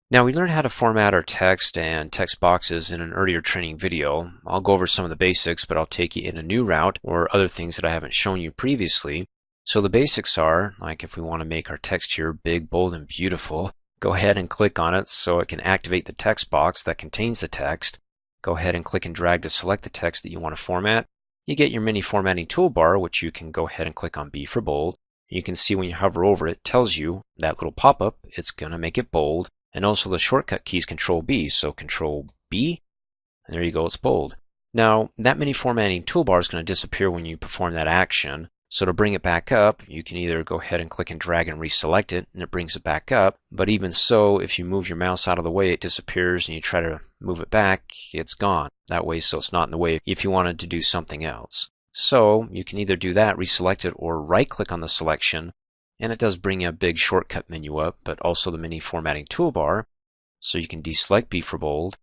Now we learned how to format our text and text boxes in an earlier training video. I'll go over some of the basics, but I'll take you in a new route or other things that I haven't shown you previously. So the basics are, like if we want to make our text here big, bold, and beautiful, go ahead and click on it so it can activate the text box that contains the text. Go ahead and click and drag to select the text that you want to format. You get your mini formatting toolbar, which you can go ahead and click on B for bold. You can see when you hover over it, it tells you that little pop-up, it's going to make it bold. And also the shortcut key is Control B, so Control B, and there you go, it's bold. Now, that mini formatting toolbar is going to disappear when you perform that action. So to bring it back up, you can either go ahead and click and drag and reselect it, and it brings it back up. But even so, if you move your mouse out of the way, it disappears, and you try to move it back, it's gone. That way, so it's not in the way if you wanted to do something else. So you can either do that, reselect it, or right-click on the selection. And it does bring a big shortcut menu up, but also the mini formatting toolbar. So you can deselect B for bold,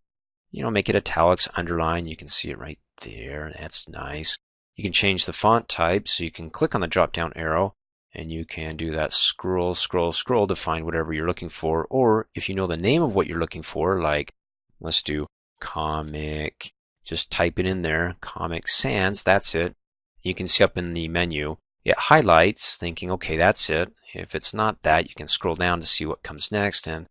make it italics, underline. You can see it right there. That's nice. You can change the font type, so you can click on the drop-down arrow, and you can do that scroll, scroll, scroll to find whatever you're looking for. Or if you know the name of what you're looking for, like let's do comic, just type it in there, Comic Sans, that's it. You can see up in the menu, it highlights, thinking, okay, that's it. If it's not that, you can scroll down to see what comes next, and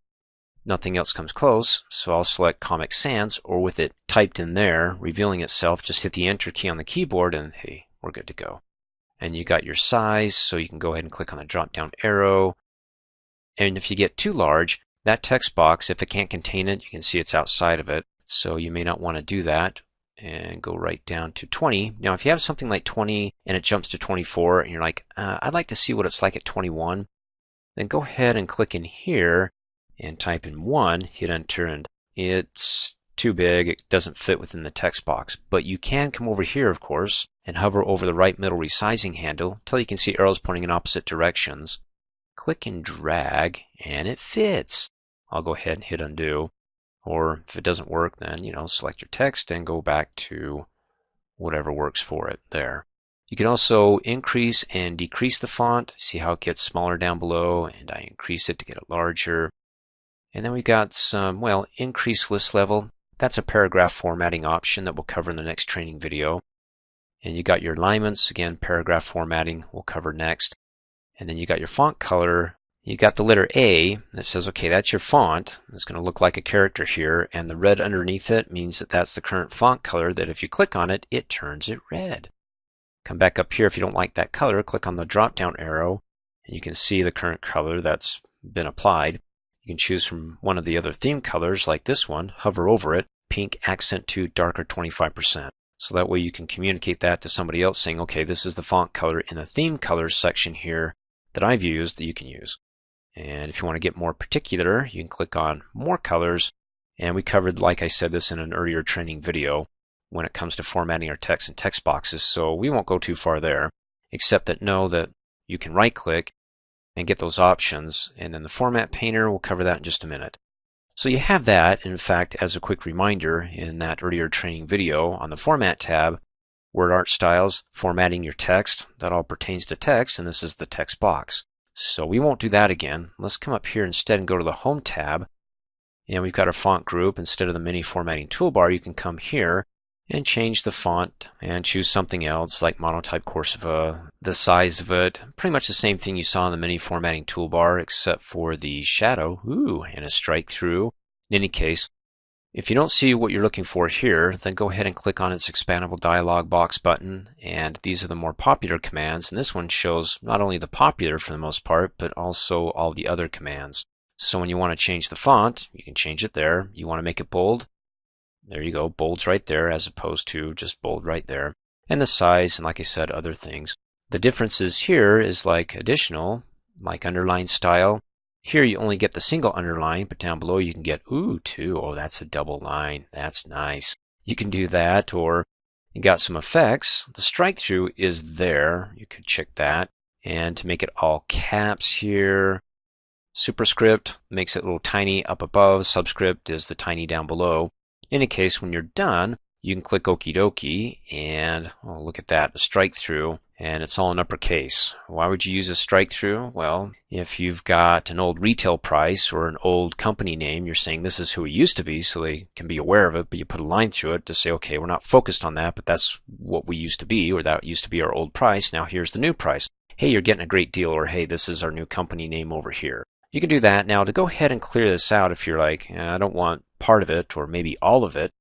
nothing else comes close. So I'll select Comic Sans, or with it typed in there, revealing itself, just hit the Enter key on the keyboard, and hey, we're good to go. And you got your size, so you can go ahead and click on the drop-down arrow. And if you get too large, that text box, if it can't contain it, you can see it's outside of it. So you may not want to do that. And go right down to 20. Now if you have something like 20 and it jumps to 24 and you're like, I'd like to see what it's like at 21, then go ahead and click in here and type in 1, hit enter, and it's too big, it doesn't fit within the text box. But you can come over here, of course, and hover over the right middle resizing handle until you can see arrows pointing in opposite directions. Click and drag and it fits. I'll go ahead and hit undo. Or if it doesn't work, then, select your text and go back to whatever works for it there. You can also increase and decrease the font. See how it gets smaller down below, and I increase it to get it larger. And then we got some, increase list level. That's a paragraph formatting option that we'll cover in the next training video. And you got your alignments, again, paragraph formatting we'll cover next. And then you got your font color. You got the letter A that says, okay, that's your font. It's going to look like a character here, and the red underneath it means that that's the current font color, that if you click on it, it turns it red. Come back up here if you don't like that color, click on the drop-down arrow, and you can see the current color that's been applied. You can choose from one of the other theme colors, like this one, hover over it, pink accent to darker 25%. So that way you can communicate that to somebody else saying, okay, this is the font color in the theme colors section here that I've used that you can use. And if you want to get more particular, you can click on More Colors. And we covered, like I said, this in an earlier training video when it comes to formatting our text and text boxes. So we won't go too far there, except that know that you can right-click and get those options. And then the Format Painter, we'll cover that in just a minute. So you have that. In fact, as a quick reminder, in that earlier training video on the Format tab, WordArt styles, formatting your text, that all pertains to text, and this is the text box. So we won't do that again. Let's come up here instead and go to the Home tab. And we've got our font group. Instead of the mini formatting toolbar, you can come here and change the font and choose something else like Monotype Corsiva, the size of it. Pretty much the same thing you saw in the mini formatting toolbar except for the shadow and a strike through. In any case, if you don't see what you're looking for here, then go ahead and click on its expandable dialog box button, and these are the more popular commands, and this one shows not only the popular for the most part, but also all the other commands. So when you want to change the font, you can change it there. You want to make it bold, there you go, bold's right there as opposed to just bold right there. And the size, and like I said, other things. The differences here is like additional, like underline style. Here you only get the single underline, but down below you can get, two. Oh, that's a double line. That's nice. You can do that, or you got some effects. The strike through is there. You could check that. And to make it all caps here, superscript makes it a little tiny up above. Subscript is the tiny down below. In any case, when you're done, you can click Okie dokie, and look at that, the strike through and it's all in uppercase. Why would you use a strike through? Well, if you've got an old retail price or an old company name, you're saying this is who it used to be, so they can be aware of it, but you put a line through it to say, okay, we're not focused on that, but that's what we used to be, or that used to be our old price. Now here's the new price. Hey, you're getting a great deal, or hey, this is our new company name over here. You can do that. Now to go ahead and clear this out, if you're like, I don't want part of it or maybe all of it,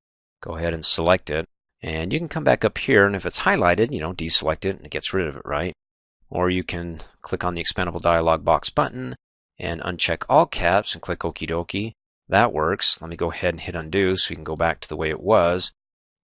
go ahead and select it. And you can come back up here, and if it's highlighted, deselect it and it gets rid of it, right? Or you can click on the expandable dialog box button and uncheck all caps and click okie dokie. That works. Let me go ahead and hit undo so we can go back to the way it was.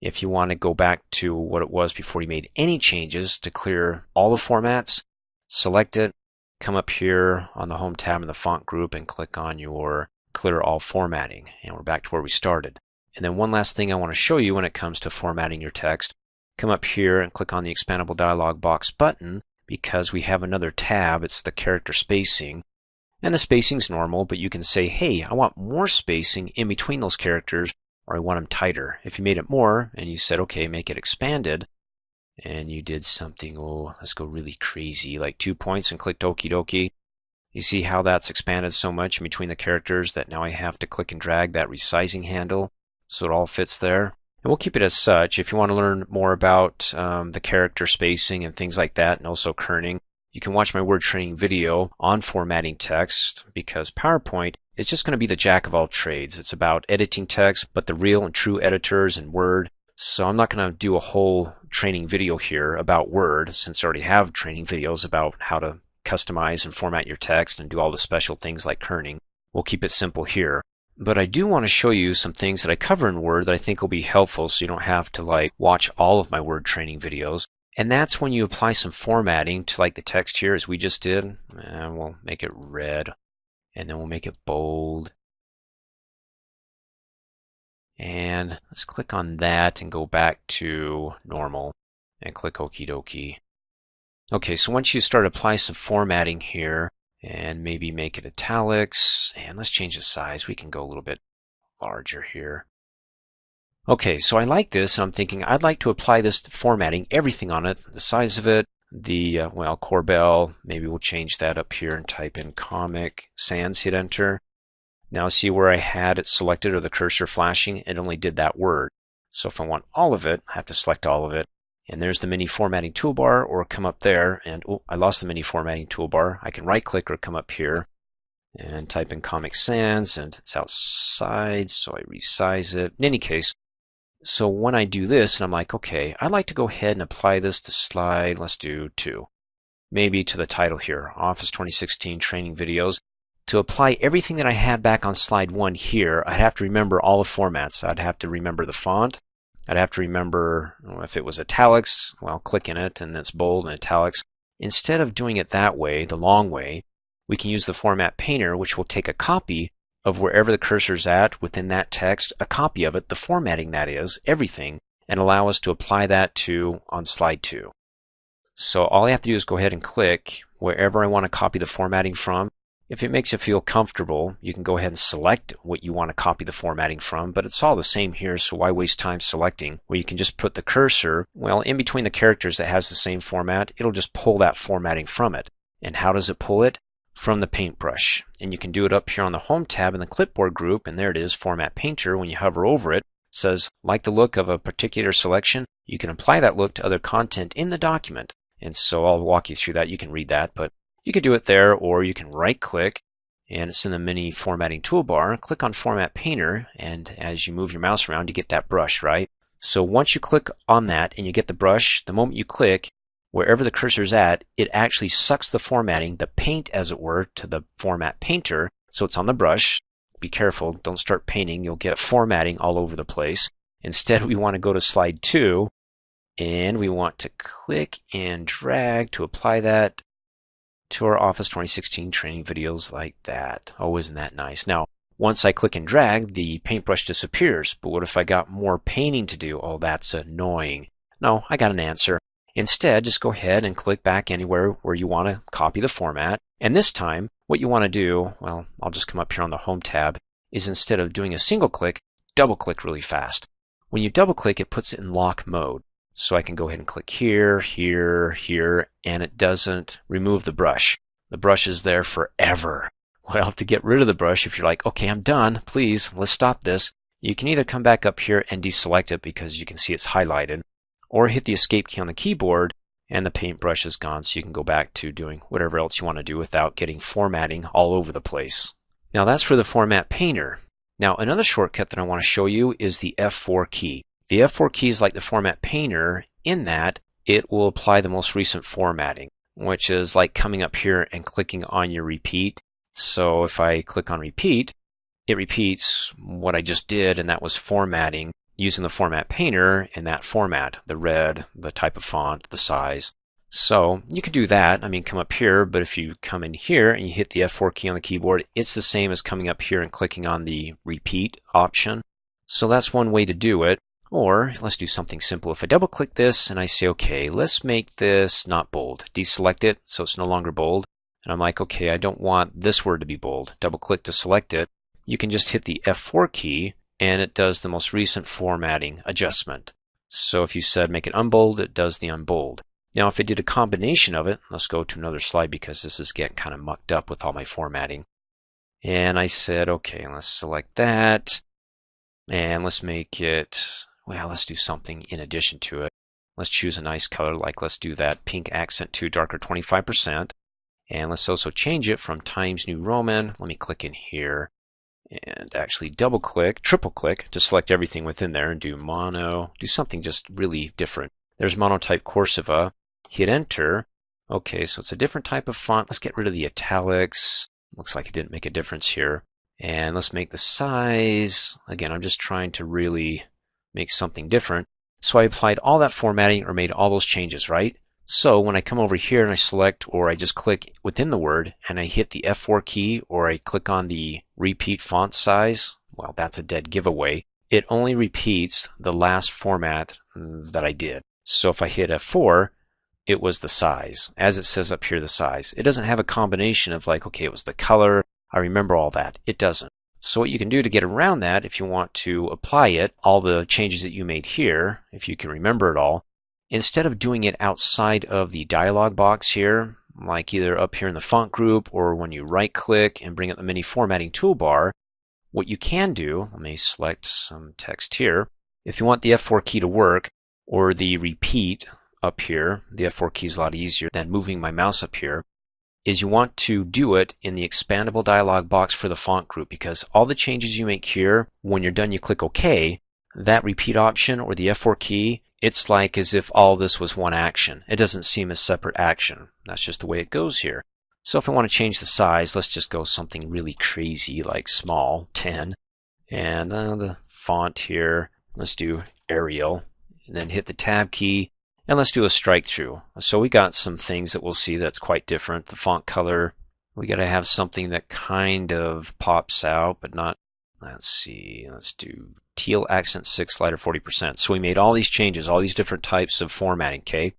If you want to go back to what it was before you made any changes to clear all the formats, select it, come up here on the Home tab in the font group and click on your Clear All Formatting. And we're back to where we started. And then one last thing I want to show you when it comes to formatting your text, come up here and click on the expandable dialog box button because we have another tab. It's the character spacing. And the spacing's normal, but you can say, hey, I want more spacing in between those characters, or I want them tighter. If you made it more and you said, okay, make it expanded, and you did something, let's go really crazy, like 2 points and clicked okie dokie. You see how that's expanded so much in between the characters that now I have to click and drag that resizing handle so it all fits there. And we'll keep it as such. If you want to learn more about the character spacing and things like that, and also kerning, you can watch my word training video on formatting text, because PowerPoint is just going to be the jack of all trades. It's about editing text, but the real and true editors in Word. So I'm not going to do a whole training video here about Word, since I already have training videos about how to customize and format your text and do all the special things like kerning. We'll keep it simple here. But I do want to show you some things that I cover in Word that I think will be helpful, so you don't have to watch all of my Word training videos. And that's when you apply some formatting to the text here as we just did. And we'll make it red, and then we'll make it bold. And let's click on that and go back to normal and click okie dokie. Okay, so once you start applying some formatting here, and maybe make it italics, and let's change the size. We can go a little bit larger here. Okay, so I like this, and I'm thinking I'd like to apply this to formatting, everything on it, the size of it, the, Corbel, maybe we'll change that up here and type in Comic Sans, hit enter. Now see where I had it selected or the cursor flashing, it only did that word. So if I want all of it, I have to select all of it. And there's the mini formatting toolbar, or come up there and, I lost the mini formatting toolbar. I can right click or come up here and type in Comic Sans, and it's outside, so I resize it. In any case, so when I do this, and I'm like, okay, I'd like to go ahead and apply this to slide, let's do 2. Maybe to the title here, Office 2016 Training Videos. To apply everything that I had back on slide 1 here, I'd have to remember all the formats. I'd have to remember the font. I'd have to remember if it was italics, click in it and it's bold and italics. Instead of doing it that way, the long way, we can use the Format Painter, which will take a copy of wherever the cursor's at within that text, a copy of it, the formatting that is, everything, and allow us to apply that to on slide 2. So all I have to do is go ahead and click wherever I want to copy the formatting from. If it makes you feel comfortable, you can go ahead and select what you want to copy the formatting from, but it's all the same here, so why waste time selecting? Where you can just put the cursor, in between the characters that has the same format, it'll just pull that formatting from it. And how does it pull it? From the paintbrush. And you can do it up here on the Home tab in the clipboard group, and there it is, Format Painter. When you hover over it, says, like the look of a particular selection, you can apply that look to other content in the document. And so I'll walk you through that. You can read that, but you can do it there, or you can right click, and it's in the mini formatting toolbar. Click on Format Painter, and as you move your mouse around, you get that brush, right? So once you click on that and you get the brush, the moment you click, wherever the cursor's at, it actually sucks the formatting, the paint as it were, to the Format Painter. So it's on the brush. Be careful, don't start painting, you'll get formatting all over the place. Instead, we want to go to slide 2, and we want to click and drag to apply that to our Office 2016 training videos like that. Oh, isn't that nice? Now, once I click and drag, the paintbrush disappears. But what if I got more painting to do? Oh, that's annoying. No, I got an answer. Instead, just go ahead and click back anywhere where you want to copy the format. And this time, what you want to do, I'll just come up here on the Home tab, is instead of doing a single click, double click really fast. When you double click, it puts it in lock mode. So I can go ahead and click here, here, here, and it doesn't remove the brush. The brush is there forever. Well, to get rid of the brush, if you're like, okay, I'm done, please, let's stop this, you can either come back up here and deselect it because you can see it's highlighted, or hit the escape key on the keyboard and the paintbrush is gone, so you can go back to doing whatever else you want to do without getting formatting all over the place. Now that's for the Format Painter. Now another shortcut that I want to show you is the F4 key. The F4 key is like the Format Painter in that it will apply the most recent formatting, which is like coming up here and clicking on your repeat. So if I click on repeat, it repeats what I just did, and that was formatting using the Format Painter in that format, the red, the type of font, the size. So you could do that. I mean, come up here, but if you come in here and you hit the F4 key on the keyboard, it's the same as coming up here and clicking on the repeat option. So that's one way to do it. Or let's do something simple. If I double click this and I say, okay, let's make this not bold. Deselect it so it's no longer bold. And I'm like, okay, I don't want this word to be bold. Double click to select it. You can just hit the F4 key and it does the most recent formatting adjustment. So if you said make it unbold, it does the unbold. Now if I did a combination of it, let's go to another slide because this is getting kind of mucked up with all my formatting. And I said, okay, let's select that. And let's make it, well, let's do something in addition to it. Let's choose a nice color, like let's do that pink accent to darker 25%. And let's also change it from Times New Roman. Let me click in here and actually double click, triple click to select everything within there and do mono, do something just really different. There's monotype Corsiva, hit enter. Okay, so it's a different type of font. Let's get rid of the italics. Looks like it didn't make a difference here. And let's make the size, again, I'm just trying to really make something different. So I applied all that formatting or made all those changes, right? So when I come over here and I select, or I just click within the word and I hit the F4 key, or I click on the repeat font size, well, that's a dead giveaway. It only repeats the last format that I did. So if I hit F4, it was the size. As it says up here, the size. It doesn't have a combination of like, okay, it was the color. I remember all that. It doesn't. So what you can do to get around that, if you want to apply it, all the changes that you made here, if you can remember it all, instead of doing it outside of the dialog box here, like either up here in the font group or when you right click and bring up the mini formatting toolbar, what you can do, let me select some text here. If you want the F4 key to work, or the repeat up here, the F4 key is a lot easier than moving my mouse up here, is you want to do it in the expandable dialog box for the font group, because all the changes you make here, when you're done you click OK, that repeat option or the F4 key, it's like as if all this was one action. It doesn't seem as separate action. That's just the way it goes here. So if I want to change the size, let's just go something really crazy like small, 10. And the font here, let's do Arial. And then hit the tab key. And let's do a strike through. So we got some things that we'll see that's quite different. The font color, we got to have something that kind of pops out, but not, let's see, let's do teal accent 6 slider 40%. So we made all these changes, all these different types of formatting, okay?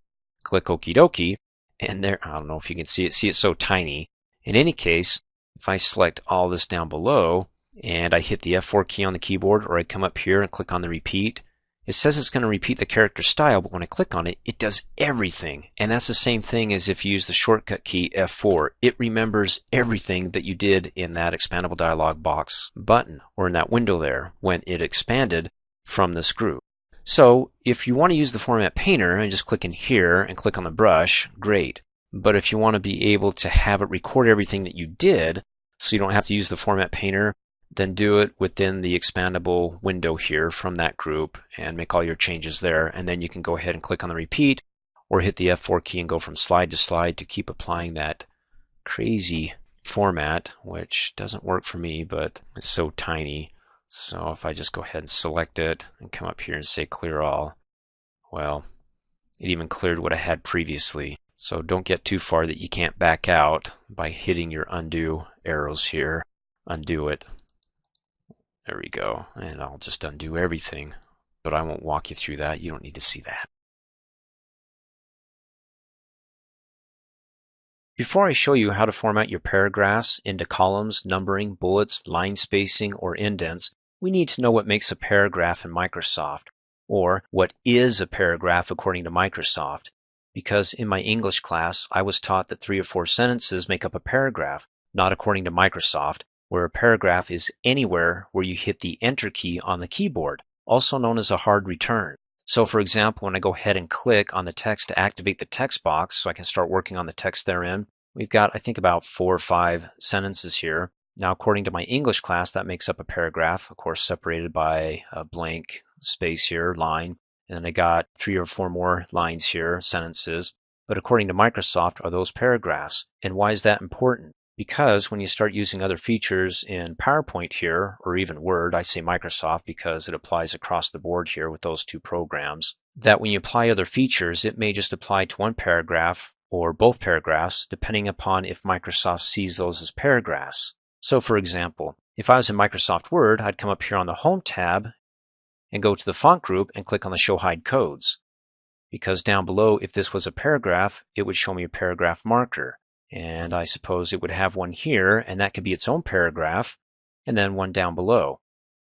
Click okie dokie, and there, I don't know if you can see it's so tiny. In any case, if I select all this down below and I hit the F4 key on the keyboard, or I come up here and click on the repeat, it says it's going to repeat the character style, but when I click on it, it does everything. And that's the same thing as if you use the shortcut key F4. It remembers everything that you did in that expandable dialog box button, or in that window there, when it expanded from this group. So if you want to use the Format Painter and just click in here and click on the brush, great. But if you want to be able to have it record everything that you did, so you don't have to use the Format Painter, then do it within the expandable window here from that group and make all your changes there. And then you can go ahead and click on the repeat or hit the F4 key and go from slide to slide to keep applying that crazy format, which doesn't work for me, but it's so tiny. So if I just go ahead and select it and come up here and say clear all, well, it even cleared what I had previously. So don't get too far that you can't back out by hitting your undo arrows here. Undo it. There we go, and I'll just undo everything, but I won't walk you through that. You don't need to see that. Before I show you how to format your paragraphs into columns, numbering, bullets, line spacing, or indents, we need to know what makes a paragraph in Microsoft. or what is a paragraph according to Microsoft. Because in my English class, I was taught that 3 or 4 sentences make up a paragraph, not according to Microsoft, where a paragraph is anywhere where you hit the Enter key on the keyboard, also known as a hard return. So for example, when I go ahead and click on the text to activate the text box so I can start working on the text therein, we've got, I think, about 4 or 5 sentences here. Now, according to my English class, that makes up a paragraph, of course, separated by a blank space here, line. And then I got 3 or 4 more lines here, sentences. But according to Microsoft, are those paragraphs? And why is that important? Because when you start using other features in PowerPoint here, or even Word, I say Microsoft because it applies across the board here with those 2 programs, that when you apply other features, it may just apply to one paragraph or both paragraphs, depending upon if Microsoft sees those as paragraphs. So for example, if I was in Microsoft Word, I'd come up here on the Home tab and go to the font group and click on the Show Hide Codes. Because down below, if this was a paragraph, it would show me a paragraph marker. And I suppose it would have one here, and that could be its own paragraph, and then one down below.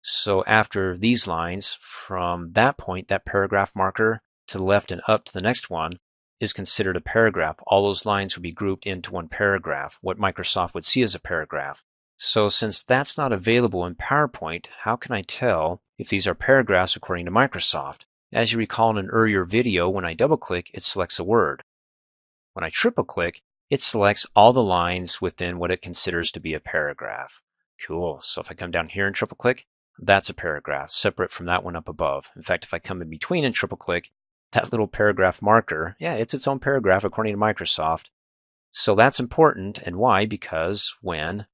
So after these lines, from that point, that paragraph marker to the left and up to the next one is considered a paragraph. All those lines would be grouped into one paragraph, what Microsoft would see as a paragraph. So since that's not available in PowerPoint, how can I tell if these are paragraphs according to Microsoft? As you recall in an earlier video, when I double-click, it selects a word. When I triple-click, it selects all the lines within what it considers to be a paragraph. Cool. So if I come down here and triple-click, that's a paragraph, separate from that one up above. In fact, if I come in between and triple-click, that little paragraph marker, yeah, it's its own paragraph according to Microsoft. So that's important. And why? Because when,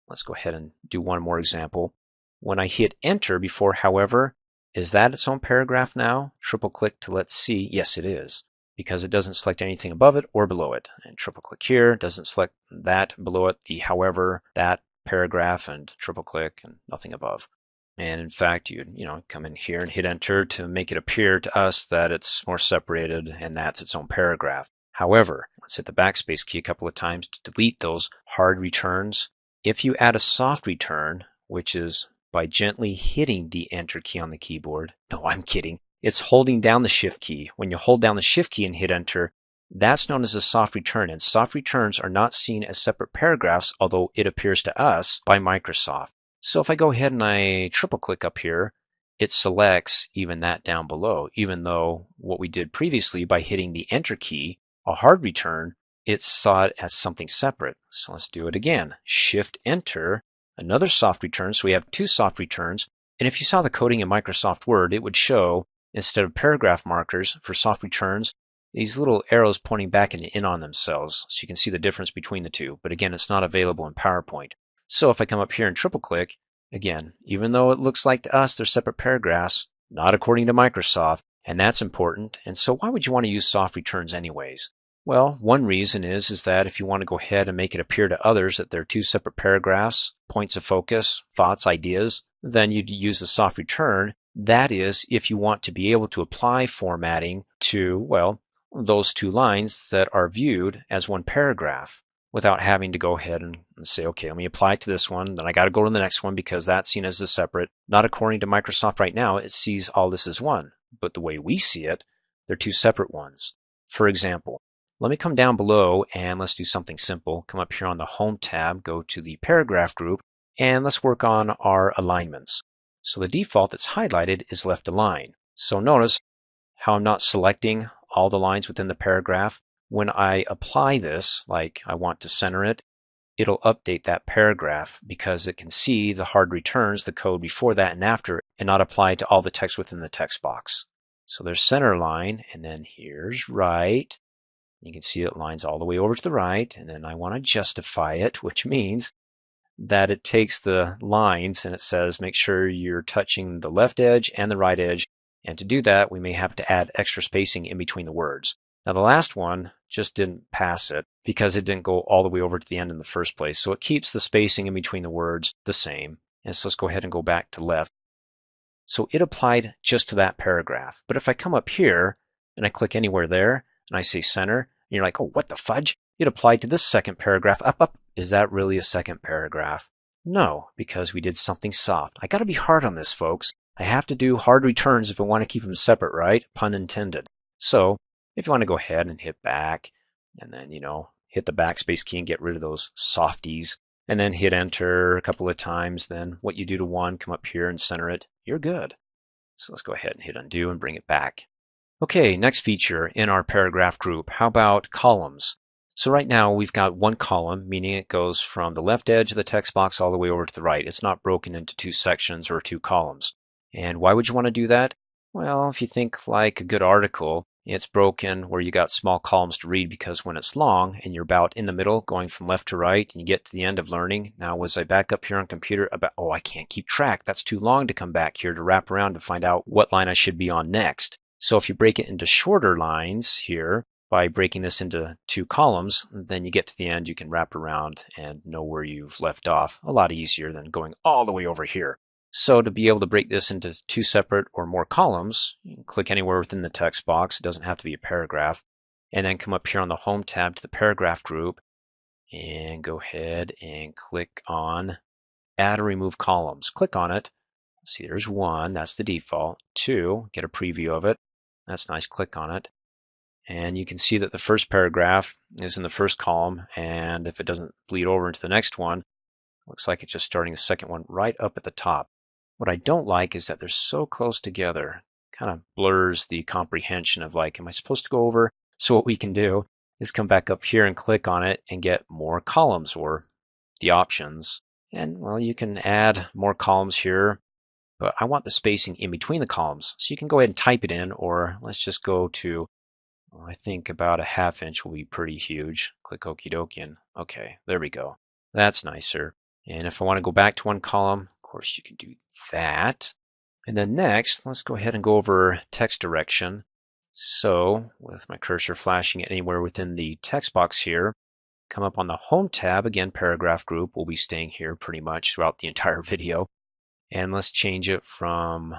let's go ahead and do one more example. When I hit Enter before however, is that its own paragraph now? Triple-click to let's see. Yes, it is, because it doesn't select anything above it or below it. And triple-click here, doesn't select that below it, the however, that paragraph, and triple-click and nothing above. And in fact, you'd come in here and hit Enter to make it appear to us that it's more separated and that's its own paragraph. However, let's hit the backspace key a couple of times to delete those hard returns. If you add a soft return, which is by gently hitting the Enter key on the keyboard, no, I'm kidding. It's holding down the Shift key. When you hold down the Shift key and hit Enter, that's known as a soft return. And soft returns are not seen as separate paragraphs, although it appears to us by Microsoft. So if I go ahead and I triple-click up here, it selects even that down below, even though what we did previously by hitting the Enter key, a hard return, it saw it as something separate. So let's do it again. Shift Enter, another soft return. So we have 2 soft returns. And if you saw the coding in Microsoft Word, it would show, instead of paragraph markers for soft returns, these little arrows pointing back and in on themselves. So you can see the difference between the two. But again, it's not available in PowerPoint. So if I come up here and triple-click, again, even though it looks like to us they're separate paragraphs, not according to Microsoft, and that's important. And so why would you want to use soft returns anyways? Well, one reason is that if you want to go ahead and make it appear to others that they're 2 separate paragraphs, points of focus, thoughts, ideas, then you'd use the soft return. That is, if you want to be able to apply formatting to, well, those 2 lines that are viewed as one paragraph without having to go ahead and say, okay, let me apply it to this one, then I got to go to the next one because that's seen as a separate. Not according to Microsoft right now, it sees all this as one. But the way we see it, they're 2 separate ones. For example, let me come down below and let's do something simple. Come up here on the Home tab, go to the Paragraph group, and let's work on our alignments. So the default that's highlighted is left align. So notice how I'm not selecting all the lines within the paragraph. When I apply this, like I want to center it, it'll update that paragraph because it can see the hard returns, the code before that and after, and not apply to all the text within the text box. So there's center line, and then here's right. You can see it lines all the way over to the right, and then I want to justify it, which means that it takes the lines and it says make sure you're touching the left edge and the right edge. And to do that, we may have to add extra spacing in between the words. Now the last one just didn't pass it because it didn't go all the way over to the end in the first place. So it keeps the spacing in between the words the same. And so let's go ahead and go back to left. So it applied just to that paragraph. But if I come up here and I click anywhere there and I say center, and you're like, oh, what the fudge? It applied to this second paragraph. Up. Is that really a second paragraph? No, because we did something soft. I got to be hard on this, folks. I have to do hard returns if I want to keep them separate, right? Pun intended. So if you want to go ahead and hit back and then, hit the backspace key and get rid of those softies and then hit enter a couple of times, then what you do to one, come up here and center it, you're good. So let's go ahead and hit undo and bring it back. Okay, next feature in our paragraph group. How about columns? So right now we've got one column, meaning it goes from the left edge of the text box all the way over to the right. It's not broken into two sections or two columns. And why would you want to do that? Well, if you think like a good article, it's broken where you got small columns to read because when it's long and you're about in the middle going from left to right and you get to the end of learning, now was I back up here on computer oh, I can't keep track. That's too long to come back here to wrap around to find out what line I should be on next. So if you break it into shorter lines here, by breaking this into two columns, then you get to the end, you can wrap around and know where you've left off. A lot easier than going all the way over here. So to be able to break this into two separate or more columns, you can click anywhere within the text box. It doesn't have to be a paragraph. And then come up here on the Home tab to the paragraph group and go ahead and click on Add or Remove Columns. Click on it. See, there's one. That's the default. Two, get a preview of it. That's nice. Click on it. And you can see that the first paragraph is in the first column, and if it doesn't bleed over into the next one, looks like it's just starting the second one right up at the top. What I don't like is that they're so close together. Kind of blurs the comprehension of like, am I supposed to go over? So what we can do is come back up here and click on it and get more columns or the options. And well, you can add more columns here, but I want the spacing in between the columns. So you can go ahead and type it in, or let's just go to, I think about a ½ inch will be pretty huge. Click okie dokie and okay, there we go. That's nicer. And if I want to go back to one column, of course you can do that. And then next, let's go ahead and go over text direction. So with my cursor flashing anywhere within the text box here, come up on the Home tab, again, paragraph group. We'll be staying here pretty much throughout the entire video. And let's change it from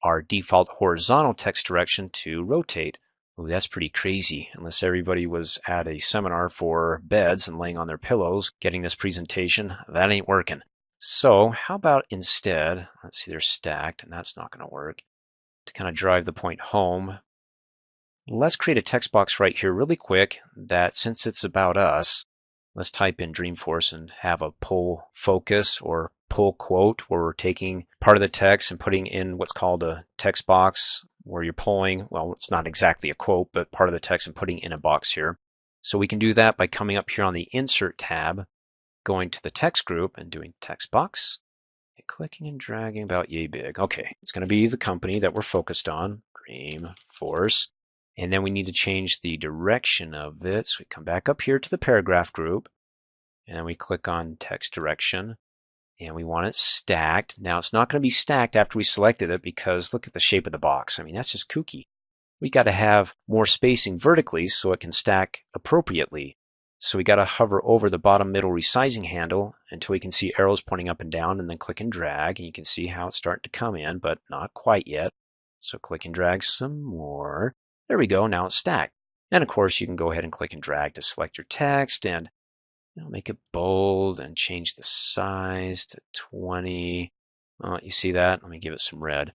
our default horizontal text direction to rotate. Ooh, that's pretty crazy. Unless everybody was at a seminar for beds and laying on their pillows getting this presentation, that ain't working. So how about instead, let's see, they're stacked, and that's not going to work. To kind of drive the point home, let's create a text box right here really quick that, since it's about us, let's type in Dreamforce and have a pull focus or pull quote where we're taking part of the text and putting in what's called a text box where you're pulling, well, it's not exactly a quote, but part of the text and putting in a box here. So we can do that by coming up here on the Insert tab, going to the text group and doing text box, and clicking and dragging about yay big. Okay, it's going to be the company that we're focused on, Dreamforce. And then we need to change the direction of it. So we come back up here to the paragraph group, and we click on text direction. And we want it stacked. Now, it's not going to be stacked after we selected it because look at the shape of the box. I mean, that's just kooky. We got to have more spacing vertically so it can stack appropriately. So we got to hover over the bottom middle resizing handle until we can see arrows pointing up and down, and then click and drag. And you can see how it's starting to come in, but not quite yet. So click and drag some more. There we go. Now it's stacked. And of course, you can go ahead and click and drag to select your text and make it bold and change the size to 20. You see that? Let me give it some red.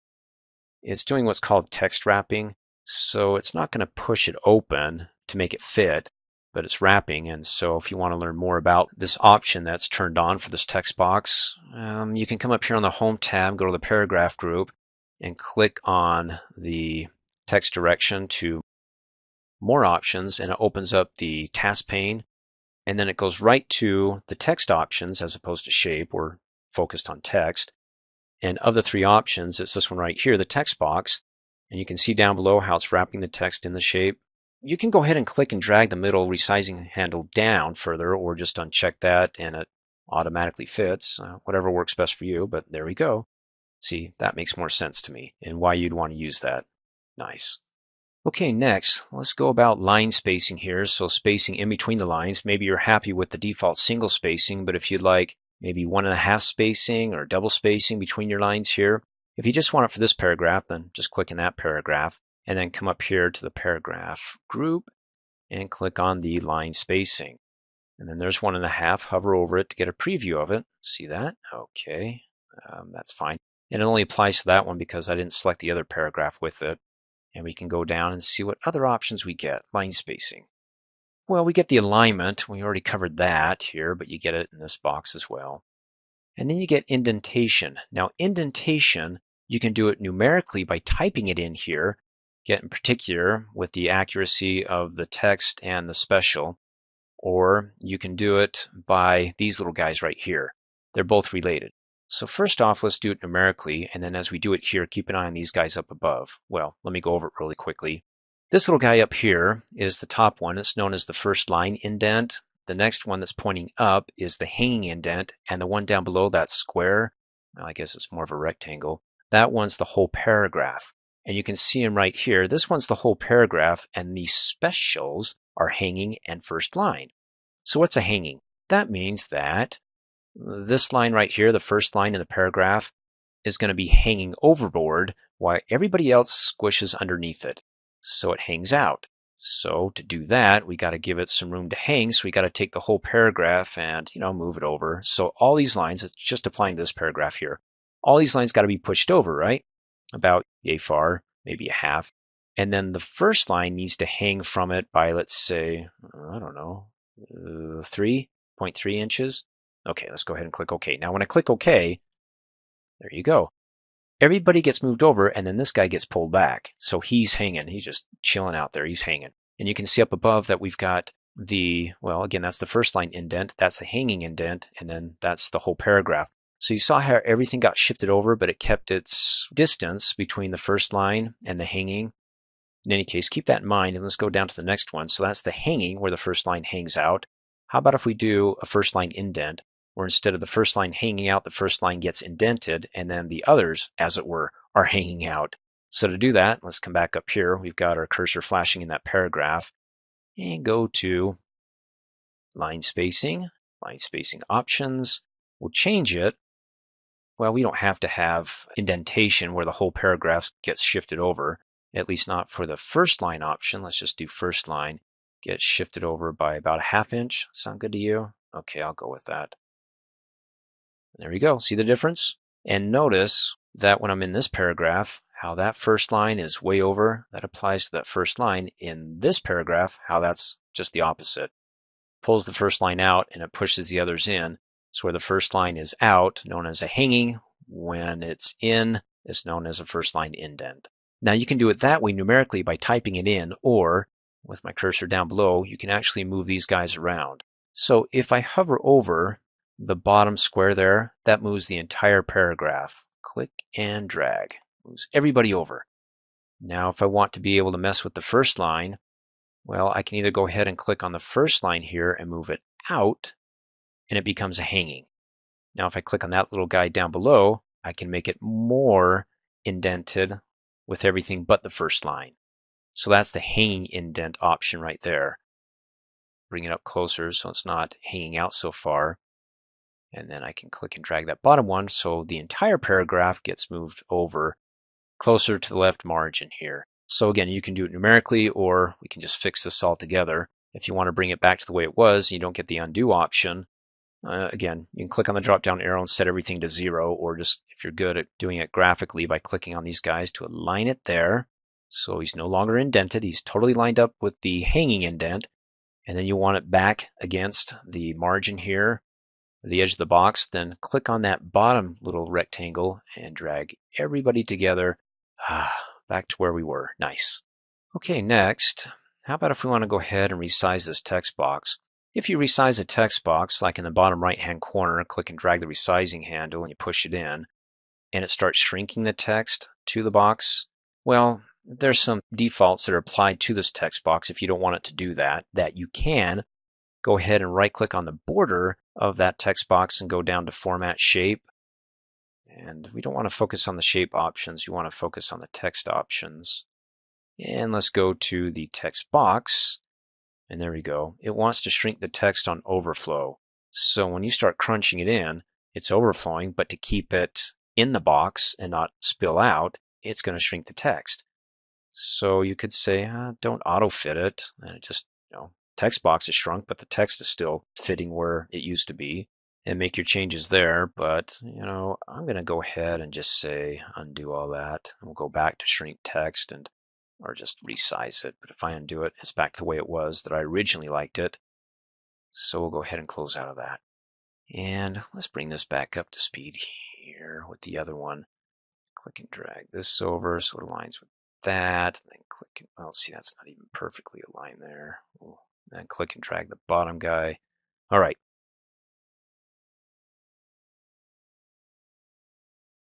It's doing what's called text wrapping. So it's not going to push it open to make it fit, but it's wrapping. And so if you want to learn more about this option that's turned on for this text box, you can come up here on the Home tab, go to the paragraph group, and click on the text direction to more options, and it opens up the task pane. And then it goes right to the text options as opposed to shape. We're focused on text. And of the three options, it's this one right here, the text box. And you can see down below how it's wrapping the text in the shape. You can go ahead and click and drag the middle resizing handle down further, or just uncheck that and it automatically fits. Whatever works best for you, but there we go. See, that makes more sense to me and why you'd want to use that. Nice. Okay, next, let's go about line spacing here. So spacing in between the lines. Maybe you're happy with the default single spacing, but if you'd like maybe 1.5 spacing or double spacing between your lines here, if you just want it for this paragraph, then just click in that paragraph and then come up here to the paragraph group and click on the line spacing. And then there's 1.5. Hover over it to get a preview of it. See that? Okay, that's fine. And it only applies to that one because I didn't select the other paragraph with it. And we can go down and see what other options we get. Line spacing. Well, we get the alignment. We already covered that here, but you get it in this box as well. And then you get indentation. Now, indentation, you can do it numerically by typing it in here, get in particular with the accuracy of the text and the special, or you can do it by these little guys right here. They're both related. So first off, let's do it numerically, and then as we do it here, keep an eye on these guys up above. Well, let me go over it really quickly. This little guy up here is the top one. It's known as the first line indent. The next one that's pointing up is the hanging indent, and the one down below, that square, well, I guess it's more of a rectangle, that one's the whole paragraph. And you can see them right here. This one's the whole paragraph, and these specials are hanging and first line. So what's a hanging? That means that this line right here, the first line in the paragraph, is going to be hanging overboard while everybody else squishes underneath it. So it hangs out. So to do that, we got to give it some room to hang. So we got to take the whole paragraph and, move it over. So all these lines, it's just applying to this paragraph here. All these lines got to be pushed over, right? About yay far, maybe a half. And then the first line needs to hang from it by, let's say, I don't know, 3.3 inches. Okay, let's go ahead and click OK. Now when I click OK, there you go. Everybody gets moved over, and then this guy gets pulled back. So he's hanging. He's just chilling out there. He's hanging. And you can see up above that we've got well, again, that's the first line indent. That's the hanging indent, and then that's the whole paragraph. So you saw how everything got shifted over, but it kept its distance between the first line and the hanging. In any case, keep that in mind, and let's go down to the next one. So that's the hanging, where the first line hangs out. How about if we do a first line indent, where instead of the first line hanging out, the first line gets indented, and then the others, as it were, are hanging out. So to do that, let's come back up here. We've got our cursor flashing in that paragraph, and go to line spacing options. We'll change it. Well, we don't have to have indentation where the whole paragraph gets shifted over, at least not for the first line option. Let's just do first line. Get shifted over by about a ½ inch. Sound good to you? Okay, I'll go with that. There we go. See the difference? And notice that when I'm in this paragraph, how that first line is way over. That applies to that first line. In this paragraph, how that's just the opposite. Pulls the first line out and it pushes the others in. So where the first line is out, known as a hanging. When it's in, it's known as a first line indent. Now you can do it that way numerically by typing it in, or with my cursor down below, you can actually move these guys around. So if I hover over the bottom square there, that moves the entire paragraph. Click and drag. Moves everybody over. Now if I want to be able to mess with the first line, well, I can either go ahead and click on the first line here and move it out, and it becomes a hanging. Now if I click on that little guy down below, I can make it more indented with everything but the first line. So that's the hanging indent option right there. Bring it up closer so it's not hanging out so far. And then I can click and drag that bottom one so the entire paragraph gets moved over closer to the left margin here. So again, you can do it numerically, or we can just fix this all together. If you want to bring it back to the way it was, and you don't get the undo option, again, you can click on the drop down arrow and set everything to 0, or just if you're good at doing it graphically by clicking on these guys to align it there. So he's no longer indented. He's totally lined up with the hanging indent. And then you want it back against the margin here, the edge of the box. Then click on that bottom little rectangle and drag everybody together back to where we were. Nice. Okay, next, how about if we want to go ahead and resize this text box? If you resize a text box, like in the bottom right-hand corner, click and drag the resizing handle and you push it in, and it starts shrinking the text to the box, well, there's some defaults that are applied to this text box if you don't want it to do that you can go ahead and right-click on the border of that text box and go down to Format Shape. And we don't want to focus on the shape options. You want to focus on the text options. And let's go to the text box. And there we go. It wants to shrink the text on overflow. So when you start crunching it in, it's overflowing, but to keep it in the box and not spill out, it's going to shrink the text. So you could say, don't auto-fit it. And it just, text box is shrunk, but the text is still fitting where it used to be. and make your changes there. But, I'm going to go ahead and just say undo all that. And we'll go back to shrink text or just resize it. But if I undo it, it's back to the way it was that I originally liked it. So we'll go ahead and close out of that. And let's bring this back up to speed here with the other one. Click and drag this over so it aligns with that. Then click and, oh, see, that's not even perfectly aligned there. Then click and drag the bottom guy. All right.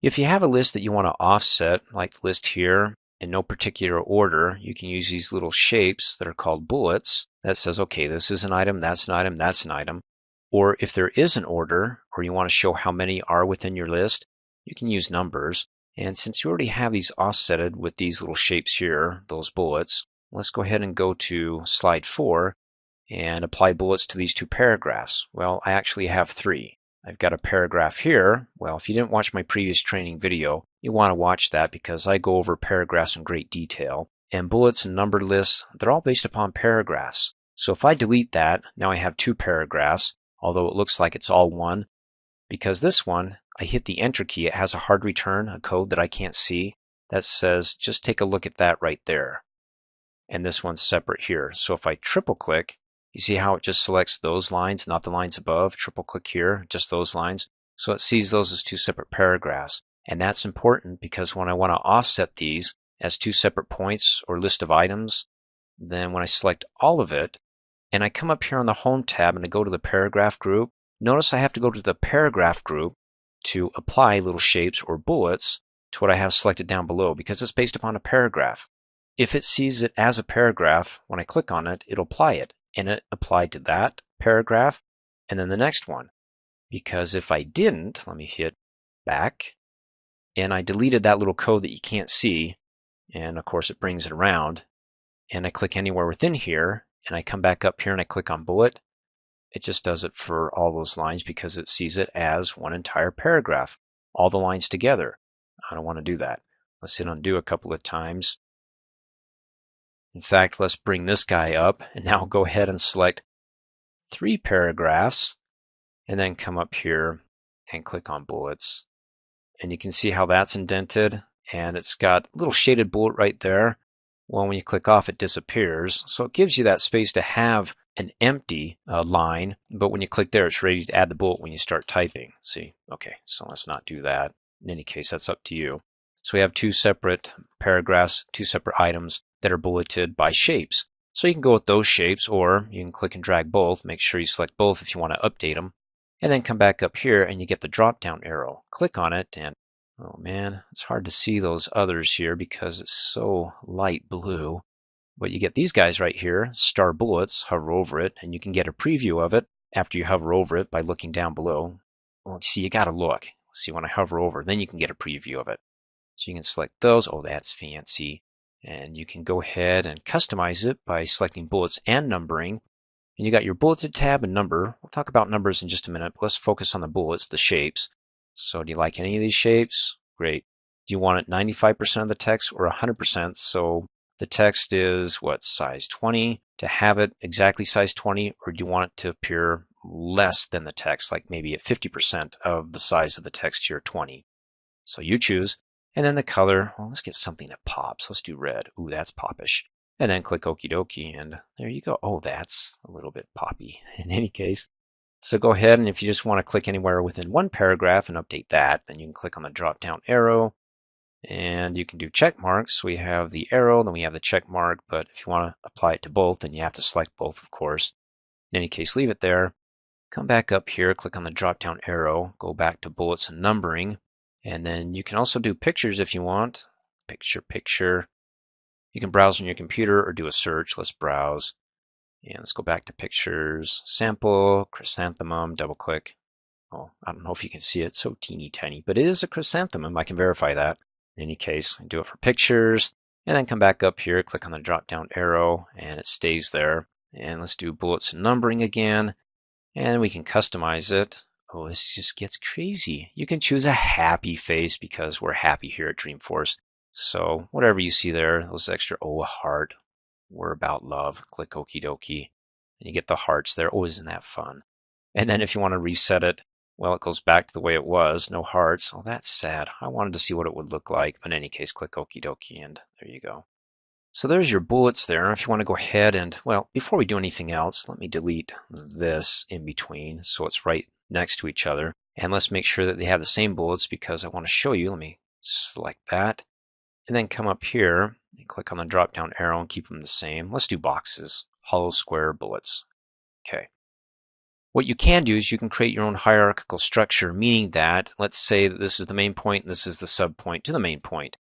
If you have a list that you want to offset, like the list here, in no particular order, you can use these little shapes that are called bullets that says, okay, this is an item, that's an item, that's an item. Or if there is an order, or you want to show how many are within your list, you can use numbers. And since you already have these offsetted with these little shapes here, those bullets, let's go ahead and go to slide 4 and apply bullets to these 2 paragraphs. Well, I actually have 3. I've got a paragraph here. Well, if you didn't watch my previous training video, you want to watch that because I go over paragraphs in great detail. And bullets and numbered lists, they're all based upon paragraphs. So if I delete that, now I have 2 paragraphs, although it looks like it's all one. Because this one, I hit the enter key, it has a hard return, a code that I can't see, that says just take a look at that right there. And this one's separate here. So if I triple click, you see how it just selects those lines, not the lines above. Triple click here, just those lines. So it sees those as 2 separate paragraphs. And that's important because when I want to offset these as 2 separate points or list of items, then when I select all of it, and I come up here on the Home tab and I go to the paragraph group, notice I have to go to the paragraph group to apply little shapes or bullets to what I have selected down below because it's based upon a paragraph. If it sees it as a paragraph, when I click on it, it'll apply it. And it applied to that paragraph and then the next one. Because if I didn't, let me hit back, and I deleted that little code that you can't see, and of course it brings it around, and I click anywhere within here, and I come back up here and I click on bullet, it just does it for all those lines because it sees it as one entire paragraph, all the lines together. I don't want to do that. Let's hit undo a couple of times. In fact, let's bring this guy up and now go ahead and select 3 paragraphs and then come up here and click on bullets. And you can see how that's indented and it's got a little shaded bullet right there. Well, when you click off, it disappears. So it gives you that space to have an empty line, but when you click there, it's ready to add the bullet when you start typing. See? Okay, so let's not do that. In any case, that's up to you. So we have 2 separate paragraphs, 2 separate items that are bulleted by shapes. So you can go with those shapes, or you can click and drag both. Make sure you select both if you want to update them. And then come back up here and you get the drop down arrow. Click on it and, oh man, it's hard to see those others here because it's so light blue. But you get these guys right here, star bullets, hover over it, and you can get a preview of it after you hover over it by looking down below. Well, see, you gotta look. See, when I hover over, then you can get a preview of it. So you can select those. Oh, that's fancy. And you can go ahead and customize it by selecting bullets and numbering. And you got your bulleted tab and number. We'll talk about numbers in just a minute, but let's focus on the bullets, the shapes. So do you like any of these shapes? Great. Do you want it 95% of the text or 100%? So the text is what, size 20? To have it exactly size 20, or do you want it to appear less than the text, like maybe at 50% of the size of the text here, 20? So you choose. And then the color, well, let's get something that pops. Let's do red. Ooh, that's poppish. And then click okie dokie, and there you go. Oh, that's a little bit poppy in any case. So go ahead, and if you just want to click anywhere within one paragraph and update that, then you can click on the drop down arrow, and you can do check marks. So we have the arrow, then we have the check mark, but if you want to apply it to both, then you have to select both, of course. In any case, leave it there. Come back up here, click on the drop down arrow, go back to bullets and numbering, and then you can also do pictures if you want. Picture. You can browse on your computer or do a search. Let's browse. And let's go back to pictures. Sample, chrysanthemum, double click. Oh, I don't know if you can see it. It's so teeny tiny, but it is a chrysanthemum. I can verify that. In any case, do it for pictures. And then come back up here, click on the drop down arrow, and it stays there. And let's do bullets and numbering again. And we can customize it. Oh, this just gets crazy. You can choose a happy face because we're happy here at Dreamforce. So whatever you see there, those extra, oh, a heart. We're about love. Click okie dokie. And you get the hearts there. Oh, isn't that fun? And then if you want to reset it, well, it goes back to the way it was, no hearts. Oh, that's sad. I wanted to see what it would look like. But in any case, click Okie dokie, and there you go. So there's your bullets there. If you want to go ahead and, well, before we do anything else, let me delete this in between so it's right next to each other. And let's make sure that they have the same bullets because I want to show you. Let me select that and then come up here and click on the drop down arrow and keep them the same. Let's do boxes, hollow square bullets. Okay. What you can do is you can create your own hierarchical structure, meaning that let's say that this is the main point and this is the subpoint to the main point.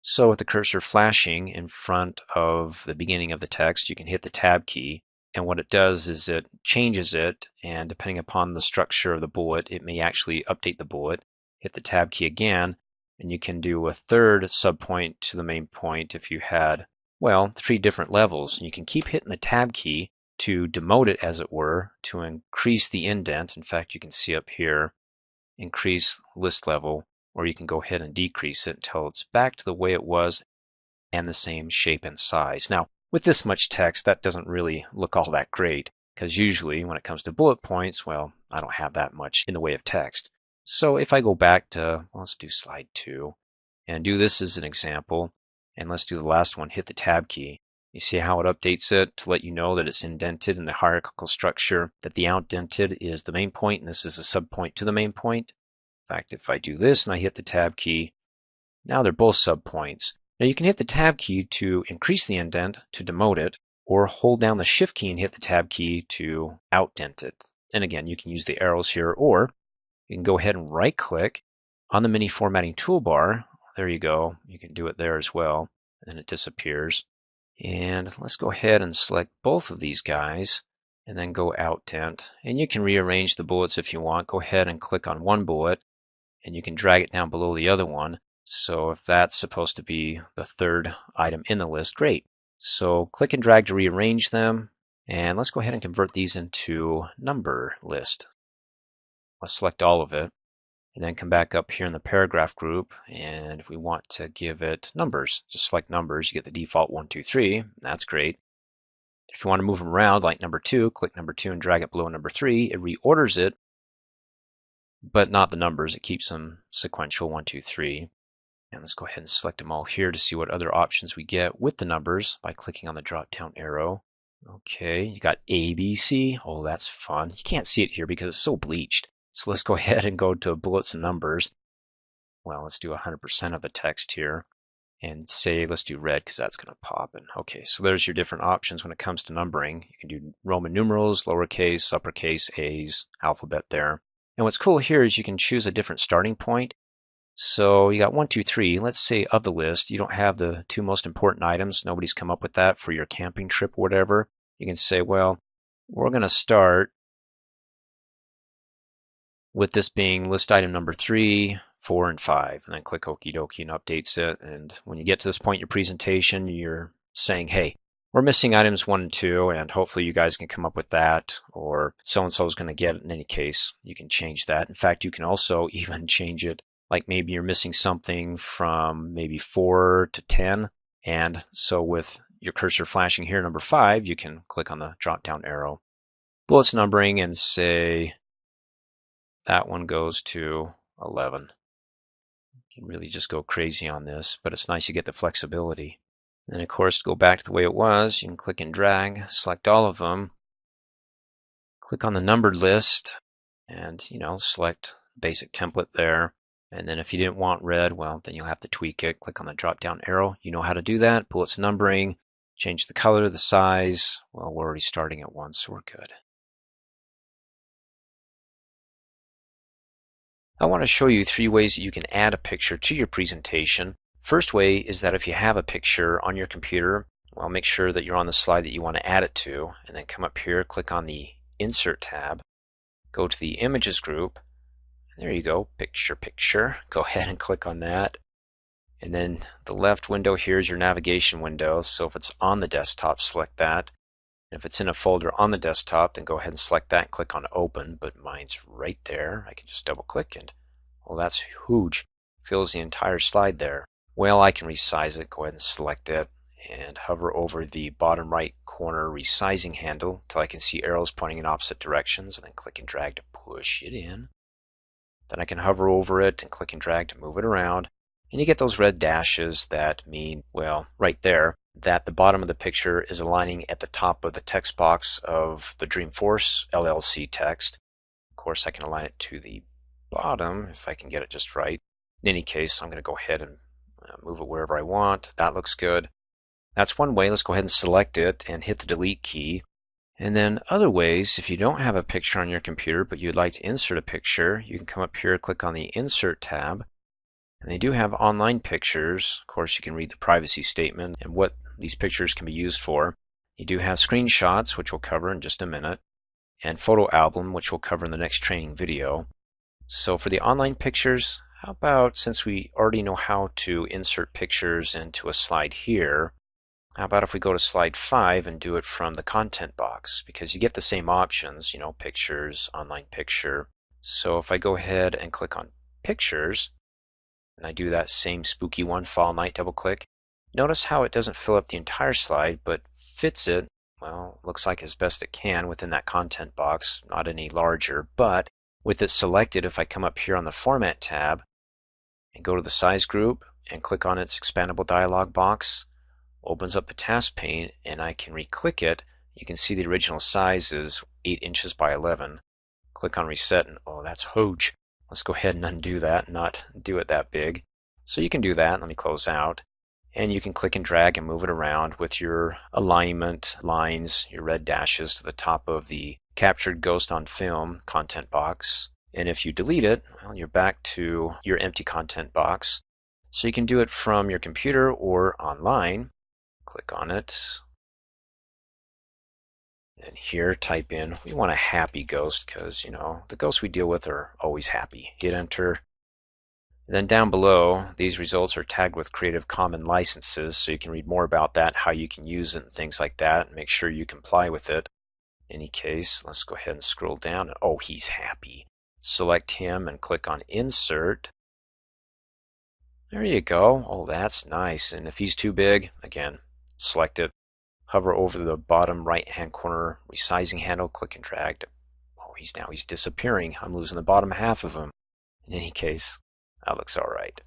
So with the cursor flashing in front of the beginning of the text, you can hit the tab key, and what it does is it changes it, and depending upon the structure of the bullet, it may actually update the bullet. Hit the tab key again, and you can do a third subpoint to the main point if you had, well, 3 different levels. And you can keep hitting the tab key to demote it, as it were, to increase the indent. In fact, you can see up here, increase list level, or you can go ahead and decrease it until it's back to the way it was and the same shape and size. Now, with this much text, that doesn't really look all that great, because usually when it comes to bullet points, well, I don't have that much in the way of text. So if I go back to, well, let's do slide 2 and do this as an example, and let's do the last one, hit the tab key. You see how it updates it to let you know that it's indented in the hierarchical structure, that the outdented is the main point and this is a subpoint to the main point. In fact, if I do this and I hit the tab key, now they're both subpoints. Now you can hit the tab key to increase the indent, to demote it, or hold down the shift key and hit the tab key to outdent it. And again, you can use the arrows here, or you can go ahead and right click on the mini formatting toolbar. There you go. You can do it there as well, and it disappears. And let's go ahead and select both of these guys and then go outdent. And you can rearrange the bullets if you want. Go ahead and click on one bullet and you can drag it down below the other one. So if that's supposed to be the third item in the list, great. So click and drag to rearrange them. And let's go ahead and convert these into number list. Let's select all of it. And then come back up here in the paragraph group, and if we want to give it numbers, just select numbers, you get the default 1, 2, 3. That's great. If you want to move them around, like number 2, click number 2 and drag it below number 3. It reorders it, but not the numbers. It keeps them sequential, 1, 2, 3. And let's go ahead and select them all here to see what other options we get with the numbers by clicking on the drop-down arrow. Okay, you got A, B, C. Oh, that's fun. You can't see it here because it's so bleached. So let's go ahead and go to bullets and numbers. Well, let's do 100% of the text here and say, let's do red because that's going to pop. And okay, so there's your different options when it comes to numbering. You can do Roman numerals, lowercase, uppercase, A's, alphabet there. And what's cool here is you can choose a different starting point. So you got 1, 2, 3. Let's say of the list, you don't have the 2 most important items. Nobody's come up with that for your camping trip or whatever. You can say, well, we're going to start with this being list item number 3, 4, and 5, and then click Okie dokie and updates it. And when you get to this point in your presentation, you're saying, hey, we're missing items 1 and 2, and hopefully you guys can come up with that, or so-and-so is going to get it. In any case, you can change that. In fact, you can also even change it, like maybe you're missing something from maybe 4 to 10, and so with your cursor flashing here, number 5, you can click on the drop-down arrow, bullets numbering, and say, that one goes to 11. You can really just go crazy on this, but it's nice you get the flexibility. Then of course, to go back to the way it was, you can click and drag, select all of them, click on the numbered list, and select basic template there. And then if you didn't want red, well, then you'll have to tweak it. Click on the drop-down arrow. You know how to do that. Bullets numbering, change the color, the size. Well, we're already starting at 1, so we're good. I want to show you 3 ways that you can add a picture to your presentation. First way is that if you have a picture on your computer, well, make sure that you're on the slide that you want to add it to, and then come up here, click on the Insert tab, go to the Images group, and there you go, picture. Go ahead and click on that. And then the left window here is your navigation window, so if it's on the desktop, select that. If it's in a folder on the desktop, then go ahead and select that and click on Open, but mine's right there. I can just double click and, well, that's huge. Fills the entire slide there. Well, I can resize it. Go ahead and select it and hover over the bottom right corner resizing handle until I can see arrows pointing in opposite directions, and then click and drag to push it in. Then I can hover over it and click and drag to move it around. And you get those red dashes that mean, well, right there, that the bottom of the picture is aligning at the top of the text box of the Dreamforce LLC text. Of course, I can align it to the bottom if I can get it just right. In any case, I'm going to go ahead and move it wherever I want. That looks good. That's one way. Let's go ahead and select it and hit the delete key. And then other ways, if you don't have a picture on your computer but you'd like to insert a picture, you can come up here, click on the Insert tab. And they do have online pictures. Of course, you can read the privacy statement and what these pictures can be used for. You do have screenshots, which we'll cover in just a minute, and photo album, which we'll cover in the next training video. So for the online pictures, how about, since we already know how to insert pictures into a slide here, how about if we go to slide 5 and do it from the content box? Because you get the same options, you know, pictures, online picture. So if I go ahead and click on pictures, and I do that same spooky one, Fall Night, double click, notice how it doesn't fill up the entire slide, but fits it, well, looks like as best it can within that content box, not any larger. But with it selected, if I come up here on the Format tab and go to the Size group and click on its expandable dialog box, opens up the task pane, and I can re-click it. You can see the original size is 8 inches by 11. Click on Reset, and oh, that's huge. Let's go ahead and undo that and not do it that big. So you can do that. Let me close out. And you can click and drag and move it around with your alignment lines, your red dashes to the top of the captured ghost on film content box. And if you delete it, well, you're back to your empty content box. So you can do it from your computer or online. Click on it. And here, type in, we want a happy ghost because, you know, the ghosts we deal with are always happy. Hit enter. Then down below, these results are tagged with Creative Commons licenses, so you can read more about that, how you can use it and things like that, and make sure you comply with it. In any case, let's go ahead and scroll down. Oh, he's happy. Select him and click on Insert. There you go. Oh, that's nice. And if he's too big, again, select it. Hover over the bottom right-hand corner resizing handle, click and drag. Oh, he's disappearing. I'm losing the bottom half of him. In any case, that looks all right.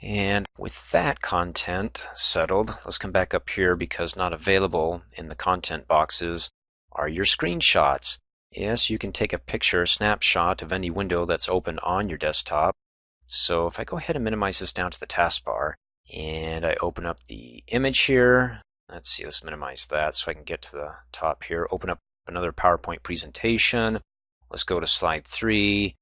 And with that content settled, let's come back up here because not available in the content boxes are your screenshots. Yes, you can take a picture, a snapshot of any window that's open on your desktop. So if I go ahead and minimize this down to the taskbar and I open up the image here, let's see, let's minimize that so I can get to the top here. Open up another PowerPoint presentation. Let's go to slide 3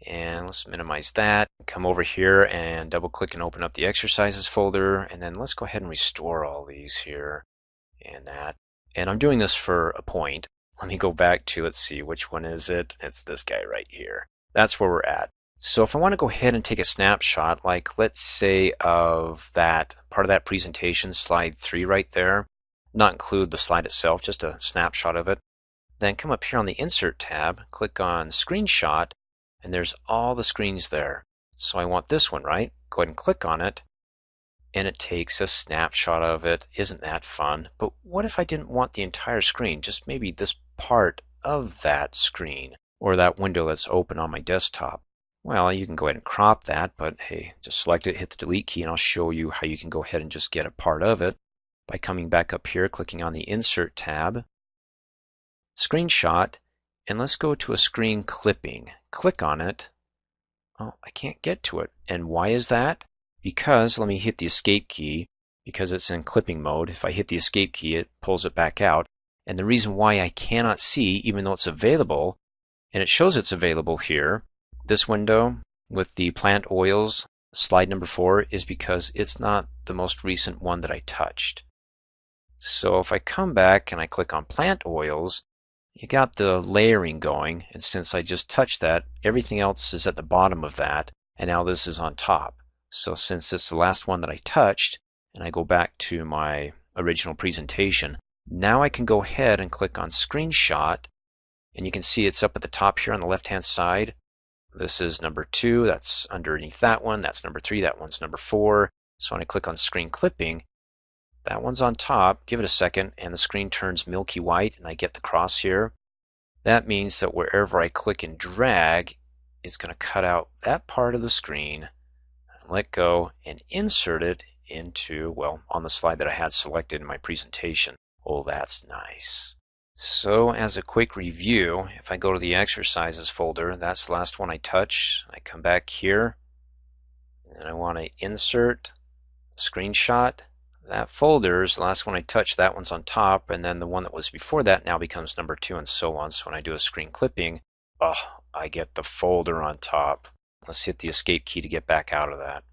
and let's minimize that. Come over here and double click and open up the exercises folder, and then let's go ahead and restore all these here and that. And I'm doing this for a point. Let me go back to, let's see, which one is it? It's this guy right here. That's where we're at. So if I want to go ahead and take a snapshot, like let's say of that part of that presentation, slide 3 right there, not include the slide itself, just a snapshot of it, then come up here on the Insert tab, click on Screenshot, and there's all the screens there. So I want this one, right? Go ahead and click on it, and it takes a snapshot of it. Isn't that fun? But what if I didn't want the entire screen, just maybe this part of that screen, or that window that's open on my desktop? Well, you can go ahead and crop that, but hey, just select it, hit the delete key, and I'll show you how you can go ahead and just get a part of it by coming back up here, clicking on the Insert tab, Screenshot, and let's go to a screen clipping. Click on it. Oh, I can't get to it. And why is that? Because, let me hit the Escape key, because it's in clipping mode. If I hit the Escape key, it pulls it back out. And the reason why I cannot see, even though it's available, and it shows it's available here, this window with the plant oils, slide number 4, is because it's not the most recent one that I touched. So if I come back and I click on plant oils, you got the layering going, and since I just touched that, everything else is at the bottom of that, and now this is on top. So since it's the last one that I touched, and I go back to my original presentation, now I can go ahead and click on Screenshot, and you can see it's up at the top here on the left-hand side. This is number 2, that's underneath that one, that's number 3, that one's number 4. So when I click on Screen Clipping, that one's on top. Give it a second, and the screen turns milky white, and I get the cross here. That means that wherever I click and drag, is going to cut out that part of the screen, let go, and insert it into, well, on the slide that I had selected in my presentation. Oh, that's nice. So as a quick review, if I go to the exercises folder, that's the last one I touch. I come back here and I want to insert screenshot. That folder is the last one I touch. That one's on top, and then the one that was before that now becomes number 2, and so on. So when I do a screen clipping, I get the folder on top. Let's hit the escape key to get back out of that.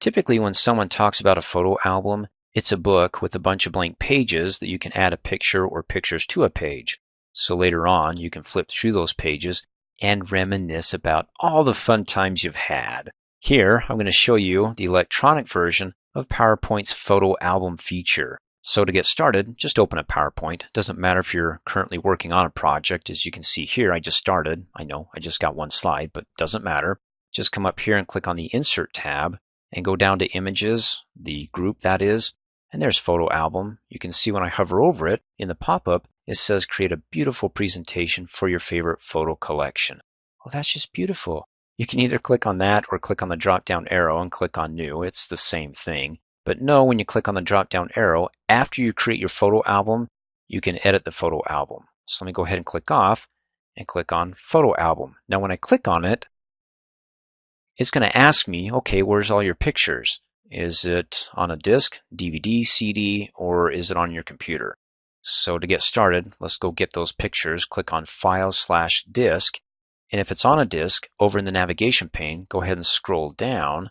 Typically when someone talks about a photo album, it's a book with a bunch of blank pages that you can add a picture or pictures to a page. So later on, you can flip through those pages and reminisce about all the fun times you've had. Here, I'm going to show you the electronic version of PowerPoint's photo album feature. So to get started, just open up PowerPoint. Doesn't matter if you're currently working on a project. As you can see here, I just started. I know I just got one slide, but doesn't matter. Just come up here and click on the Insert tab and go down to Images, the group that is, and there's Photo Album. You can see when I hover over it, in the pop-up, it says create a beautiful presentation for your favorite photo collection. Well, that's just beautiful. You can either click on that or click on the drop-down arrow and click on New. It's the same thing. But know when you click on the drop-down arrow, after you create your photo album, you can edit the photo album. So let me go ahead and click off and click on Photo Album. Now when I click on it, it's going to ask me, okay, where's all your pictures? Is it on a disk, DVD, CD, or is it on your computer? So to get started, let's go get those pictures. Click on File/Disk. And if it's on a disk, over in the navigation pane, go ahead and scroll down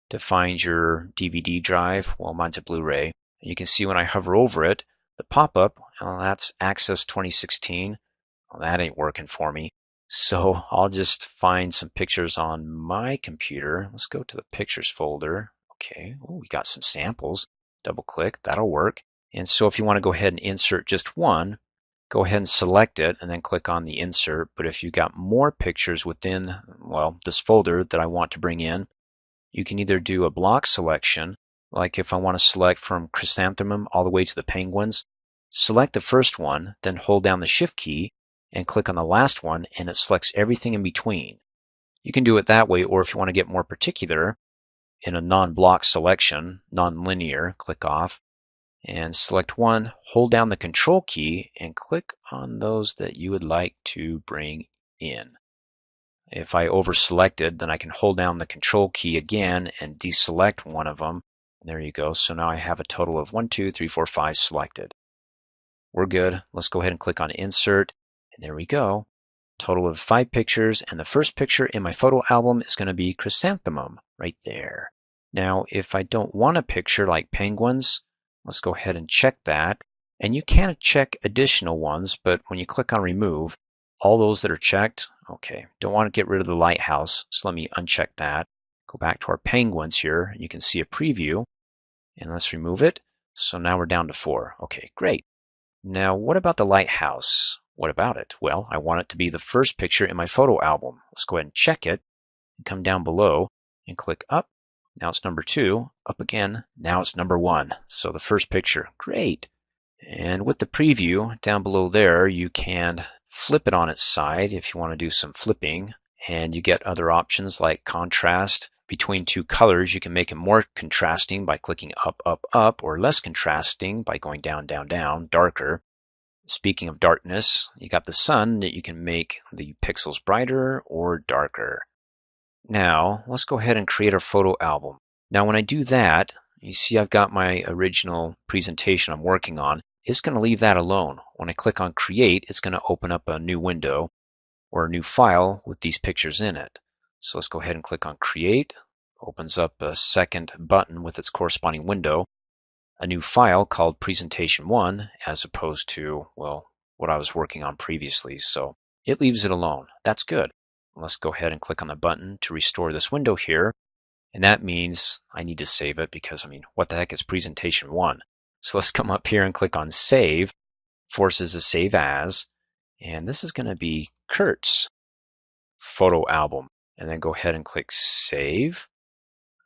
to find your DVD drive. Well, mine's a Blu-ray. And you can see when I hover over it, the pop-up, that's Access 2016. Well, that ain't working for me. So I'll just find some pictures on my computer. Let's go to the Pictures folder. Okay, we got some samples. Double click, that'll work. And so if you want to go ahead and insert just one, go ahead and select it and then click on the Insert. But if you got more pictures within, well, this folder that I want to bring in, you can either do a block selection, like if I want to select from chrysanthemum all the way to the penguins, select the first one, then hold down the Shift key and click on the last one, and it selects everything in between. You can do it that way, or if you want to get more particular, in a non-block selection, non-linear, click off, and select one, hold down the Control key, and click on those that you would like to bring in. If I over-selected, then I can hold down the Control key again and deselect one of them. And there you go. So now I have a total of 1, 2, 3, 4, 5 selected. We're good. Let's go ahead and click on Insert. And there we go. Total of 5 pictures. And the first picture in my photo album is going to be chrysanthemum right there. Now, if I don't want a picture like penguins, let's go ahead and check that. And you can check additional ones, but when you click on Remove, all those that are checked, okay, don't want to get rid of the lighthouse, so let me uncheck that. Go back to our penguins here, and you can see a preview, and let's remove it. So now we're down to 4. Okay, great. Now, what about the lighthouse? What about it? Well, I want it to be the first picture in my photo album. Let's go ahead and check it, and come down below, and click up. Now it's number 2, up again, now it's number 1. So the first picture, great. And with the preview down below there, you can flip it on its side if you want to do some flipping, and you get other options like contrast. Between 2 colors, you can make it more contrasting by clicking up, up, up, or less contrasting by going down, down, down, darker. Speaking of darkness, you got the sun that you can make the pixels brighter or darker. Now, let's go ahead and create our photo album. Now, when I do that, you see I've got my original presentation I'm working on. It's going to leave that alone. When I click on Create, it's going to open up a new window or a new file with these pictures in it. So let's go ahead and click on Create. Opens up a second button with its corresponding window. A new file called Presentation 1 as opposed to, well, what I was working on previously. So it leaves it alone. That's good. Let's go ahead and click on the button to restore this window here. And that means I need to save it because, what the heck is Presentation 1? So let's come up here and click on Save. Forces a Save As. And this is going to be Kurt's photo album. And then go ahead and click Save.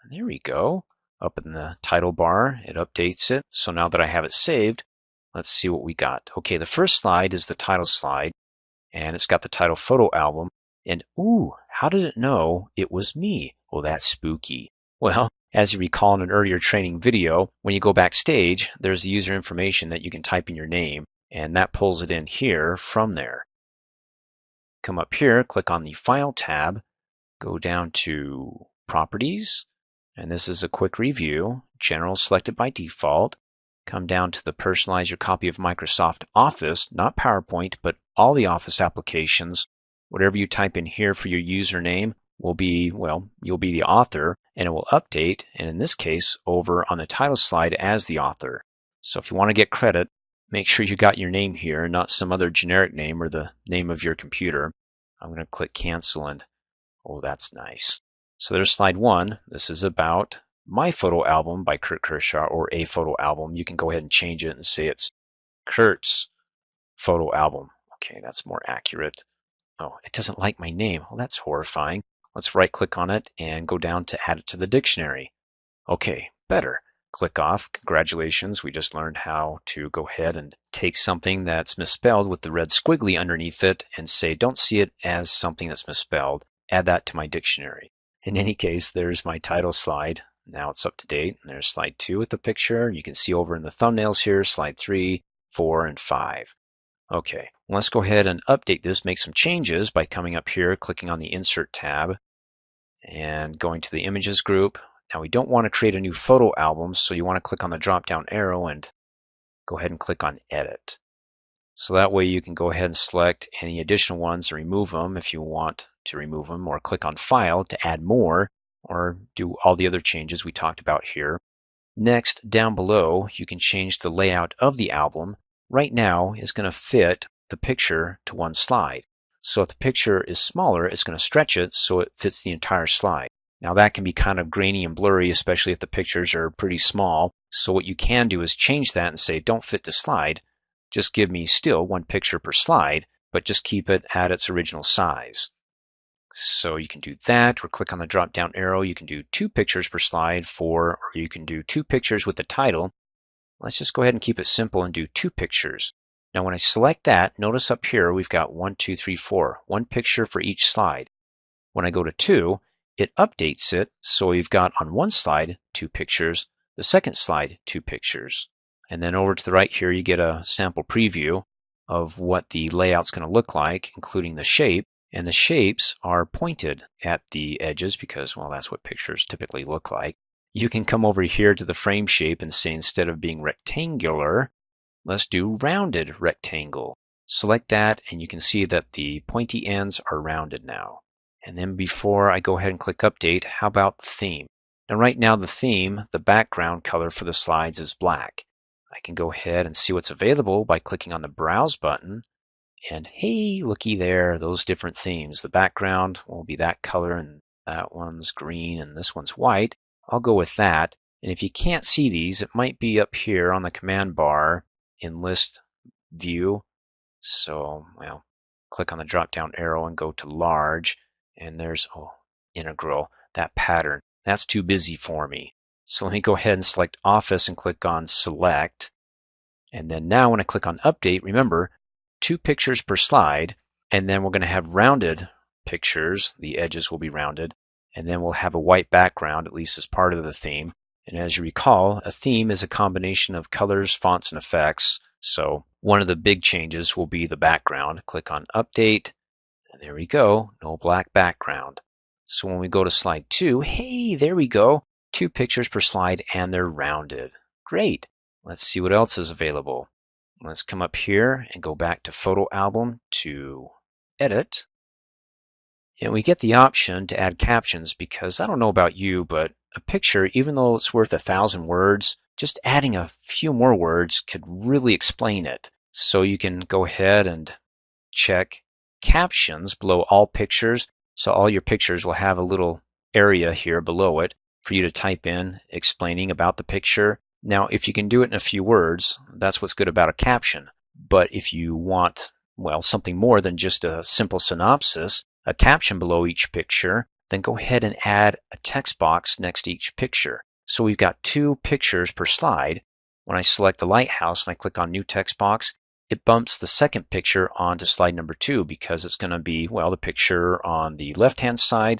And there we go. Up in the title bar, it updates it. So now that I have it saved, Let's see what we got. Okay, the first slide is the title slide, and it's got the title photo album. And ooh, how did it know it was me? Well, that's spooky. Well, as you recall in an earlier training video, when you go backstage, there's the user information that you can type in your name, and that pulls it in here from there. Come up here, click on the File tab, go down to Properties, and this is a quick review. General selected by default. Come down to the Personalize your copy of Microsoft Office, not PowerPoint, but all the Office applications. Whatever you type in here for your username will be, well, you'll be the author, and it will update, and in this case, over on the title slide as the author. So if you want to get credit, make sure you got your name here, not some other generic name or the name of your computer. I'm going to click Cancel, and oh, that's nice. So there's slide 1. This is about My Photo Album by Kurt Kershaw, or A Photo Album. You can go ahead and change it and say it's Kurt's Photo Album. Okay, that's more accurate. Oh, it doesn't like my name. Well, that's horrifying. Let's right-click on it and go down to Add it to the dictionary. Okay, better. Click off. Congratulations, we just learned how to go ahead and take something that's misspelled with the red squiggly underneath it and say, don't see it as something that's misspelled. Add that to my dictionary. In any case, there's my title slide. Now it's up to date. And there's slide 2 with the picture. You can see over in the thumbnails here, slide 3, 4, and 5. Okay, let's go ahead and update this, make some changes by coming up here, clicking on the Insert tab, and going to the Images group. Now we don't want to create a new photo album, so you want to click on the drop-down arrow and go ahead and click on Edit. So that way you can go ahead and select any additional ones and remove them if you want to remove them, or click on File to add more, or do all the other changes we talked about here. Next, down below, you can change the layout of the album. Right now is going to fit the picture to one slide. So if the picture is smaller, it's going to stretch it so it fits the entire slide. Now that can be kind of grainy and blurry, especially if the pictures are pretty small. So what you can do is change that and say, don't fit the slide. Just give me still one picture per slide, but just keep it at its original size. So you can do that, or click on the drop down arrow. You can do 2 pictures per slide, or you can do 2 pictures with the title. Let's just go ahead and keep it simple and do 2 pictures. Now when I select that, notice up here we've got 1, 2, 3, 4, 1 picture for each slide. When I go to 2, it updates it, so we've got on one slide 2 pictures, the second slide 2 pictures. And then over to the right here you get a sample preview of what the layout's going to look like, including the shape. And the shapes are pointed at the edges because, well, that's what pictures typically look like. You can come over here to the frame shape and say, instead of being rectangular, let's do rounded rectangle. Select that and you can see that the pointy ends are rounded now. And then before I go ahead and click Update, how about the theme? Now right now the theme, the background color for the slides is black. I can go ahead and see what's available by clicking on the Browse button. And hey, looky there, those different themes. The background will be that color, and that one's green, and this one's white. I'll go with that. And if you can't see these, it might be up here on the command bar in List View. So, well, click on the drop-down arrow and go to Large. And there's, oh, Integral, that pattern. That's too busy for me. So let me go ahead and select Office and click on Select. And then now when I click on Update, remember, 2 pictures per slide, and then we're going to have rounded pictures. The edges will be rounded, and then we'll have a white background, at least as part of the theme. And as you recall, a theme is a combination of colors, fonts, and effects. So one of the big changes will be the background. Click on Update, and there we go, no black background. So when we go to slide 2, hey, there we go, 2 pictures per slide, and they're rounded. Great. Let's see what else is available. Let's come up here and go back to Photo Album to Edit. And we get the option to add captions because I don't know about you, but a picture, even though it's worth 1,000 words, just adding a few more words could really explain it. So you can go ahead and check captions below all pictures. So all your pictures will have a little area here below it for you to type in explaining about the picture. Now, if you can do it in a few words, that's what's good about a caption. But if you want, well, something more than just a simple synopsis, a caption below each picture, then go ahead and add a text box next to each picture. So we've got 2 pictures per slide. when I select the lighthouse and I click on New Text Box, it bumps the second picture onto slide number 2 because it's going to be, well, the picture on the left-hand side,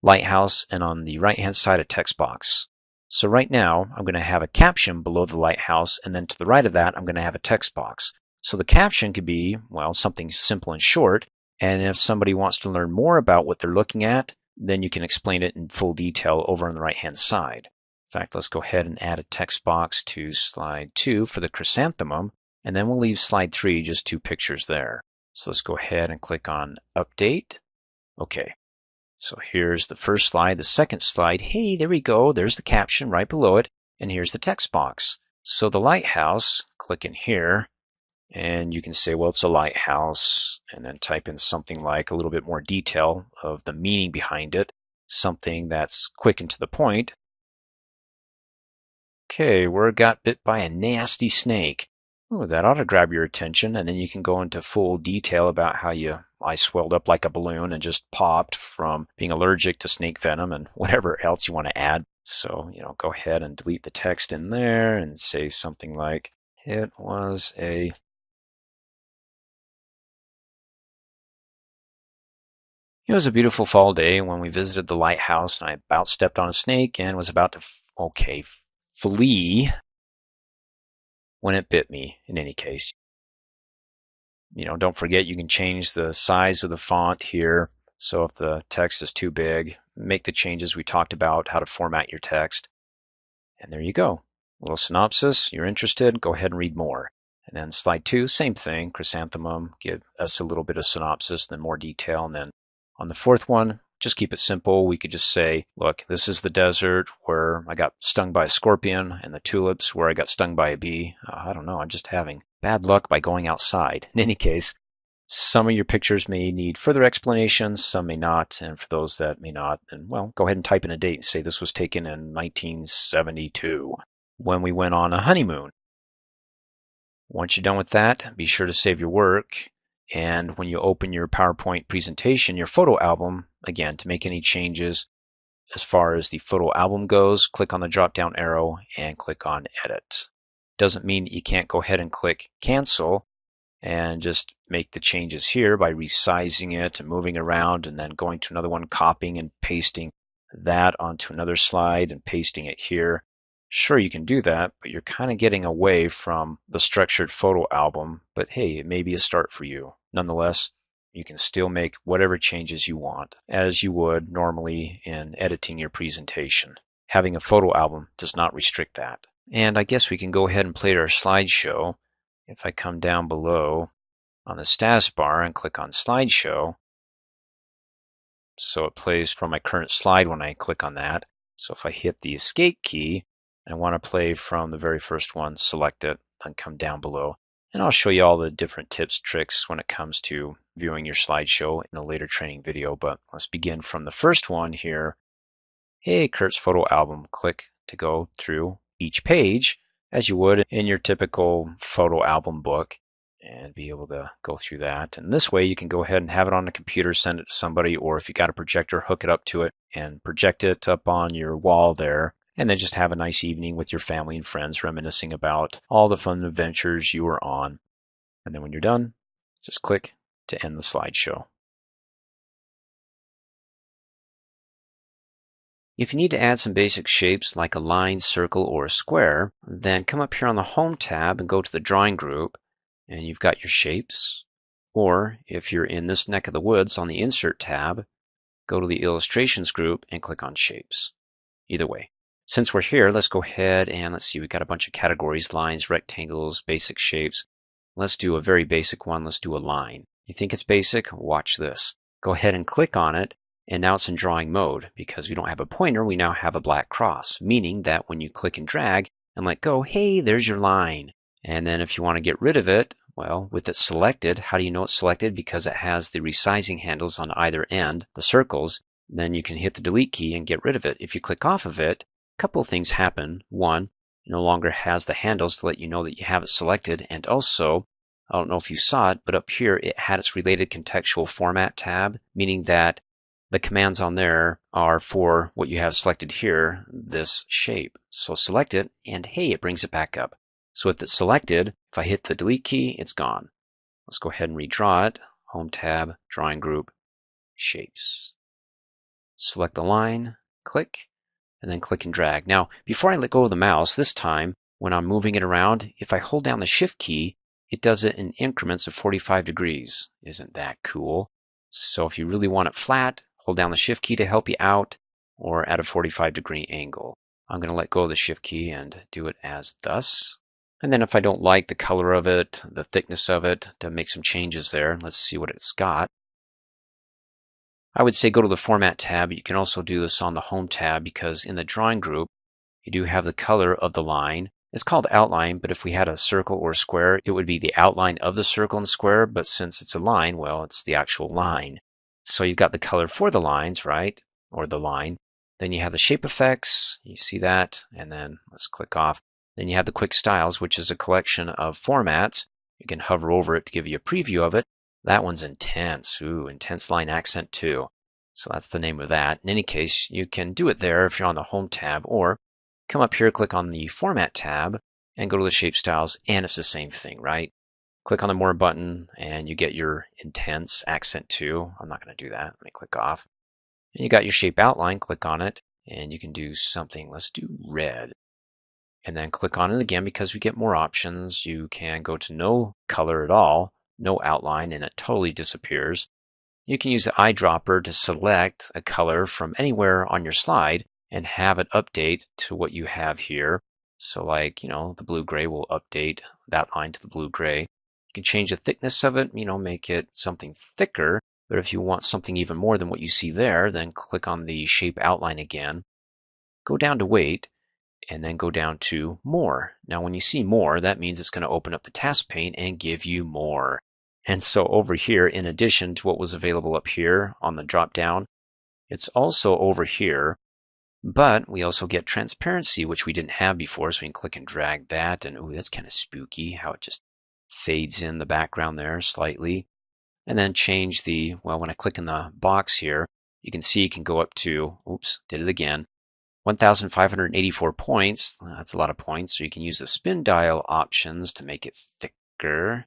lighthouse, and on the right-hand side, a text box. So right now, I'm going to have a caption below the lighthouse, and then to the right of that, I'm going to have a text box. So the caption could be, well, something simple and short, and if somebody wants to learn more about what they're looking at, then you can explain it in full detail over on the right-hand side. In fact, let's go ahead and add a text box to slide 2 for the chrysanthemum, and then we'll leave slide 3 just 2 pictures there. So let's go ahead and click on Update. Okay, so here's the first slide, the second slide. Hey, there we go. There's the caption right below it, and here's the text box. So the lighthouse, click in here, and you can say, well, it's a lighthouse, and then type in something like a little bit more detail of the meaning behind it, something that's quick and to the point. Okay, we're got bit by a nasty snake. Oh, that ought to grab your attention, and then you can go into full detail about how your eye swelled up like a balloon and just popped from being allergic to snake venom and whatever else you want to add. So, go ahead and delete the text in there and say something like, it was a beautiful fall day when we visited the lighthouse, and I about stepped on a snake and was about to, flee when it bit me, in any case. Don't forget you can change the size of the font here. So if the text is too big, make the changes we talked about, how to format your text. And there you go. A little synopsis. You're interested, go ahead and read more. And then slide 2, same thing, chrysanthemum, give us a little bit of synopsis, then more detail. And then on the fourth one, just keep it simple. We could just say, look, this is the desert where I got stung by a scorpion, and the tulips where I got stung by a bee. I don't know, I'm just having bad luck by going outside. In any case, some of your pictures may need further explanations, some may not, and for those that may not, then, well, go ahead and type in a date and say this was taken in 1972 when we went on a honeymoon. Once you're done with that, be sure to save your work. And when you open your PowerPoint presentation, your photo album, again, to make any changes as far as the photo album goes, click on the drop-down arrow and click on Edit. Doesn't mean that you can't go ahead and click Cancel and just make the changes here by resizing it and moving around and then going to another one, copying and pasting that onto another slide and pasting it here. Sure, you can do that, but you're kind of getting away from the structured photo album. But hey, it may be a start for you. Nonetheless, you can still make whatever changes you want, as you would normally in editing your presentation. Having a photo album does not restrict that. And I guess we can go ahead and play our slideshow. If I come down below on the status bar and click on slideshow, so it plays from my current slide when I click on that. So if I hit the escape key, I want to play from the very first one, select it, then come down below. And I'll show you all the different tips, tricks when it comes to viewing your slideshow in a later training video. But let's begin from the first one here. Hey, Kurt's photo album. Click to go through each page as you would in your typical photo album book and be able to go through that. And this way you can go ahead and have it on the computer, send it to somebody, or if you got a projector, hook it up to it and project it up on your wall there. And then just have a nice evening with your family and friends reminiscing about all the fun adventures you were on. And then when you're done, just click to end the slideshow. If you need to add some basic shapes like a line, circle, or a square, then come up here on the Home tab and go to the Drawing group, and you've got your shapes. Or if you're in this neck of the woods on the Insert tab, go to the Illustrations group and click on Shapes. Either way. Since we're here, let's go ahead and let's see, we've got a bunch of categories, lines, rectangles, basic shapes. Let's do a very basic one. Let's do a line. You think it's basic? Watch this. Go ahead and click on it, and now it's in drawing mode. Because we don't have a pointer, we now have a black cross, meaning that when you click and drag and let go, hey, there's your line. And then if you want to get rid of it, well, with it selected, how do you know it's selected? Because it has the resizing handles on either end, the circles. Then you can hit the delete key and get rid of it. If you click off of it, couple of things happen. One, it no longer has the handles to let you know that you have it selected, and also, I don't know if you saw it, but up here it had its related contextual format tab, meaning that the commands on there are for what you have selected here, this shape. So select it, and hey, it brings it back up. So with it selected, if I hit the delete key, it's gone. Let's go ahead and redraw it. Home tab, drawing group, shapes. Select the line, click, and then click and drag. Now, before I let go of the mouse, this time, when I'm moving it around, if I hold down the shift key, it does it in increments of 45 degrees. Isn't that cool? So if you really want it flat, hold down the shift key to help you out, or at a 45-degree angle. I'm going to let go of the shift key and do it as thus. And then if I don't like the color of it, the thickness of it, to make some changes there, let's see what it's got. I would say go to the Format tab. You can also do this on the Home tab because in the drawing group, you do have the color of the line. It's called outline, but if we had a circle or a square, it would be the outline of the circle and square, but since it's a line, well, it's the actual line. So you've got the color for the lines, right? Or the line. Then you have the shape effects, you see that, and then let's click off. Then you have the quick styles, which is a collection of formats. You can hover over it to give you a preview of it. That one's intense. Ooh, intense line accent too. So that's the name of that. In any case, you can do it there if you're on the Home tab, or come up here, click on the Format tab, and go to the Shape Styles, and it's the same thing, right? Click on the More button, and you get your intense accent too. I'm not going to do that. Let me click off. And you got your shape outline. Click on it, and you can do something. Let's do red. And then click on it again because we get more options. You can go to no color at all, no outline, and it totally disappears. You can use the eyedropper to select a color from anywhere on your slide and have it update to what you have here. So like, the blue-gray will update that line to the blue-gray. You can change the thickness of it, make it something thicker. But if you want something even more than what you see there, then click on the shape outline again. Go down to weight, and then go down to more. Now when you see more, that means it's going to open up the task pane and give you more. And so over here, in addition to what was available up here on the drop down, it's also over here. But we also get transparency, which we didn't have before, so we can click and drag that. And ooh, that's kind of spooky how it just fades in the background there slightly. And then change when I click in the box here, you can see you can go up to, oops, did it again, 1,584 points. That's a lot of points. So you can use the spin dial options to make it thicker.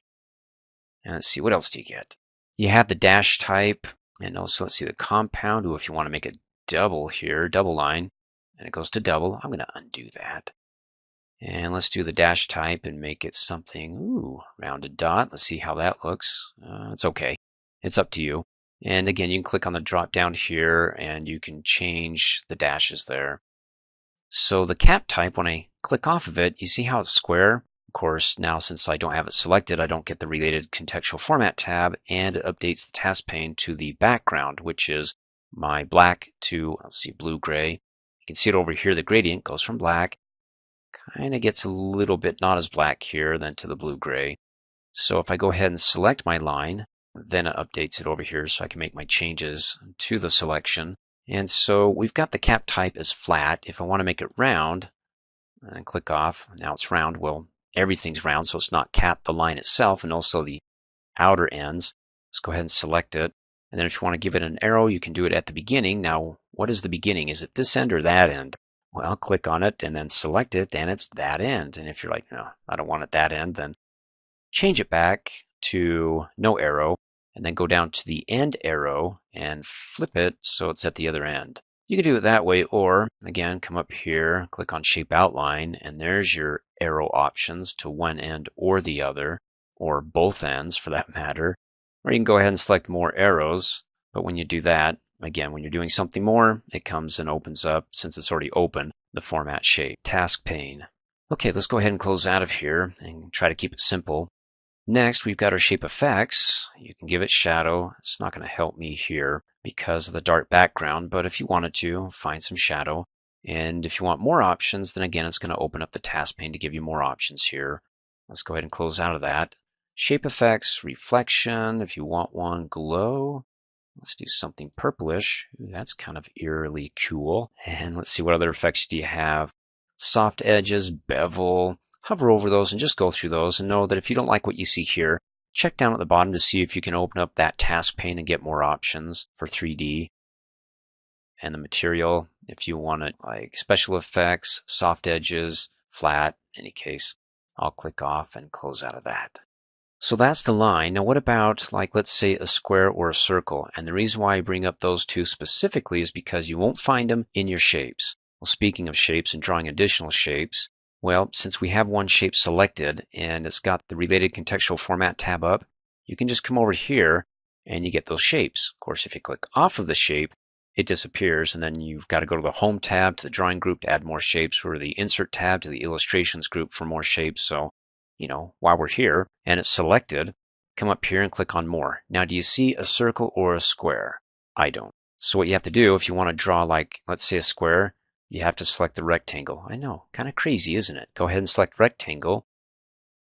And let's see, what else do you get? You have the dash type, and also let's see the compound. Ooh, if you want to make it double here, double line, and it goes to double. I'm going to undo that. And let's do the dash type and make it something, ooh, rounded dot. Let's see how that looks. It's okay. It's up to you. And again, you can click on the drop down here and you can change the dashes there. So the cap type, when I click off of it, you see how it's square? Of course, now since I don't have it selected, I don't get the related contextual format tab, and it updates the task pane to the background, which is my black to, let's see, blue-gray. You can see it over here. The gradient goes from black, kind of gets a little bit not as black here than to the blue-gray. So if I go ahead and select my line, then it updates it over here so I can make my changes to the selection. And so we've got the cap type as flat. If I want to make it round, and click off, now it's round. Well, everything's round, so it's not capped, the line itself and also the outer ends. Let's go ahead and select it. And then if you want to give it an arrow, you can do it at the beginning. Now, what is the beginning? Is it this end or that end? Well, click on it and then select it, and it's that end. And if you're like, no, I don't want it that end, then change it back to no arrow, and then go down to the end arrow and flip it so it's at the other end. You can do it that way, or again, come up here, click on Shape Outline, and there's your arrow options to one end or the other, or both ends for that matter. Or you can go ahead and select more arrows, but when you do that, again, when you're doing something more, it comes and opens up, since it's already open, the Format Shape task pane. Okay, let's go ahead and close out of here and try to keep it simple. Next, we've got our shape effects. You can give it shadow. It's not going to help me here because of the dark background, but if you wanted to, find some shadow. And if you want more options, then again, it's going to open up the task pane to give you more options here. Let's go ahead and close out of that. Shape effects, reflection, if you want one, glow. Let's do something purplish. Ooh, that's kind of eerily cool. And let's see, what other effects do you have? Soft edges, bevel. Hover over those and just go through those, and know that if you don't like what you see here, check down at the bottom to see if you can open up that task pane and get more options for 3D. and the material. If you want it like special effects, soft edges, flat, in any case, I'll click off and close out of that. So that's the line. Now what about, like, let's say a square or a circle? And the reason why I bring up those two specifically is because you won't find them in your shapes. Well, speaking of shapes and drawing additional shapes, well, since we have one shape selected and it's got the related contextual format tab up, you can just come over here and you get those shapes. Of course, if you click off of the shape, it disappears, and then you've got to go to the Home tab, to the Drawing group to add more shapes, or the Insert tab to the Illustrations group for more shapes. So, you know, while we're here and it's selected, come up here and click on More. Now, do you see a circle or a square? I don't. So what you have to do if you want to draw, like, let's say a square, you have to select the rectangle. I know, kind of crazy, isn't it? Go ahead and select rectangle,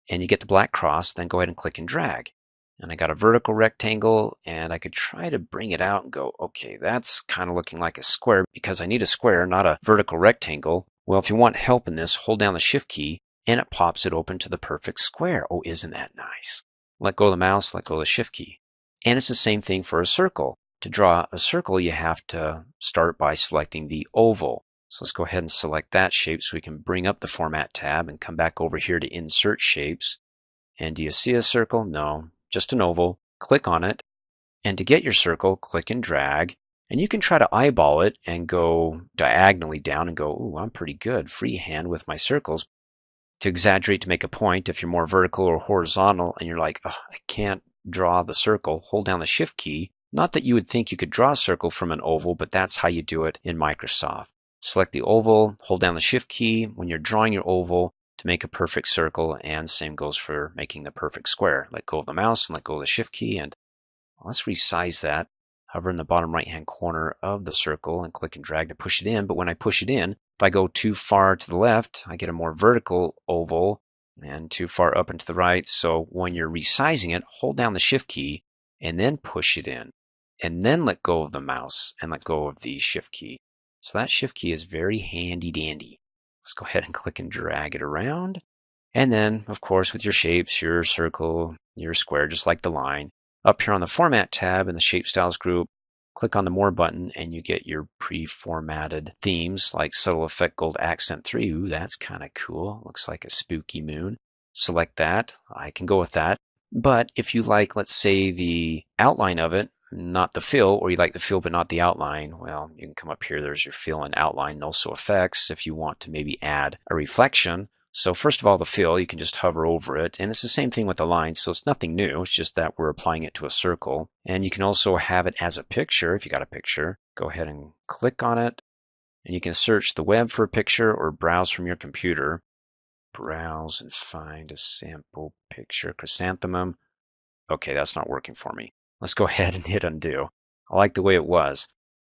and you get the black cross, then go ahead and click and drag. And I got a vertical rectangle, and I could try to bring it out and go, okay, that's kind of looking like a square because I need a square, not a vertical rectangle. Well, if you want help in this, hold down the Shift key, and it pops it open to the perfect square. Oh, isn't that nice? Let go of the mouse, let go of the Shift key. And it's the same thing for a circle. To draw a circle, you have to start by selecting the oval. So let's go ahead and select that shape so we can bring up the Format tab and come back over here to Insert Shapes. And do you see a circle? No, just an oval. Click on it. And to get your circle, click and drag. And you can try to eyeball it and go diagonally down and go, ooh, I'm pretty good freehand with my circles. To exaggerate, to make a point, if you're more vertical or horizontal and you're like, oh, I can't draw the circle, hold down the Shift key. Not that you would think you could draw a circle from an oval, but that's how you do it in Microsoft. Select the oval, hold down the Shift key when you're drawing your oval to make a perfect circle, and same goes for making the perfect square. Let go of the mouse and let go of the Shift key, and let's resize that. Hover in the bottom right hand corner of the circle and click and drag to push it in. But when I push it in, if I go too far to the left, I get a more vertical oval, and too far up and to the right. So when you're resizing it, hold down the Shift key and then push it in, and then let go of the mouse and let go of the Shift key. So that Shift key is very handy dandy. Let's go ahead and click and drag it around. And then, of course, with your shapes, your circle, your square, just like the line, up here on the Format tab in the Shape Styles group, click on the More button and you get your pre-formatted themes like Subtle Effect Gold Accent 3. Ooh, that's kind of cool. Looks like a spooky moon. Select that. I can go with that. But if you like, let's say, the outline of it, not the fill, or you like the fill but not the outline, well, you can come up here. There's your fill and outline, and also effects if you want to maybe add a reflection. So first of all, the fill, you can just hover over it, and it's the same thing with the line, so it's nothing new. It's just that we're applying it to a circle. And you can also have it as a picture. If you got a picture, go ahead and click on it, and you can search the web for a picture or browse from your computer. Browse and find a sample picture. Chrysanthemum. Okay, that's not working for me. Let's go ahead and hit undo. I like the way it was,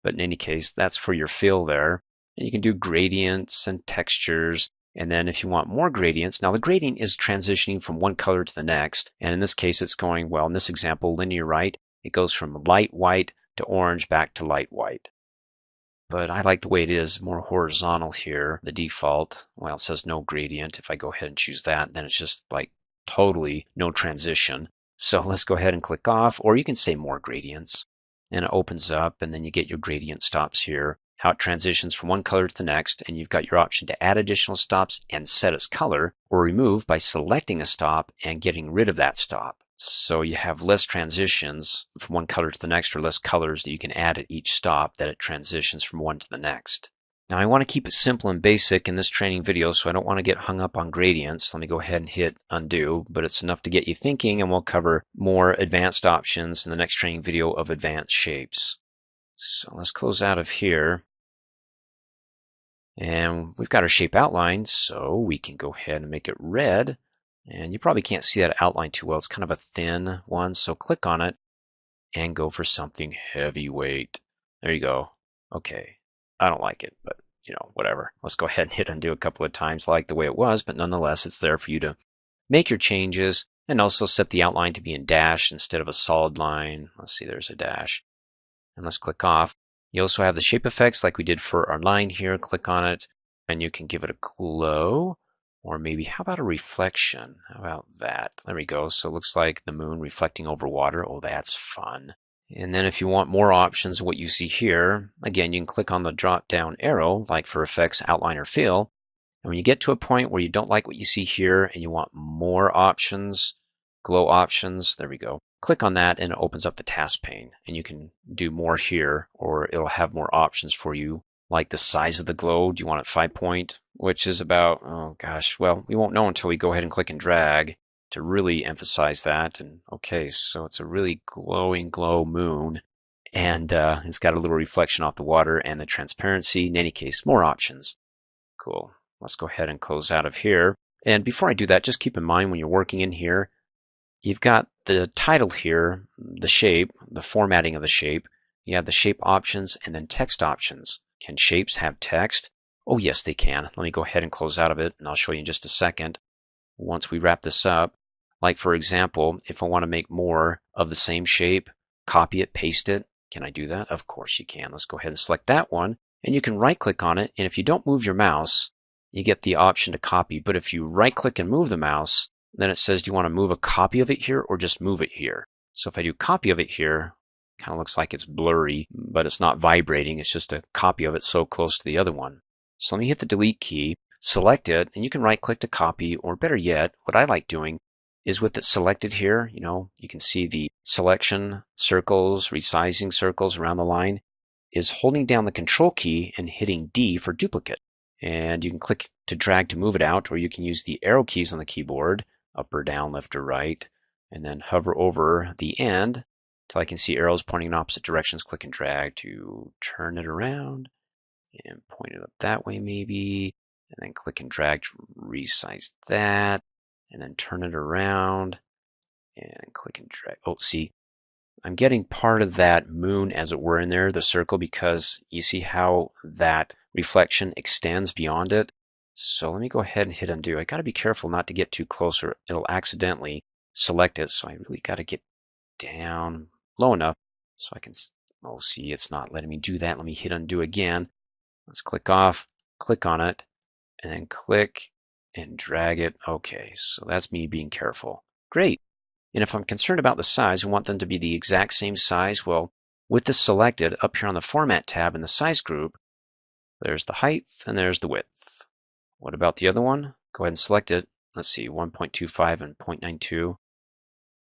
but in any case, that's for your fill there. And you can do gradients and textures. And then if you want more gradients, now the gradient is transitioning from one color to the next. And in this case, it's going, well, in this example, linear right. It goes from light white to orange back to light white. But I like the way it is, more horizontal here. The default, well, it says no gradient. If I go ahead and choose that, then it's just like totally no transition. So let's go ahead and click off, or you can say more gradients. And it opens up, and then you get your gradient stops here. How it transitions from one color to the next, and you've got your option to add additional stops and set its color, or remove by selecting a stop and getting rid of that stop. So you have less transitions from one color to the next, or less colors that you can add at each stop that it transitions from one to the next. Now I want to keep it simple and basic in this training video, so I don't want to get hung up on gradients. Let me go ahead and hit undo, but it's enough to get you thinking, and we'll cover more advanced options in the next training video of advanced shapes. So let's close out of here. And we've got our shape outline, so we can go ahead and make it red. And you probably can't see that outline too well. It's kind of a thin one, so click on it and go for something heavyweight. There you go. Okay, I don't like it, but you know, whatever. Let's go ahead and hit undo a couple of times. I like the way it was, but nonetheless, it's there for you to make your changes and also set the outline to be in dash instead of a solid line. Let's see, there's a dash. And let's click off. You also have the shape effects like we did for our line here. Click on it and you can give it a glow, or maybe how about a reflection? How about that? There we go. So it looks like the moon reflecting over water. Oh, that's fun. And then if you want more options, what you see here, again, you can click on the drop down arrow, like for effects, outline, or fill. And when you get to a point where you don't like what you see here and you want more options, glow options, there we go. Click on that and it opens up the task pane. And you can do more here, or it'll have more options for you, like the size of the glow. Do you want it 5 point, which is about, oh gosh, well, we won't know until we go ahead and click and drag to really emphasize that. And okay, so it's a really glowing glow moon, and it's got a little reflection off the water and the transparency. In any case, more options. Cool. Let's go ahead and close out of here. And before I do that, just keep in mind when you're working in here, you've got the title here, the shape, the formatting of the shape. You have the shape options and then text options. Can shapes have text? Oh yes, they can. Let me go ahead and close out of it, and I'll show you in just a second. Once we wrap this up, like for example, if I want to make more of the same shape, copy it, paste it. Can I do that? Of course you can. Let's go ahead and select that one, and you can right click on it, and if you don't move your mouse, you get the option to copy. But if you right click and move the mouse, then it says, do you want to move a copy of it here or just move it here? So if I do copy of it here, kind of looks like it's blurry, but it's not vibrating. It's just a copy of it so close to the other one. So let me hit the delete key, select it, and you can right click to copy, or better yet, what I like doing is with it selected here, you can see the selection circles, resizing circles around the line, is holding down the control key and hitting D for duplicate. And you can click to drag to move it out, or you can use the arrow keys on the keyboard, up or down, left or right, and then hover over the end until I can see arrows pointing in opposite directions. Click and drag to turn it around and point it up that way maybe, and then click and drag to resize that, and then turn it around and click and drag. Oh, see, I'm getting part of that moon, as it were, in there, the circle, because you see how that reflection extends beyond it. So let me go ahead and hit undo. I got to be careful not to get too close or it'll accidentally select it. So I really got to get down low enough so I can, oh, see, it's not letting me do that. Let me hit undo again. Let's click off, click on it, and then click and drag it. Okay, so that's me being careful. Great. And if I'm concerned about the size, I want them to be the exact same size. Well, with this selected, up here on the Format tab in the Size group, there's the height and there's the width. What about the other one? Go ahead and select it. Let's see, 1.25 and 0.92.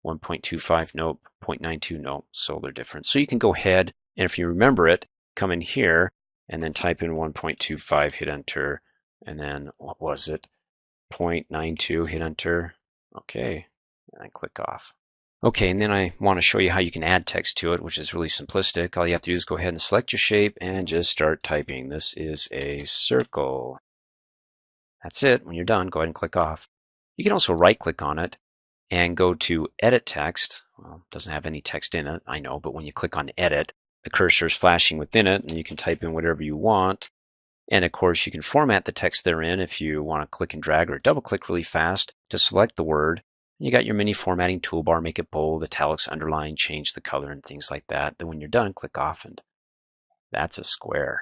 1.25, nope. 0.92, nope. So they're different. So you can go ahead, and if you remember it, come in here and then type in 1.25, hit enter, and then what was it? 0.92, hit enter. Okay. And then click off. Okay, and then I want to show you how you can add text to it, which is really simplistic. All you have to do is go ahead and select your shape and just start typing. This is a circle. That's it. When you're done, go ahead and click off. You can also right click on it and go to edit text. Well, it doesn't have any text in it, I know, but when you click on edit, the cursor is flashing within it, and you can type in whatever you want. And of course, you can format the text therein if you want to click and drag or double click really fast to select the word. You got your mini formatting toolbar, make it bold, italics, underline, change the color, and things like that. Then when you're done, click off, and that's a square.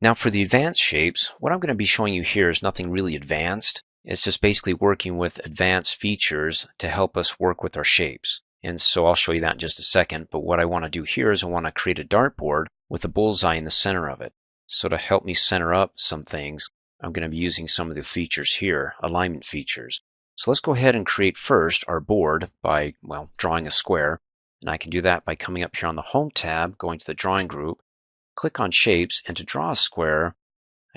Now for the advanced shapes, what I'm going to be showing you here is nothing really advanced. It's just basically working with advanced features to help us work with our shapes. And so I'll show you that in just a second. But what I want to do here is I want to create a dartboard with a bullseye in the center of it. So to help me center up some things, I'm going to be using some of the features here, alignment features. So let's go ahead and create first our board by, well, drawing a square. And I can do that by coming up here on the Home tab, going to the Drawing group, click on Shapes, and to draw a square,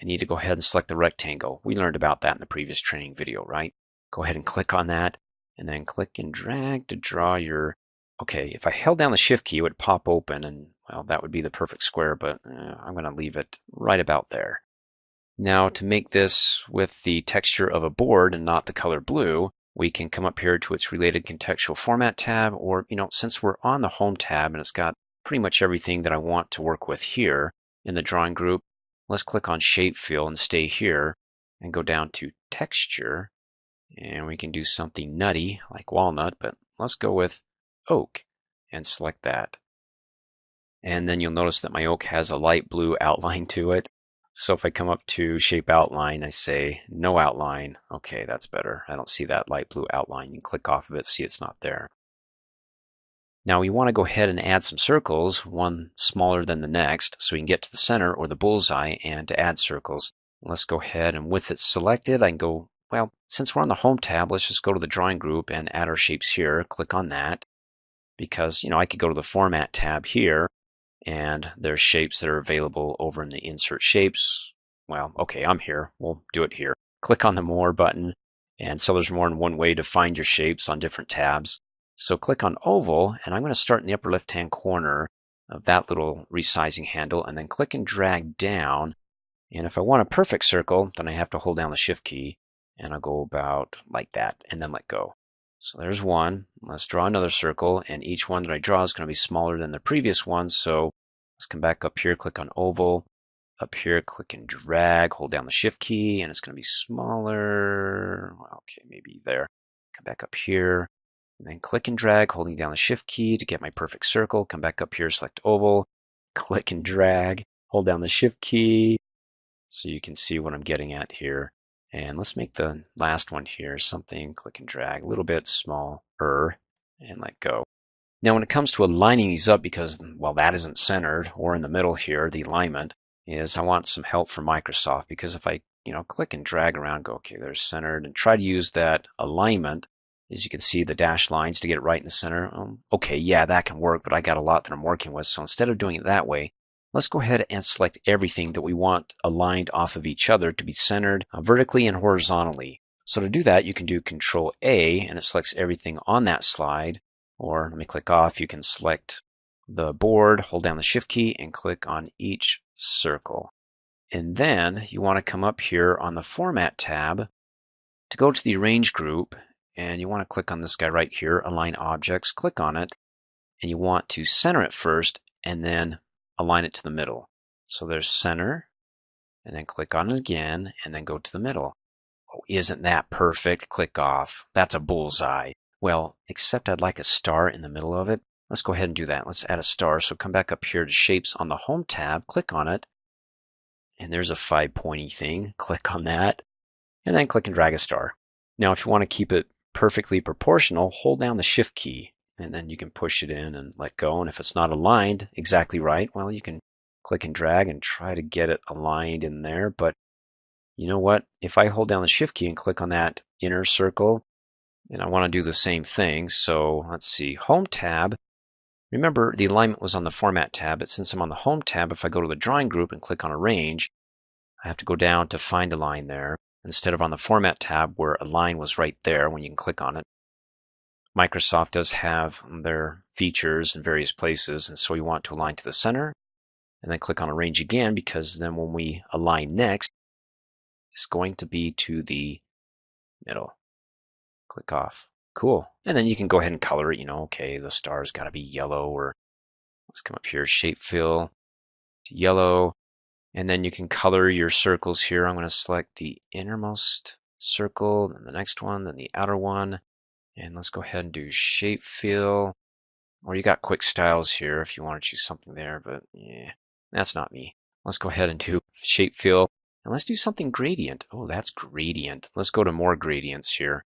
I need to go ahead and select the rectangle. We learned about that in the previous training video, right? Go ahead and click on that, and then click and drag to draw your... Okay, if I held down the Shift key, it would pop open, and, well, that would be the perfect square, but I'm going to leave it right about there. Now, to make this with the texture of a board and not the color blue, we can come up here to its related contextual format tab, or, since we're on the Home tab and it's got pretty much everything that I want to work with here in the Drawing group, let's click on Shape Fill and stay here and go down to Texture, and we can do something nutty like walnut, but let's go with oak and select that. And then you'll notice that my oak has a light blue outline to it. So if I come up to shape outline, I say no outline. Okay, that's better. I don't see that light blue outline. You can click off of it, see it's not there. Now we want to go ahead and add some circles, one smaller than the next, so we can get to the center or the bullseye and to add circles. Let's go ahead and with it selected, I can go, well, since we're on the home tab, let's just go to the drawing group and add our shapes here. Click on that because, I could go to the format tab here and there's shapes that are available over in the insert shapes. Well, okay, I'm here. We'll do it here. Click on the more button. And so there's more than one way to find your shapes on different tabs. So click on oval, and I'm going to start in the upper left-hand corner of that little resizing handle, and then click and drag down. And if I want a perfect circle, then I have to hold down the shift key, and I'll go about like that, and then let go. So there's one. Let's draw another circle, and each one that I draw is going to be smaller than the previous one. So let's come back up here, click on oval. Up here, click and drag, hold down the shift key, and it's going to be smaller. Okay, maybe there. Come back up here, and then click and drag, holding down the shift key to get my perfect circle. Come back up here, select oval, click and drag, hold down the shift key, so you can see what I'm getting at here. And let's make the last one here something, click and drag, a little bit smaller, and let go. Now when it comes to aligning these up, because, well, that isn't centered, or in the middle here, the alignment, is I want some help from Microsoft, because if I, click and drag around, go, okay, there's centered, and try to use that alignment, as you can see the dashed lines to get it right in the center. Okay, yeah, that can work, but I got a lot that I'm working with, so instead of doing it that way, let's go ahead and select everything that we want aligned off of each other to be centered vertically and horizontally. So to do that, you can do Control A, and it selects everything on that slide. Or let me click off. You can select the board, hold down the shift key, and click on each circle. And then you want to come up here on the Format tab to go to the Arrange group, and you want to click on this guy right here, Align Objects. Click on it, and you want to center it first, and then align it to the middle. So there's center, and then click on it again, and then go to the middle. Oh, isn't that perfect? Click off. That's a bullseye. Well, except I'd like a star in the middle of it. Let's go ahead and do that. Let's add a star. So come back up here to Shapes on the Home tab, click on it, and there's a 5 pointy thing. Click on that, and then click and drag a star. Now, if you want to keep it perfectly proportional, hold down the Shift key, and then you can push it in and let go. And if it's not aligned exactly right, well, you can click and drag and try to get it aligned in there. But you know what? If I hold down the Shift key and click on that inner circle, and I want to do the same thing, so let's see, Home tab. Remember, the alignment was on the Format tab, but since I'm on the Home tab, if I go to the Drawing group and click on Arrange, I have to go down to Find Align there, instead of on the Format tab where Align was right there when you can click on it. Microsoft does have their features in various places, and so we want to align to the center, and then click on Arrange again, because then when we align next, it's going to be to the middle. Click off. Cool. And then you can go ahead and color it. Okay, the star's got to be yellow, or let's come up here, shape fill to yellow. And then you can color your circles here. I'm going to select the innermost circle, then the next one, then the outer one. And let's go ahead and do shape fill. Or you got quick styles here if you want to choose something there, but yeah, that's not me. Let's go ahead and do shape fill. And let's do something gradient. Oh, that's gradient. Let's go to more gradients here.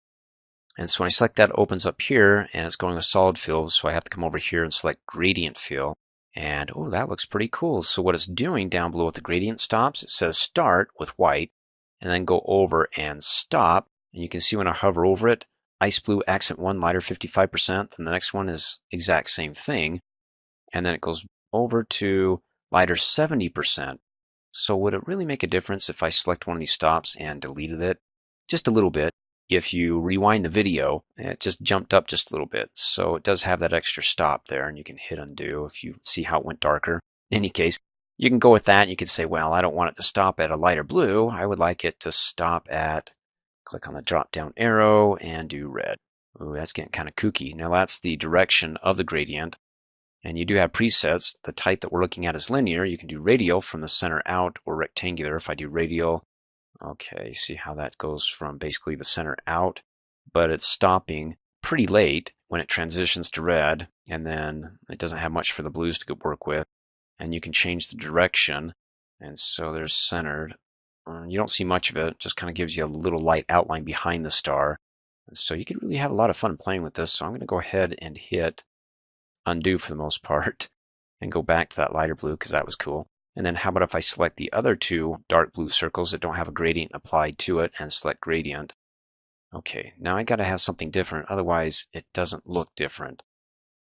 And so when I select that, it opens up here, and it's going with solid fill, so I have to come over here and select gradient fill. And oh, that looks pretty cool. So what it's doing down below at the gradient stops, it says start with white, and then go over and stop. And you can see when I hover over it, ice blue accent 1 lighter 55%, and the next one is exact same thing. And then it goes over to lighter 70%. So would it really make a difference if I select one of these stops and deleted it? Just a little bit. If you rewind the video, it just jumped up just a little bit. So it does have that extra stop there, and you can hit undo if you see how it went darker. In any case, you can go with that. You can say, well, I don't want it to stop at a lighter blue. I would like it to stop at, click on the drop down arrow and do red. Ooh, that's getting kind of kooky. Now that's the direction of the gradient. And you do have presets. The type that we're looking at is linear. You can do radial from the center out, or rectangular. If I do radial, okay, see how that goes from basically the center out, but it's stopping pretty late when it transitions to red, and then it doesn't have much for the blues to work with. And you can change the direction And so they're centered. You don't see much of it, just kind of gives you a little light outline behind the star. And so you could really have a lot of fun playing with this. So I'm going to go ahead and hit undo for the most part and go back to that lighter blue because that was cool. And then how about if I select the other two dark blue circles that don't have a gradient applied to it and select gradient. Okay, now I got to have something different, otherwise it doesn't look different.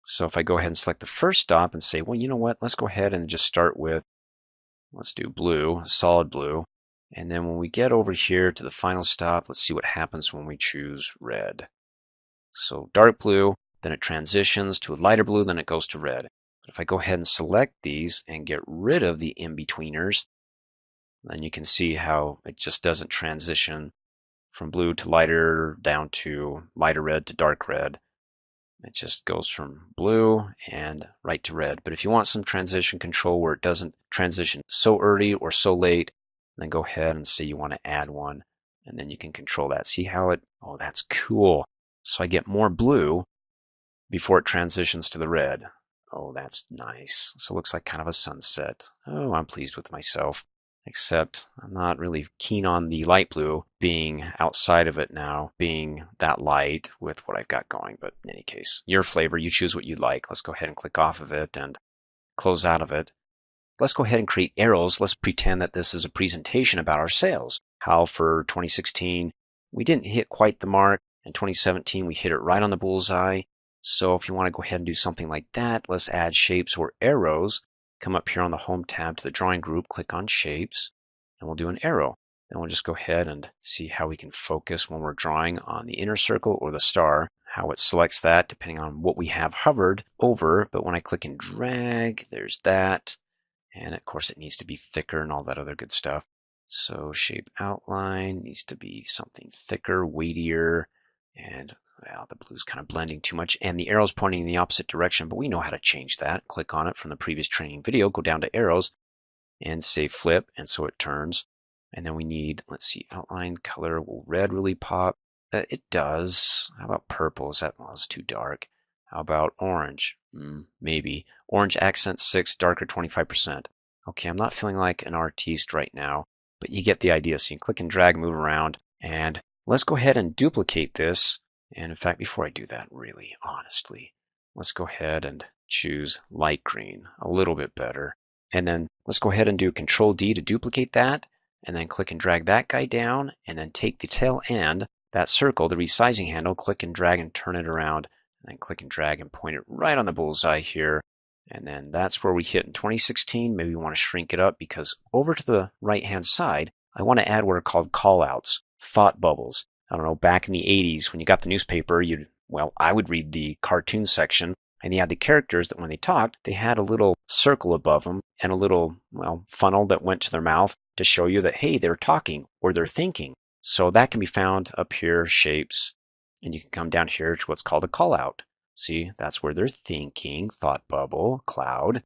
So if I go ahead and select the first stop and say, well, you know what, let's go ahead and just start with, let's do blue, solid blue. And then when we get over here to the final stop, let's see what happens when we choose red. So dark blue, then it transitions to a lighter blue, then it goes to red. But if I go ahead and select these and get rid of the in-betweeners, then you can see how it just doesn't transition from blue to lighter down to lighter red to dark red. It just goes from blue and right to red. But if you want some transition control where it doesn't transition so early or so late, then go ahead and say you want to add one, and then you can control that. See how it, oh, that's cool. So I get more blue before it transitions to the red. Oh, that's nice. So it looks like kind of a sunset. Oh, I'm pleased with myself. Except I'm not really keen on the light blue being outside of it now, being that light with what I've got going. But in any case, your flavor, you choose what you like. Let's go ahead and click off of it and close out of it. Let's go ahead and create arrows. Let's pretend that this is a presentation about our sales. How for 2016, we didn't hit quite the mark. In 2017, we hit it right on the bullseye. So if you want to go ahead and do something like that, let's add shapes or arrows. Come up here on the Home tab to the Drawing group, click on Shapes, and we'll do an arrow. Then we'll just go ahead and see how we can focus when we're drawing on the inner circle or the star, how it selects that depending on what we have hovered over. But when I click and drag, there's that. And of course it needs to be thicker and all that other good stuff. So shape outline needs to be something thicker, weightier, and well, the blue's kind of blending too much, and the arrow's pointing in the opposite direction, but we know how to change that. Click on it from the previous training video, go down to arrows, and say flip, and so it turns. And then we need, let's see, outline color. Will red really pop? It does. How about purple? Is that, well, it's too dark. How about orange? Maybe. Orange accent 6, darker 25%. Okay, I'm not feeling like an artiste right now, but you get the idea. So you can click and drag, move around, and let's go ahead and duplicate this. And in fact, before I do that, really, honestly, let's go ahead and choose light green, a little bit better. And then let's go ahead and do Control D to duplicate that, and then click and drag that guy down, and then take the tail end, that circle, the resizing handle, click and drag and turn it around, and then click and drag and point it right on the bullseye here. And then that's where we hit in 2016. Maybe we want to shrink it up because over to the right-hand side, I want to add what are called callouts, thought bubbles. I don't know, back in the 80s when you got the newspaper, I would read the cartoon section, and you had the characters that when they talked, they had a little circle above them and a little, funnel that went to their mouth to show you that, hey, they're talking or they're thinking. So that can be found up here, shapes, and you can come down here to what's called a call out. See, that's where they're thinking, thought bubble, cloud.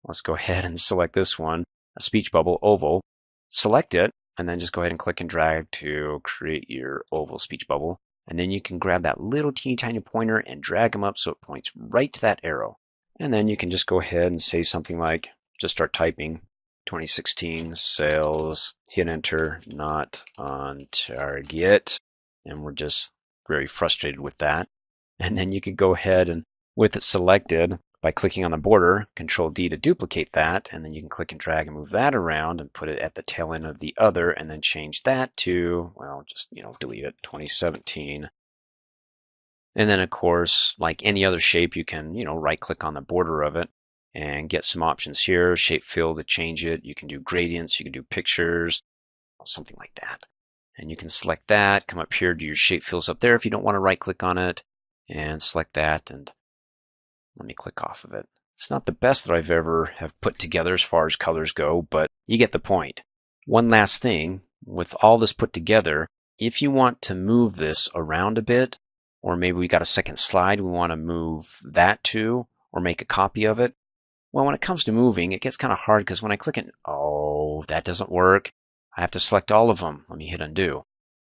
Let's go ahead and select this one, a speech bubble, oval. Select it, and then just go ahead and click and drag to create your oval speech bubble. And then you can grab that little teeny tiny pointer and drag them up so it points right to that arrow. And then you can just go ahead and say something like, just start typing, 2016 sales, hit enter, not on target. And we're just very frustrated with that. And then you could go ahead and, with it selected, by clicking on the border, Control D to duplicate that, and then you can click and drag and move that around and put it at the tail end of the other, and then change that to, delete it, 2017. And then, of course, like any other shape, you can, right-click on the border of it and get some options here, shape fill to change it. You can do gradients, you can do pictures, something like that. And you can select that, come up here, do your shape fills up there if you don't want to right-click on it, and select that, and let me click off of it. It's not the best that I've ever have put together as far as colors go, but you get the point. One last thing, with all this put together, if you want to move this around a bit, or maybe we got a second slide we want to move that to, or make a copy of it, well, when it comes to moving, it gets kind of hard because when I click it, oh, that doesn't work. I have to select all of them. Let me hit undo.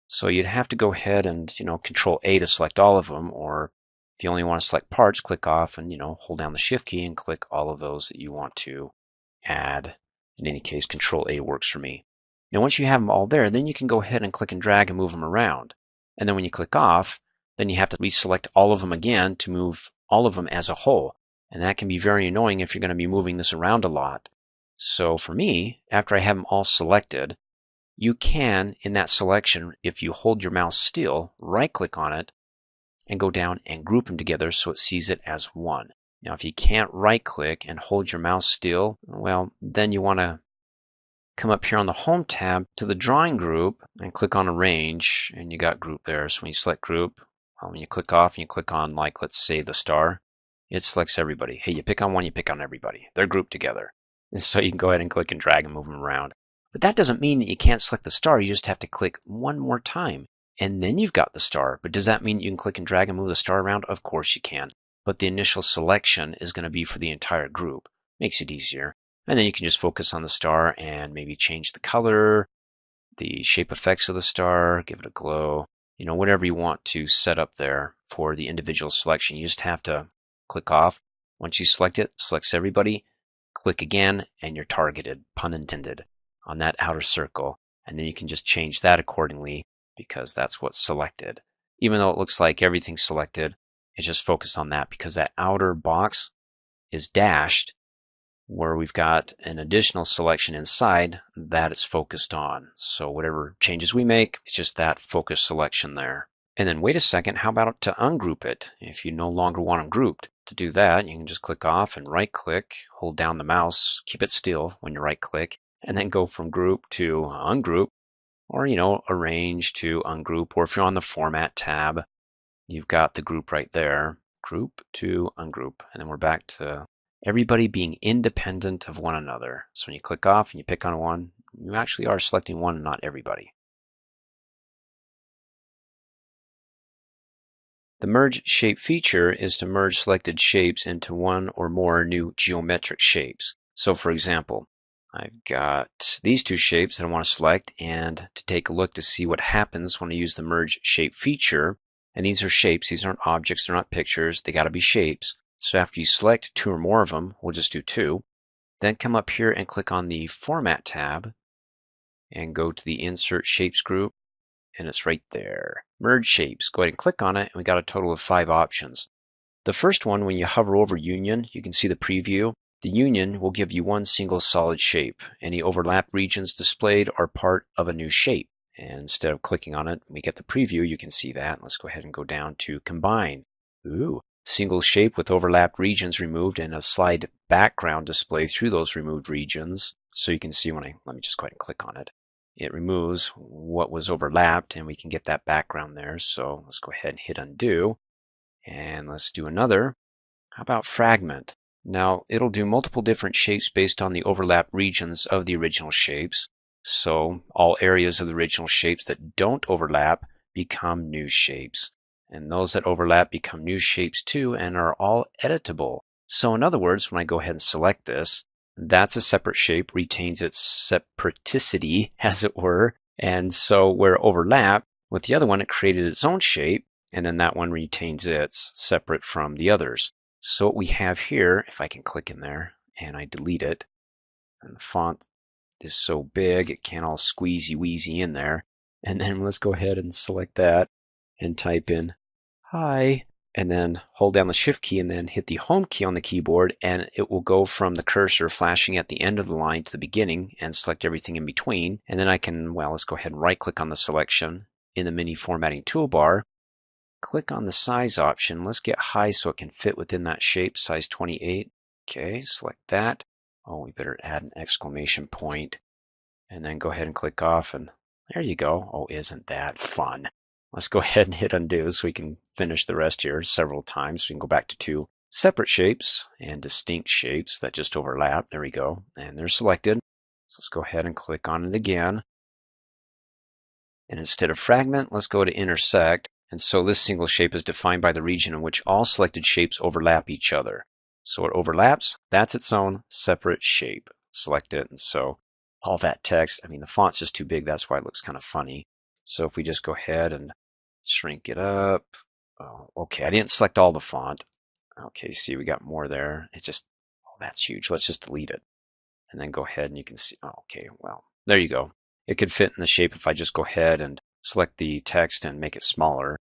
So you'd have to go ahead and, Control A to select all of them, or if you only want to select parts, click off and, hold down the Shift key and click all of those that you want to add In any case, Control A works for me. Now once you have them all there, then you can go ahead and click and drag and move them around. And then when you click off, then you have to reselect all of them again to move all of them as a whole. And that can be very annoying if you're going to be moving this around a lot. So for me, after I have them all selected, you can, in that selection, if you hold your mouse still, right-click on it, and go down and group them together so it sees it as one. Now, if you can't right-click and hold your mouse still, well, then you want to come up here on the Home tab to the Drawing group and click on Arrange, and you got Group there. So when you select Group, when you click off and you click on, like, let's say the star, it selects everybody. Hey, you pick on one, you pick on everybody. They're grouped together. And so you can go ahead and click and drag and move them around. But that doesn't mean that you can't select the star. You just have to click one more time, and then you've got the star. But does that mean you can click and drag and move the star around? Of course you can. But the initial selection is going to be for the entire group. Makes it easier. And then you can just focus on the star and maybe change the color, the shape effects of the star, give it a glow, whatever you want to set up there for the individual selection. You just have to click off. Once you select it, selects everybody, click again, and you're targeted, pun intended, on that outer circle. And then you can just change that accordingly because that's what's selected. Even though it looks like everything's selected, it's just focused on that because that outer box is dashed where we've got an additional selection inside that it's focused on. So whatever changes we make, it's just that focus selection there. And then wait a second, how about to ungroup it? If you no longer want them grouped, to do that, you can just click off and right click, hold down the mouse, keep it still when you right click, and then go from group to ungroup, or arrange to ungroup, or if you're on the Format tab, you've got the group right there, group to ungroup, and then we're back to everybody being independent of one another. So when you click off and you pick on one, you actually are selecting one and not everybody. The Merge Shape feature is to merge selected shapes into one or more new geometric shapes. So for example, I've got these two shapes that I want to select, and to take a look to see what happens when I use the Merge Shape feature. And these are shapes, these aren't objects, they're not pictures, they got to be shapes. So after you select two or more of them, we'll just do two. Then come up here and click on the Format tab and go to the Insert Shapes group, and it's right there. Merge Shapes. Go ahead and click on it, and we got a total of 5 options. The first one, when you hover over Union, you can see the preview. The Union will give you one single solid shape. Any overlap regions displayed are part of a new shape. And instead of clicking on it, we get the preview. You can see that. Let's go ahead and go down to Combine. Ooh. Single shape with overlapped regions removed and a slide background display through those removed regions. So you can see let me just go ahead and click on it. It removes what was overlapped and we can get that background there. So let's go ahead and hit undo. And let's do another. How about fragment? Now it'll do multiple different shapes based on the overlapped regions of the original shapes. So all areas of the original shapes that don't overlap become new shapes. And those that overlap become new shapes too and are all editable. So in other words, when I go ahead and select this, that's a separate shape, retains its separaticity, as it were. And so where it overlapped with the other one, it created its own shape, and then that one retains its separate from the others. So what we have here, if I can click in there and I delete it, and the font is so big it can't all squeezy wheezy in there. And then let's go ahead and select that and type in hi, and then hold down the Shift key and then hit the Home key on the keyboard, and it will go from the cursor flashing at the end of the line to the beginning and select everything in between. And then I can, let's go ahead and right click on the selection in the mini formatting toolbar, click on the size option. Let's get high so it can fit within that shape, size 28. Okay, select that. Oh, we better add an exclamation point, and then go ahead and click off, and there you go. Oh, isn't that fun? Let's go ahead and hit undo so we can finish the rest here several times. We can go back to 2 separate shapes and distinct shapes that just overlap. There we go. And they're selected. So let's go ahead and click on it again. And instead of fragment, let's go to intersect. And so this single shape is defined by the region in which all selected shapes overlap each other. So it overlaps. That's its own separate shape. Select it. And so all that text, the font's just too big. That's why it looks kind of funny. So if we just go ahead and shrink it up. Oh, okay, I didn't select all the font. Okay, see, we got more there. It's just, that's huge. Let's just delete it. and then go ahead and you can see, oh, okay, well, there you go. It could fit in the shape if I just go ahead and select the text and make it smaller.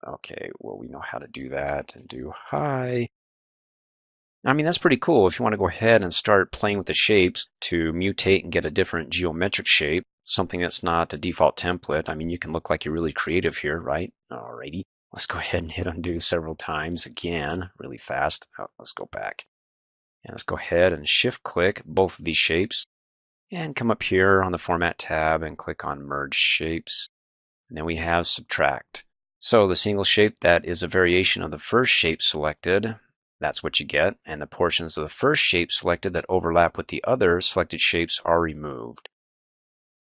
Okay, well, we know how to do that and do hi. I mean, that's pretty cool. If you want to go ahead and start playing with the shapes to mutate and get a different geometric shape, something that's not a default template, I mean, you can look like you're really creative here, right? Alrighty. Let's go ahead and hit undo several times again, really fast. Oh, let's go back. And let's go ahead and shift click both of these shapes and come up here on the Format tab and click on Merge Shapes. And then we have Subtract. So the single shape that is a variation of the first shape selected, that's what you get. And the portions of the first shape selected that overlap with the other selected shapes are removed.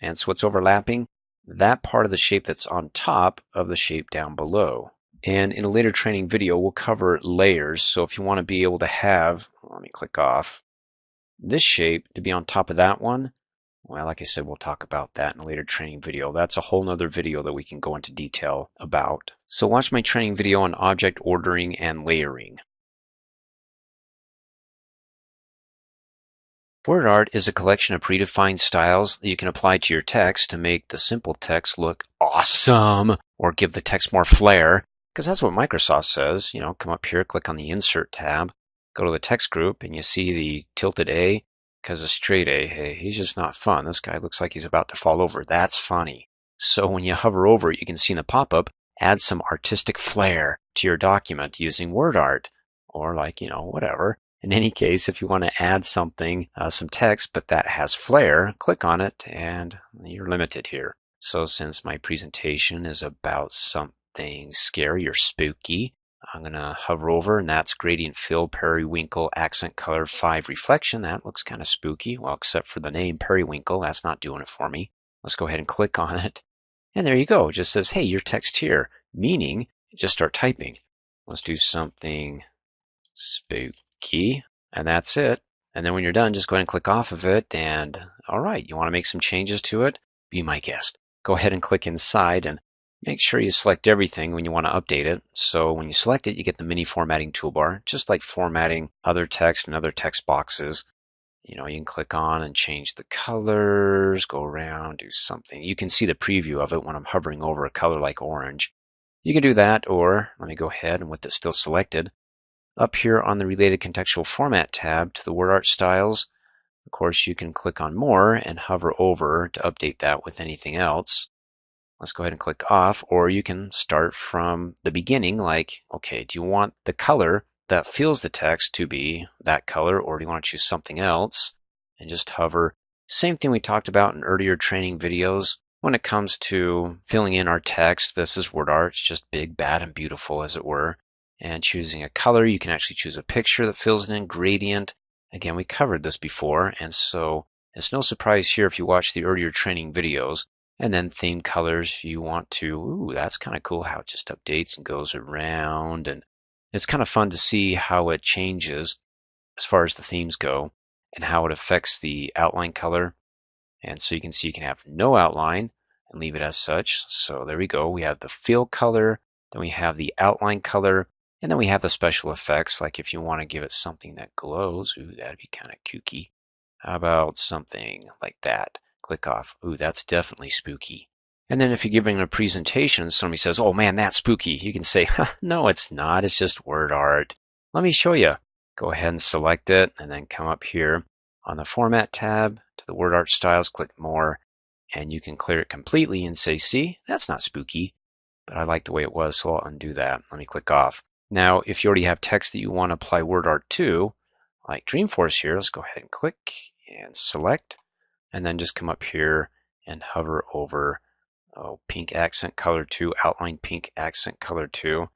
And so what's overlapping? That part of the shape that's on top of the shape down below. And in a later training video, we'll cover layers. So if you want to be able to have, let me click off, this shape to be on top of that one, well, like I said, we'll talk about that in a later training video. That's a whole nother video that we can go into detail about. So watch my training video on object ordering and layering. WordArt is a collection of predefined styles that you can apply to your text to make the simple text look awesome or give the text more flair, because that's what Microsoft says. You know, come up here, click on the Insert tab, go to the text group, and you see the tilted A, because a straight A, hey, he's just not fun. This guy looks like he's about to fall over. That's funny. So when you hover over it, you can see in the pop-up, add some artistic flair to your document using WordArt, or like, you know, whatever. In any case, if you want to add something, some text, but that has flair, click on it and you're limited here. So since my presentation is about something scary or spooky, I'm going to hover over, and that's gradient fill, periwinkle, accent color 5 reflection. That looks kind of spooky. Well, except for the name periwinkle, that's not doing it for me. Let's go ahead and click on it. And there you go. It just says, hey, your text here, meaning just start typing. Let's do something spooky, and that's it. And then when you're done, just go ahead and click off of it. And all right, you want to make some changes to it? Be my guest. Go ahead and click inside and make sure you select everything when you want to update it. So when you select it, you get the mini formatting toolbar, just like formatting other text and other text boxes. You know, you can click on and change the colors, go around, do something. You can see the preview of it when I'm hovering over a color like orange. You can do that, or let me go ahead and with it still selected, up here on the Related Contextual Format tab to the WordArt styles, of course, you can click on More and hover over to update that with anything else. Let's go ahead and click off, or you can start from the beginning, like, okay, do you want the color that fills the text to be that color, or do you want to choose something else? And just hover. Same thing we talked about in earlier training videos. When it comes to filling in our text, this is WordArt. It's just big, bad, and beautiful, as it were. And choosing a color, you can actually choose a picture that fills it in, gradient. Again, we covered this before, and so it's no surprise here if you watch the earlier training videos. And then theme colors, you want to, ooh, that's kind of cool how it just updates and goes around. And it's kind of fun to see how it changes as far as the themes go and how it affects the outline color. And so you can see you can have no outline and leave it as such. So there we go. We have the fill color, then we have the outline color, and then we have the special effects, like if you want to give it something that glows, ooh, that'd be kind of kooky. How about something like that? Click off. Ooh, that's definitely spooky. And then if you're giving a presentation, somebody says, oh man, that's spooky. You can say, no, it's not. It's just WordArt. Let me show you. Go ahead and select it and then come up here on the Format tab to the WordArt styles, click More, and you can clear it completely and say, see, that's not spooky, but I like the way it was, so I'll undo that. Let me click off. Now, if you already have text that you want to apply WordArt to, like Dreamforce here, let's go ahead and click and select, and then just come up here and hover over pink accent color 2, outline pink accent color 2.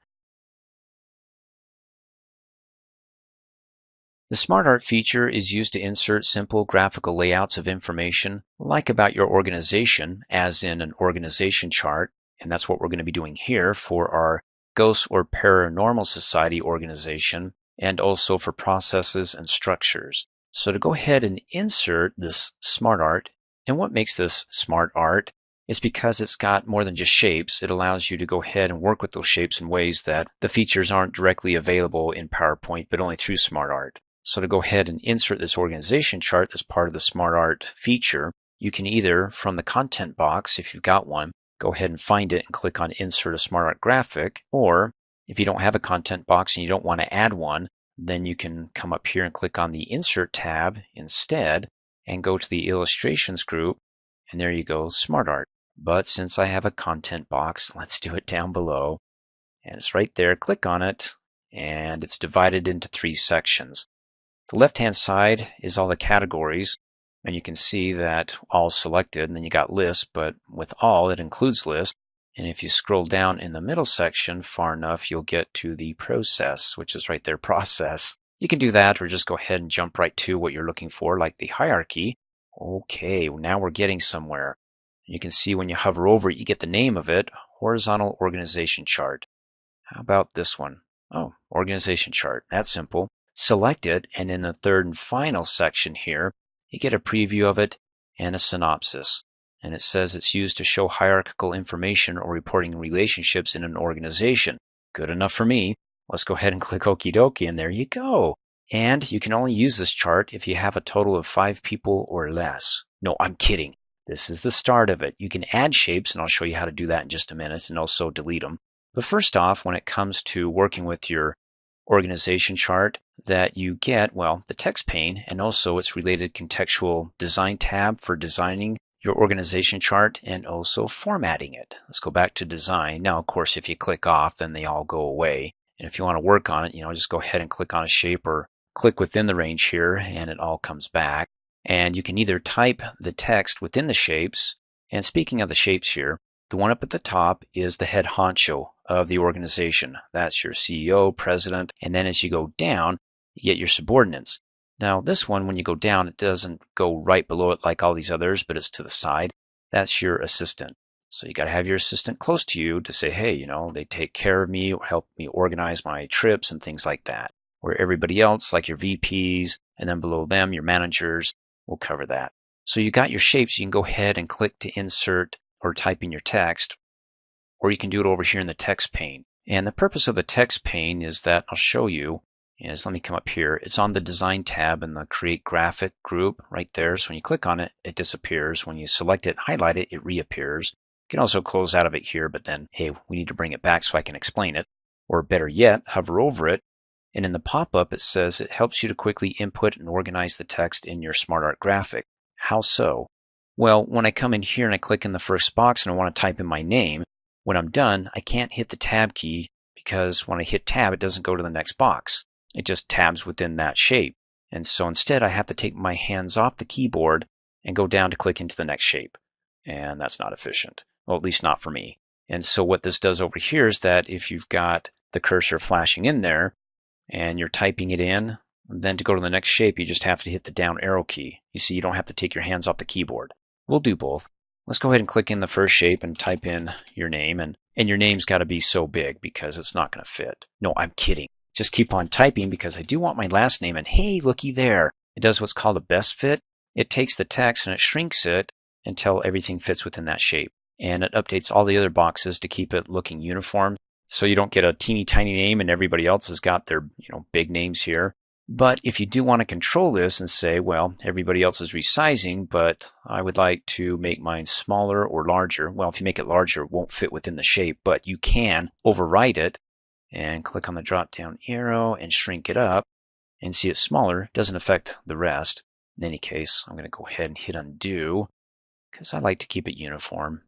The SmartArt feature is used to insert simple graphical layouts of information, like about your organization, as in an organization chart, and that's what we're going to be doing here for our Ghost or Paranormal Society organization, and also for processes and structures. So to go ahead and insert this SmartArt, and what makes this SmartArt is because it's got more than just shapes. It allows you to go ahead and work with those shapes in ways that the features aren't directly available in PowerPoint, but only through SmartArt. So to go ahead and insert this organization chart as part of the SmartArt feature, you can either, from the content box, if you've got one, go ahead and find it and click on Insert a SmartArt Graphic, or if you don't have a content box and you don't want to add one, then you can come up here and click on the Insert tab instead and go to the Illustrations group, and there you go, SmartArt. But since I have a content box, let's do it down below. And it's right there. Click on it, and it's divided into 3 sections. The left-hand side is all the categories, and you can see that all selected, and then you got list, but with all, it includes list. And if you scroll down in the middle section far enough, you'll get to the process, which is right there, process. You can do that, or just go ahead and jump right to what you're looking for, like the hierarchy. Okay, now we're getting somewhere. You can see when you hover over it, you get the name of it, Horizontal Organization Chart. How about this one? Oh, Organization Chart. That's simple. Select it, and in the third and final section here, you get a preview of it and a synopsis. And it says it's used to show hierarchical information or reporting relationships in an organization. Good enough for me. Let's go ahead and click Okie dokie, and there you go. And you can only use this chart if you have a total of 5 people or less. No, I'm kidding. This is the start of it. You can add shapes, and I'll show you how to do that in just a minute, and also delete them. But first off, when it comes to working with your organization chart, that you get, well, the text pane and also its related contextual design tab for designing your organization chart and also formatting it. Let's go back to design. Now, of course, if you click off, then they all go away. And if you want to work on it, just go ahead and click on a shape or click within the range here and it all comes back. And you can either type the text within the shapes. And speaking of the shapes here, the one up at the top is the head honcho of the organization. That's your CEO, president, and then as you go down, you get your subordinates. Now this one, when you go down, it doesn't go right below it like all these others, but it's to the side. That's your assistant. So you got to have your assistant close to you to say, hey, they take care of me or help me organize my trips and things like that. Where everybody else, like your VPs, and then below them, your managers, will cover that. So you got your shapes. You can go ahead and click to insert or type in your text, or you can do it over here in the text pane. And the purpose of the text pane is that I'll show you is, let me come up here. It's on the design tab in the create graphic group right there. So when you click on it, it disappears. When you select it, highlight it, it reappears. You can also close out of it here, but then, hey, we need to bring it back so I can explain it. Or better yet, hover over it. And in the pop-up, it says it helps you to quickly input and organize the text in your SmartArt graphic. How so? Well, when I come in here and I click in the first box and I want to type in my name, when I'm done, I can't hit the tab key because when I hit tab, it doesn't go to the next box. It just tabs within that shape. And so instead, I have to take my hands off the keyboard and go down to click into the next shape. And that's not efficient. Well, at least not for me. And so what this does over here is that if you've got the cursor flashing in there and you're typing it in, then to go to the next shape, you just have to hit the down arrow key. You see, you don't have to take your hands off the keyboard. We'll do both. Let's go ahead and click in the first shape and type in your name. And your name's got to be so big because it's not going to fit. No, I'm kidding. Just keep on typing because I do want my last name. And hey, looky there. It does what's called a best fit. It takes the text and it shrinks it until everything fits within that shape. And it updates all the other boxes to keep it looking uniform. So you don't get a teeny tiny name and everybody else has got their big names here. But if you do want to control this and say, well, everybody else is resizing, but I would like to make mine smaller or larger. Well, if you make it larger, it won't fit within the shape, but you can override it and click on the drop down arrow and shrink it up and see it's smaller. It doesn't affect the rest. In any case, I'm going to go ahead and hit undo because I like to keep it uniform.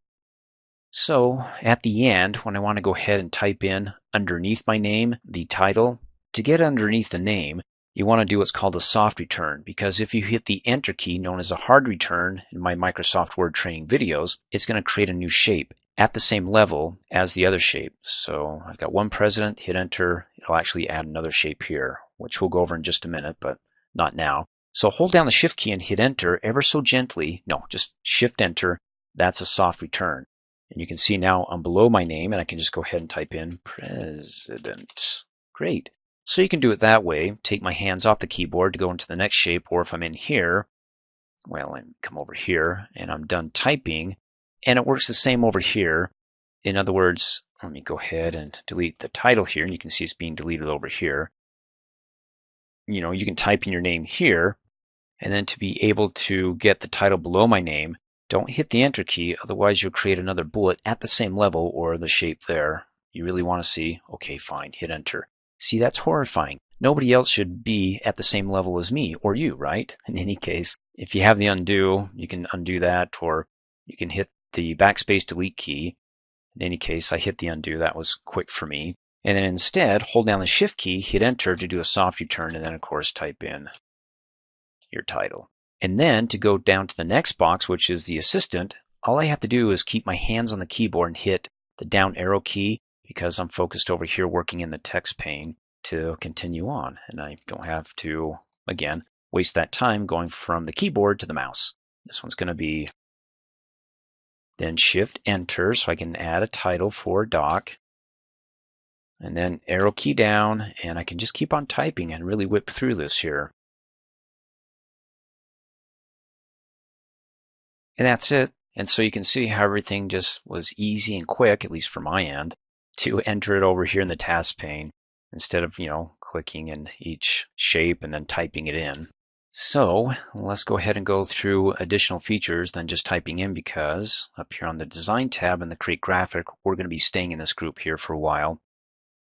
So at the end, when I want to go ahead and type in underneath my name, the title, to get underneath the name, you want to do what's called a soft return, because if you hit the enter key, known as a hard return in my Microsoft Word training videos, it's going to create a new shape at the same level as the other shape. So I've got one president, hit enter, it'll actually add another shape here, which we'll go over in just a minute, but not now. So hold down the shift key and hit enter ever so gently. No, just shift enter. That's a soft return. And you can see now I'm below my name and I can just go ahead and type in president. Great. So you can do it that way. Take my hands off the keyboard to go into the next shape, or if I'm in here, well, I come over here and I'm done typing, and it works the same over here. In other words, let me go ahead and delete the title here, and you can see it's being deleted over here. you can type in your name here, and then to be able to get the title below my name, don't hit the enter key, otherwise you'll create another bullet at the same level or the shape there. You really want to see, okay, fine, hit enter. See, that's horrifying. Nobody else should be at the same level as me or you, right? In any case, if you have the undo, you can undo that, or you can hit the backspace delete key. In any case, I hit the undo. That was quick for me. And then instead, hold down the shift key, hit enter to do a soft return, and then of course type in your title. And then to go down to the next box, which is the assistant, all I have to do is keep my hands on the keyboard and hit the down arrow key, because I'm focused over here working in the text pane, to continue on. And I don't have to, again, waste that time going from the keyboard to the mouse. This one's going to be then shift enter so I can add a title for doc. And then arrow key down, and I can just keep on typing and really whip through this here. And that's it. And so you can see how everything just was easy and quick, at least for my end, to enter it over here in the task pane instead of, clicking in each shape and then typing it in. So let's go ahead and go through additional features than just typing in, because up here on the design tab in the create graphic, we're going to be staying in this group here for a while.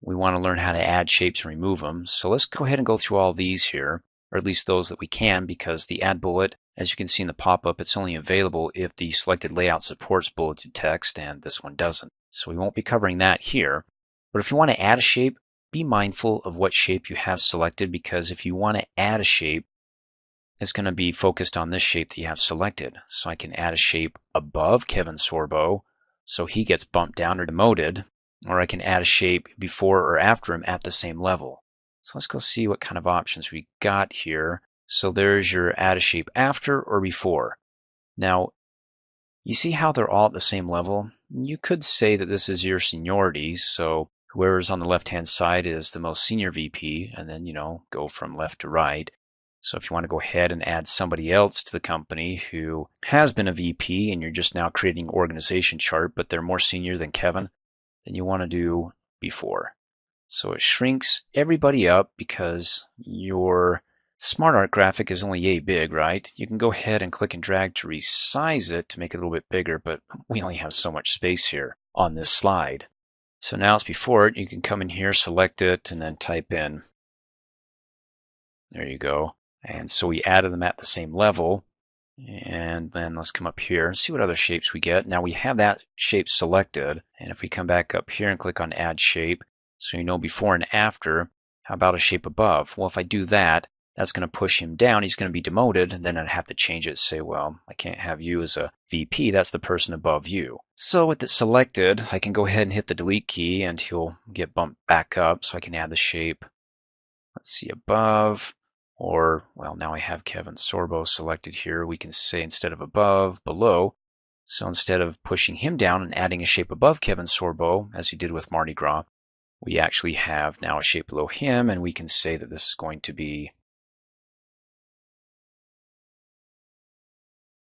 We want to learn how to add shapes and remove them. So let's go ahead and go through all these here, or at least those that we can, because the add bullet, as you can see in the pop-up, it's only available if the selected layout supports bulleted text, and this one doesn't. So we won't be covering that here. But if you want to add a shape, be mindful of what shape you have selected, because if you want to add a shape, it's going to be focused on this shape that you have selected. So I can add a shape above Kevin Sorbo, so he gets bumped down or demoted, or I can add a shape before or after him at the same level. So let's go see what kind of options we got here. So there's your add a shape after or before. Now, you see how they're all at the same level? You could say that this is your seniority, so whoever's on the left-hand side is the most senior VP, and then, go from left to right. So if you want to go ahead and add somebody else to the company who has been a VP and you're just now creating an organization chart, but they're more senior than Kevin, then you want to do before. So it shrinks everybody up because your SmartArt graphic is only yay big, right? You can go ahead and click and drag to resize it to make it a little bit bigger, but we only have so much space here on this slide. So now it's before it. You can come in here, select it, and then type in. There you go. And so we added them at the same level. And then let's come up here and see what other shapes we get. Now we have that shape selected. And if we come back up here and click on Add Shape, so you know before and after, how about a shape above? Well, if I do that, that's going to push him down. He's going to be demoted, and then I'd have to change it, say, well, I can't have you as a VP. That's the person above you. So with it selected, I can go ahead and hit the delete key, and he'll get bumped back up, so I can add the shape. Let's see, above, or, well, now I have Kevin Sorbo selected here. We can say instead of above, below. So instead of pushing him down and adding a shape above Kevin Sorbo, as you did with Mardi Gras, we actually have now a shape below him, and we can say that this is going to be.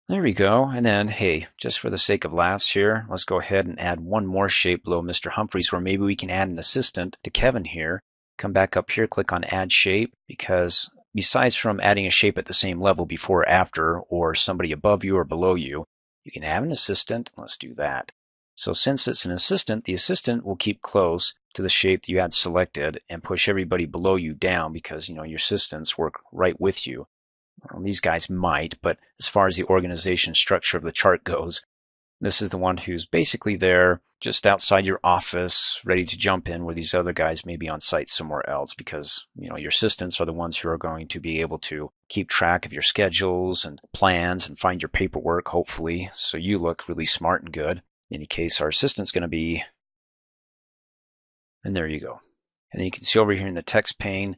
There we go. And then, hey, just for the sake of laughs here, let's go ahead and add one more shape below Mr. Humphreys, where maybe we can add an assistant to Kevin here. Come back up here, click on Add Shape, because besides from adding a shape at the same level before or after, or somebody above you or below you, you can have an assistant. Let's do that. So since it's an assistant, the assistant will keep close to the shape that you had selected and push everybody below you down, because your assistants work right with you. Well, these guys might, but as far as the organization structure of the chart goes, this is the one who's basically there just outside your office, ready to jump in, where these other guys may be on site somewhere else, because your assistants are the ones who are going to be able to keep track of your schedules and plans and find your paperwork, hopefully, so you look really smart and good. In any case, our assistant's going to be, and there you go. And then you can see over here in the text pane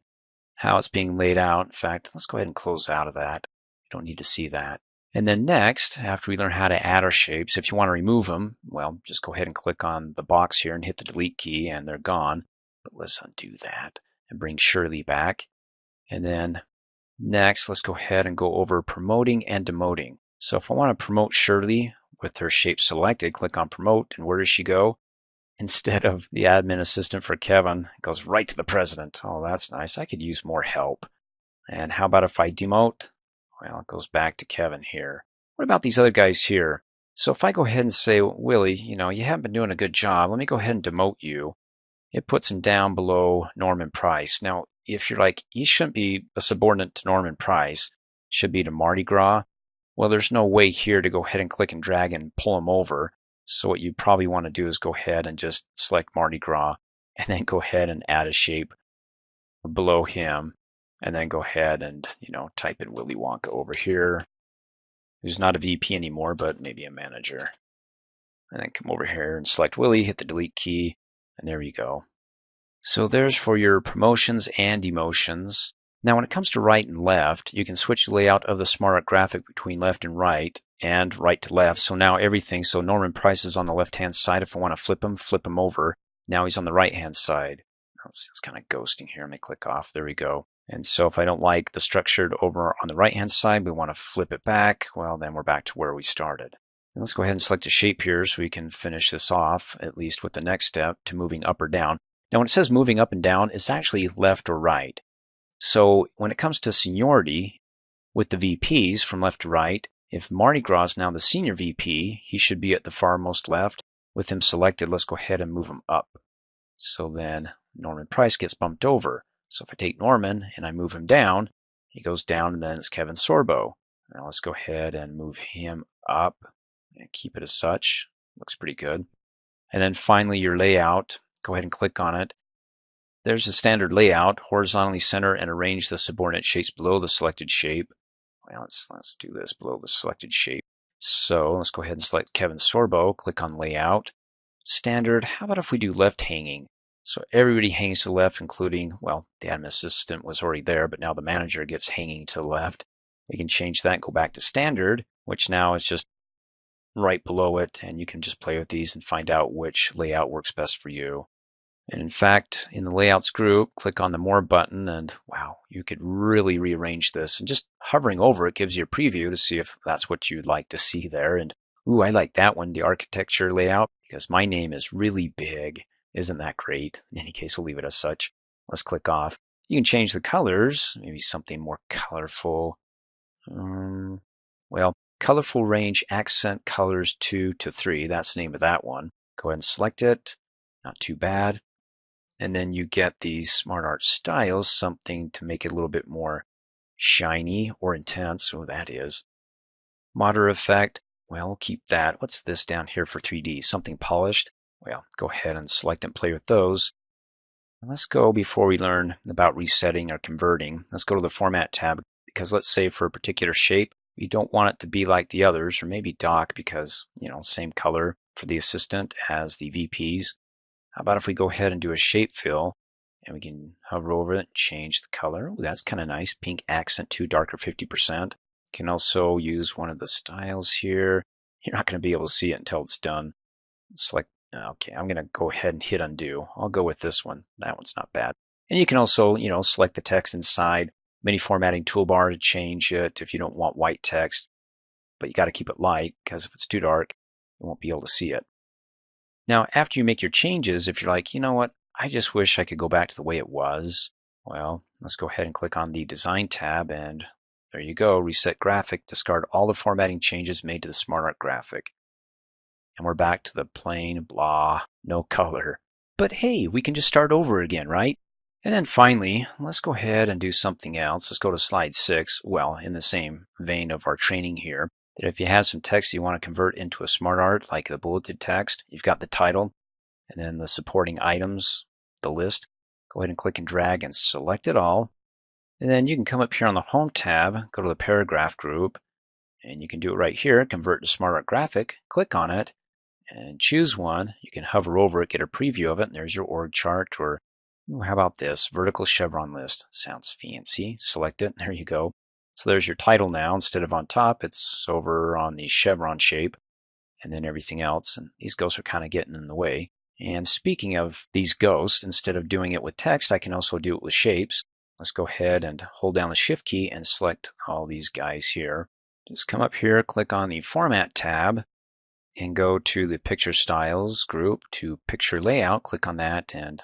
how it's being laid out. In fact, let's go ahead and close out of that. You don't need to see that. And then next, after we learn how to add our shapes, if you want to remove them, well, just go ahead and click on the box here and hit the delete key, and they're gone. But let's undo that and bring Shirley back. And then next, let's go ahead and go over promoting and demoting. So if I want to promote Shirley with her shape selected, click on Promote, and where does she go? Instead of the admin assistant for Kevin, it goes right to the president. Oh, that's nice. I could use more help. And how about if I demote? Well, it goes back to Kevin here. What about these other guys here? So if I go ahead and say, Willie, you haven't been doing a good job. Let me go ahead and demote you. It puts him down below Norman Price. Now, if you're like, he shouldn't be a subordinate to Norman Price, should be to Mardi Gras. Well, there's no way here to go ahead and click and drag and pull him over. So what you probably want to do is go ahead and just select Mardi Gras and then go ahead and add a shape below him. And then go ahead and, type in Willy Wonka over here, who's not a VP anymore, but maybe a manager. And then come over here and select Willy, hit the delete key, and there you go. So there's for your promotions and demotions. Now when it comes to right and left, you can switch the layout of the SmartArt graphic between left and right to left. So now so Norman Price is on the left-hand side. If I want to flip him over. Now he's on the right-hand side. It's kind of ghosting here. Let me click off. There we go. And so if I don't like the structure over on the right-hand side, we want to flip it back. Well, then we're back to where we started. And let's go ahead and select a shape here so we can finish this off, at least with the next step to moving up or down. Now, when it says moving up and down, it's actually left or right. So when it comes to seniority with the VPs from left to right, if Mardi Gras is now the senior VP, he should be at the farmost left. With him selected, let's go ahead and move him up. So then Norman Price gets bumped over. So if I take Norman and I move him down, he goes down, and then it's Kevin Sorbo. Now let's go ahead and move him up and keep it as such. Looks pretty good. And then finally your layout, go ahead and click on it. There's a standard layout, horizontally center and arrange the subordinate shapes below the selected shape. Well, let's do this below the selected shape. So let's go ahead and select Kevin Sorbo, click on layout. Standard, how about if we do left hanging? So everybody hangs to the left, including, well, the admin assistant was already there, but now the manager gets hanging to the left. We can change that and go back to standard, which now is just right below it, and you can just play with these and find out which layout works best for you. And in fact, in the layouts group, click on the more button, and wow, you could really rearrange this. And just hovering over it gives you a preview to see if that's what you'd like to see there. And ooh, I like that one, the architecture layout, because my name is really big. Isn't that great? In any case, we'll leave it as such. Let's click off. You can change the colors, maybe something more colorful. Well, colorful range accent colors 2 to 3. That's the name of that one. Go ahead and select it. Not too bad. And then you get these SmartArt styles, something to make it a little bit more shiny or intense. So that is. Moderate effect. Well, we'll keep that. What's this down here for 3D? Something polished. Well, go ahead and select and play with those. Let's go, before we learn about resetting or converting, let's go to the Format tab, because let's say for a particular shape, you don't want it to be like the others, or maybe dock because, same color for the assistant as the VPs. How about if we go ahead and do a shape fill, and we can hover over it and change the color. Ooh, that's kind of nice. Pink accent 2, darker 50%. You can also use one of the styles here. You're not going to be able to see it until it's done. Select. Okay, I'm going to go ahead and hit undo. I'll go with this one. That one's not bad. And you can also, select the text inside. Mini formatting toolbar to change it if you don't want white text. But you got to keep it light, because if it's too dark, you won't be able to see it. Now, after you make your changes, if you're like, you know what, I just wish I could go back to the way it was. Well, let's go ahead and click on the Design tab, and there you go. Reset graphic. Discard all the formatting changes made to the SmartArt graphic. And we're back to the plain blah, no color. But hey, we can just start over again, right? And then finally, let's go ahead and do something else. Let's go to slide 6. Well, in the same vein of our training here, that if you have some text you want to convert into a SmartArt, like the bulleted text, you've got the title, and then the supporting items, the list. Go ahead and click and drag and select it all. And then you can come up here on the Home tab, go to the Paragraph group, and you can do it right here, Convert to SmartArt Graphic. Click on it and choose one. You can hover over it, get a preview of it, and there's your org chart. Or how about this? Vertical chevron list. Sounds fancy. Select it. There you go. So there's your title now. Instead of on top, it's over on the chevron shape, and then everything else. And these ghosts are kind of getting in the way. And speaking of these ghosts, instead of doing it with text, I can also do it with shapes. Let's go ahead and hold down the Shift key and select all these guys here. Just come up here, click on the Format tab, and go to the Picture Styles group to Picture Layout. Click on that and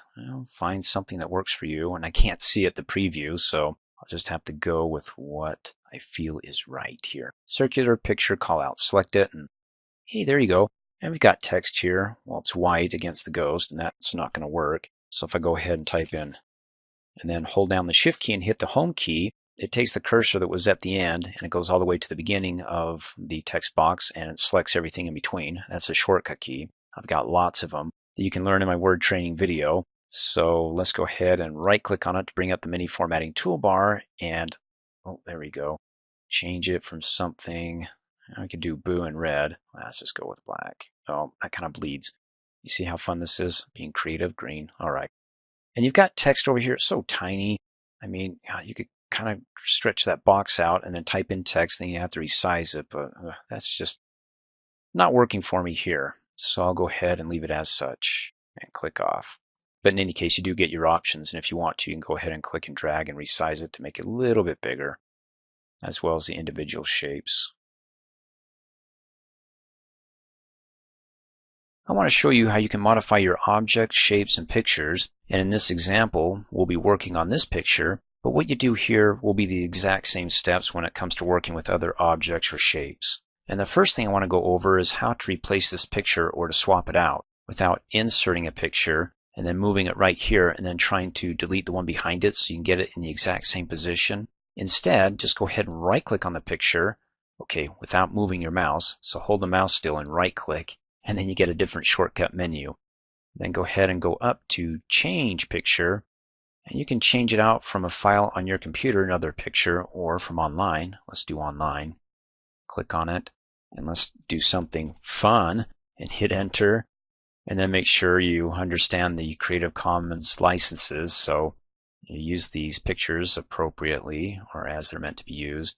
find something that works for you. And I can't see it, the preview, so I'll just have to go with what I feel is right here. Circular picture callout. Select it, and hey, there you go. And we've got text here. Well, it's white against the ghost, and that's not going to work. So if I go ahead and type in and then hold down the Shift key and hit the Home key, it takes the cursor that was at the end and it goes all the way to the beginning of the text box and it selects everything in between. That's a shortcut key. I've got lots of them that you can learn in my word training video. So let's go ahead and right click on it to bring up the mini formatting toolbar, and oh, there we go. Change it from something. I could do blue and red. Let's just go with black. Oh, that kind of bleeds. You see how fun this is? Being creative. Green. All right. And you've got text over here. It's so tiny. I mean, you could kind of stretch that box out and then type in text, then you have to resize it, but that's just not working for me here. So I'll go ahead and leave it as such and click off. But in any case, you do get your options, and if you want to, you can go ahead and click and drag and resize it to make it a little bit bigger, as well as the individual shapes. I want to show you how you can modify your objects, shapes, and pictures, and in this example, we'll be working on this picture, but what you do here will be the exact same steps when it comes to working with other objects or shapes. And the first thing I want to go over is how to replace this picture or to swap it out without inserting a picture and then moving it right here and then trying to delete the one behind it so you can get it in the exact same position. Instead, just go ahead and right click on the picture, okay, without moving your mouse. So hold the mouse still and right click, and then you get a different shortcut menu. Then go ahead and go up to Change Picture, and you can change it out from a file on your computer, another picture, or from online. Let's do online. Click on it, and let's do something fun, and hit Enter. And then make sure you understand the Creative Commons licenses, so you use these pictures appropriately or as they're meant to be used.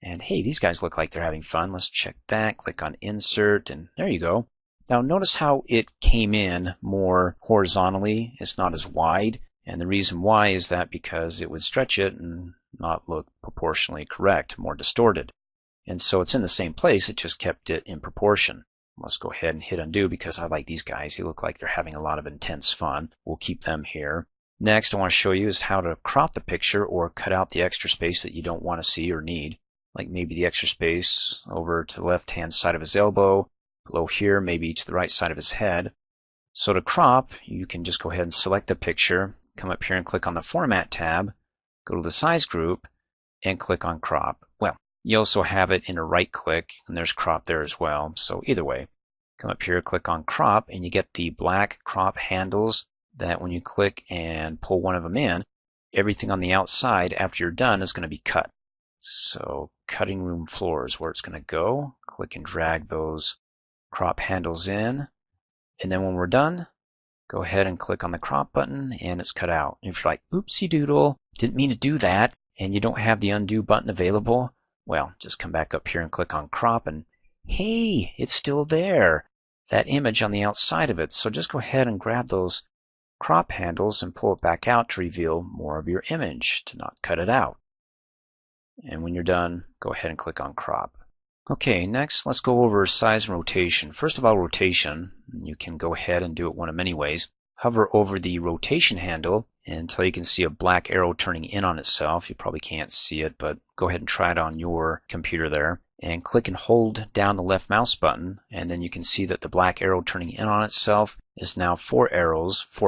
And hey, these guys look like they're having fun. Let's check that. Click on Insert, and there you go. Now notice how it came in more horizontally. It's not as wide, and the reason why is that because it would stretch it and not look proportionally correct, more distorted. And so it's in the same place, it just kept it in proportion. Let's go ahead and hit undo because I like these guys. They look like they're having a lot of intense fun. We'll keep them here. Next, I want to show you is how to crop the picture or cut out the extra space that you don't want to see or need. Like maybe the extra space over to the left-hand side of his elbow, below here, maybe to the right side of his head. So to crop, you can just go ahead and select the picture, come up here and click on the Format tab, go to the Size group, and click on Crop. Well, you also have it in a right click, and there's crop there as well. So either way, come up here, click on crop, and you get the black crop handles that when you click and pull one of them in, everything on the outside after you're done is going to be cut. So cutting room floor is where it's going to go. Click and drag those crop handles in. And then when we're done, go ahead and click on the crop button and it's cut out. And if you're like, oopsie doodle, didn't mean to do that, and you don't have the undo button available, well, just come back up here and click on crop and hey, it's still there. That image on the outside of it. So just go ahead and grab those crop handles and pull it back out to reveal more of your image, to not cut it out. And when you're done, go ahead and click on crop. Okay, next let's go over size and rotation. First of all, rotation. You can go ahead and do it one of many ways. Hover over the rotation handle until you can see a black arrow turning in on itself. You probably can't see it, but go ahead and try it on your computer there. And click and hold down the left mouse button, and then you can see that the black arrow turning in on itself is now four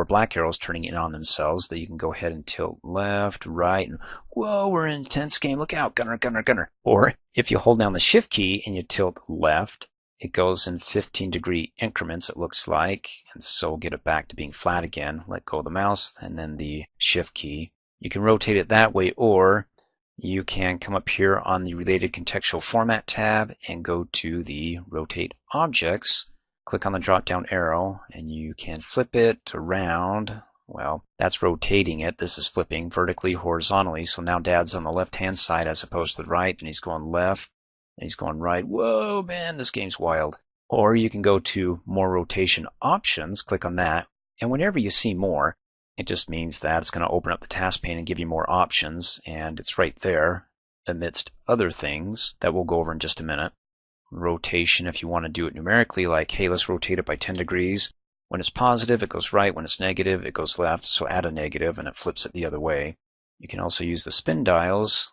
black arrows turning in on themselves that you can go ahead and tilt left, right, and whoa, we're in an intense game, look out, gunner, gunner, gunner. Or if you hold down the shift key and you tilt left, it goes in 15-degree increments, it looks like, and so we'll get it back to being flat again. Let go of the mouse and then the shift key. You can rotate it that way, or you can come up here on the Related Contextual Format tab and go to the Rotate Objects. Click on the drop-down arrow and you can flip it around. Well, that's rotating it. This is flipping vertically, horizontally. So now Dad's on the left-hand side as opposed to the right, and he's going left, and he's going right. Whoa, man, this game's wild. Or you can go to More Rotation Options, click on that, and whenever you see more, it just means that it's going to open up the task pane and give you more options, and it's right there amidst other things that we'll go over in just a minute. Rotation, if you want to do it numerically, like, hey, let's rotate it by 10 degrees. When it's positive, it goes right. When it's negative, it goes left. So add a negative and it flips it the other way. You can also use the spin dials,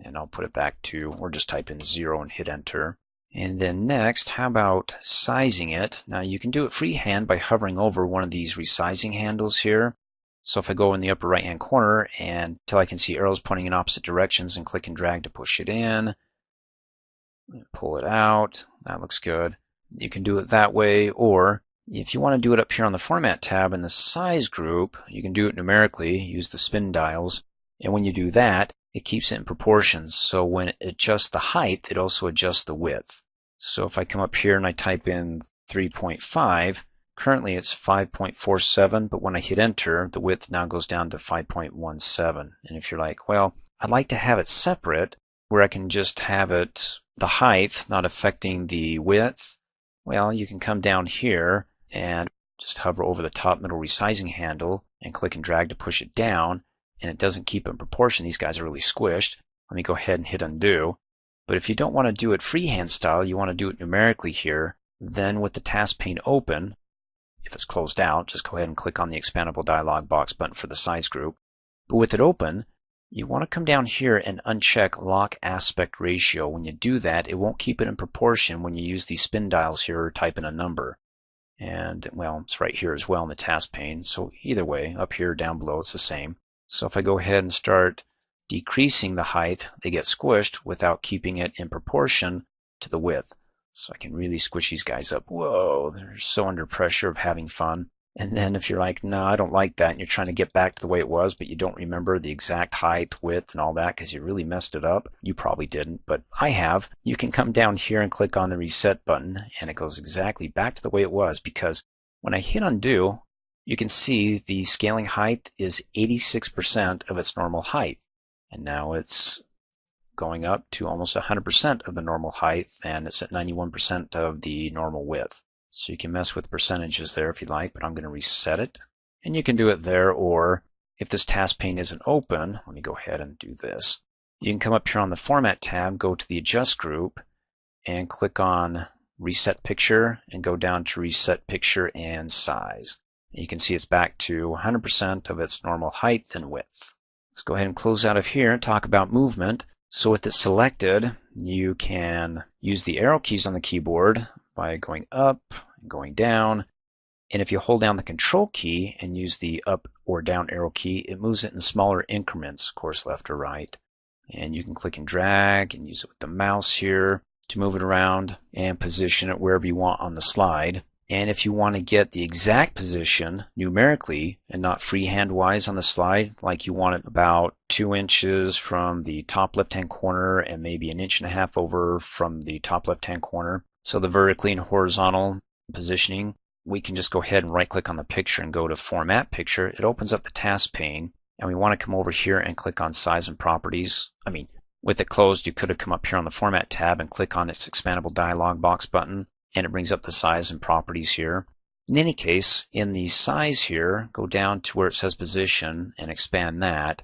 and I'll put it back to, or just type in 0 and hit enter. And then next, how about sizing it? Now you can do it freehand by hovering over one of these resizing handles here. So if I go in the upper right hand corner and until I can see arrows pointing in opposite directions and click and drag to push it in, pull it out, that looks good. You can do it that way, or if you want to do it up here on the Format tab in the Size group, you can do it numerically, use the spin dials, and when you do that, it keeps it in proportions. So when it adjusts the height, it also adjusts the width. So if I come up here and I type in 3.5, currently it's 5.47, but when I hit enter, the width now goes down to 5.17. And if you're like, well, I'd like to have it separate, where I can just have it the height not affecting the width, well, you can come down here and just hover over the top middle resizing handle and click and drag to push it down, and it doesn't keep it in proportion. These guys are really squished. Let me go ahead and hit undo. But if you don't want to do it freehand style, you want to do it numerically here, then with the task pane open, if it's closed out, just go ahead and click on the expandable dialog box button for the size group. But with it open, you want to come down here and uncheck lock aspect ratio. When you do that, it won't keep it in proportion when you use these spin dials here or type in a number. And well, it's right here as well in the task pane. So either way, up here, down below, it's the same. So if I go ahead and start decreasing the height, they get squished without keeping it in proportion to the width. So I can really squish these guys up. Whoa, they're so under pressure of having fun. And then if you're like, no, I don't like that, and you're trying to get back to the way it was, but you don't remember the exact height, width, and all that because you really messed it up. You probably didn't, but I have. You can come down here and click on the reset button, and it goes exactly back to the way it was, because when I hit undo, you can see the scaling height is 86% of its normal height. And now it's going up to almost 100% of the normal height, and it's at 91% of the normal width. So you can mess with percentages there if you like, but I'm going to reset it. And you can do it there, or if this task pane isn't open, let me go ahead and do this. You can come up here on the Format tab, go to the Adjust group, and click on Reset Picture, and go down to Reset Picture and Size. And you can see it's back to 100% of its normal height and width. Let's go ahead and close out of here and talk about movement. So with it selected, you can use the arrow keys on the keyboard by going up and going down. And if you hold down the Control key and use the up or down arrow key, it moves it in smaller increments, of course, left or right. And you can click and drag and use it with the mouse here to move it around and position it wherever you want on the slide. And if you want to get the exact position numerically and not freehand-wise on the slide, like you want it about 2 inches from the top left-hand corner and maybe 1.5 inches over from the top left-hand corner, so the vertically and horizontal positioning, we can just go ahead and right-click on the picture and go to Format Picture. It opens up the task pane, and we want to come over here and click on Size and Properties. With it closed, you could have come up here on the Format tab and click on its expandable dialog box button, and it brings up the size and properties here. In any case, in the size here, go down to where it says position and expand that,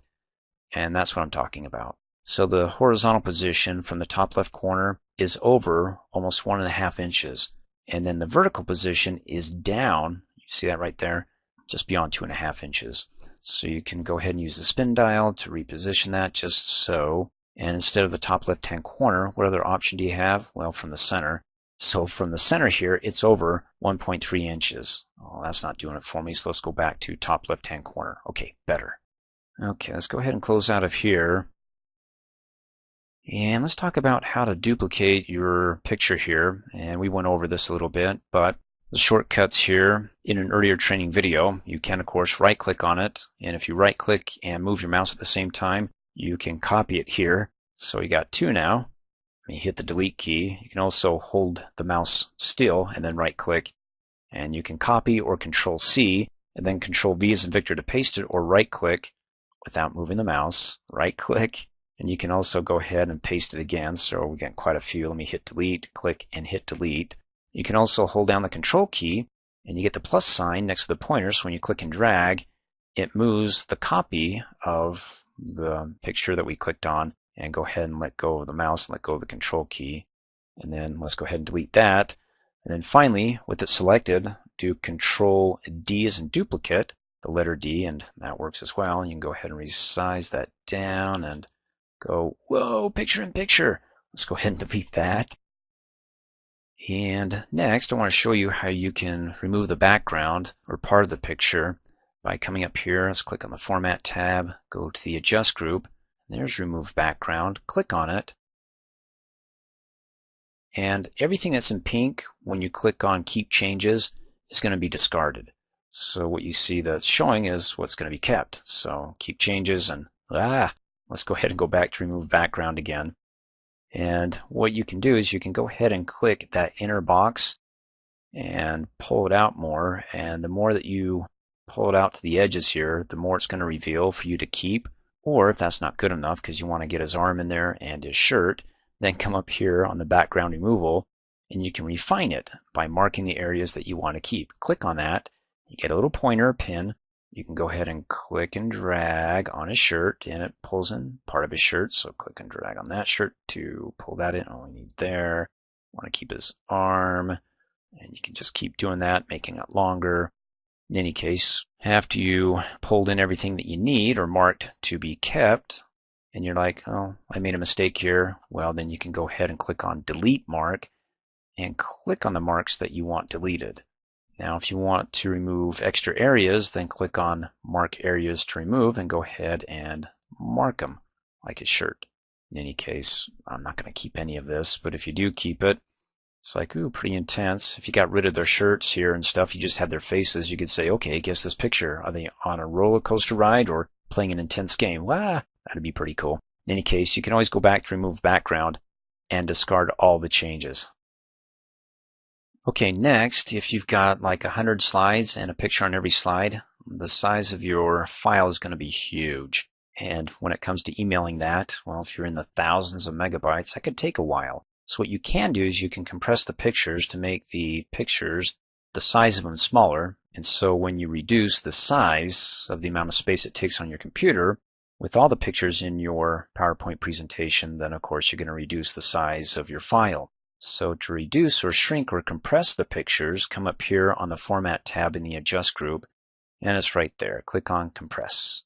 and that's what I'm talking about. So the horizontal position from the top left corner is over almost 1.5 inches, and then the vertical position is down, you see that right there, just beyond 2.5 inches. So you can go ahead and use the spin dial to reposition that just so, and instead of the top left hand corner, what other option do you have? Well, from the center. So from the center here, it's over 1.3 inches. Oh, that's not doing it for me, so let's go back to top left-hand corner. Okay, better. Okay, let's go ahead and close out of here. And let's talk about how to duplicate your picture here. And we went over this a little bit, but the shortcuts here in an earlier training video, you can, of course, right-click on it. And if you right-click and move your mouse at the same time, you can copy it here. So you got 2 now. You hit the delete key. You can also hold the mouse still and then right click, and you can copy or Control C and then Control V as in Victor to paste it, or right click without moving the mouse, right click, and you can also go ahead and paste it again. So we got quite a few. Let me hit delete, click and hit delete. You can also hold down the Control key and you get the plus sign next to the pointer, so when you click and drag, it moves the copy of the picture that we clicked on. And go ahead and let go of the mouse and let go of the Control key. And then let's go ahead and delete that. And then finally, with it selected, do Control D as in duplicate. the letter D, and that works as well. You can go ahead and resize that down and go, whoa, picture in picture. Let's go ahead and delete that. And next, I want to show you how you can remove the background or part of the picture by coming up here. Let's click on the Format tab, go to the Adjust group. There's Remove Background. Click on it. And everything that's in pink, when you click on Keep Changes, is going to be discarded. So what you see that's showing is what's going to be kept. So Keep Changes, and let's go ahead and go back to Remove Background again. And what you can do is you can go ahead and click that inner box and pull it out more. And the more that you pull it out to the edges here, the more it's going to reveal for you to keep. Or if that's not good enough because you want to get his arm in there and his shirt, then come up here on the background removal and you can refine it by marking the areas that you want to keep. Click on that. You get a little pointer or pin. You can go ahead and click and drag on his shirt, and it pulls in part of his shirt. So click and drag on that shirt to pull that in. All we need there. Want to keep his arm, and you can just keep doing that, making it longer. In any case, after you pulled in everything that you need or marked to be kept, and you're like, oh, I made a mistake here, well, then you can go ahead and click on Delete Mark and click on the marks that you want deleted. Now, if you want to remove extra areas, then click on Mark Areas to Remove and go ahead and mark them, like his shirt. In any case, I'm not going to keep any of this, but if you do keep it, it's like, ooh, pretty intense. If you got rid of their shirts here and stuff, you just had their faces, you could say, okay, guess this picture. Are they on a roller coaster ride or playing an intense game? That'd be pretty cool. In any case, you can always go back to Remove Background and discard all the changes. Okay, next, if you've got like 100 slides and a picture on every slide, the size of your file is going to be huge. And when it comes to emailing that, well, if you're in the thousands of megabytes, that could take a while. So what you can do is you can compress the pictures to make the pictures, the size of them smaller. And so when you reduce the size of the amount of space it takes on your computer, with all the pictures in your PowerPoint presentation, then of course you're going to reduce the size of your file. So to reduce or shrink or compress the pictures, come up here on the Format tab in the Adjust group, and it's right there. Click on Compress.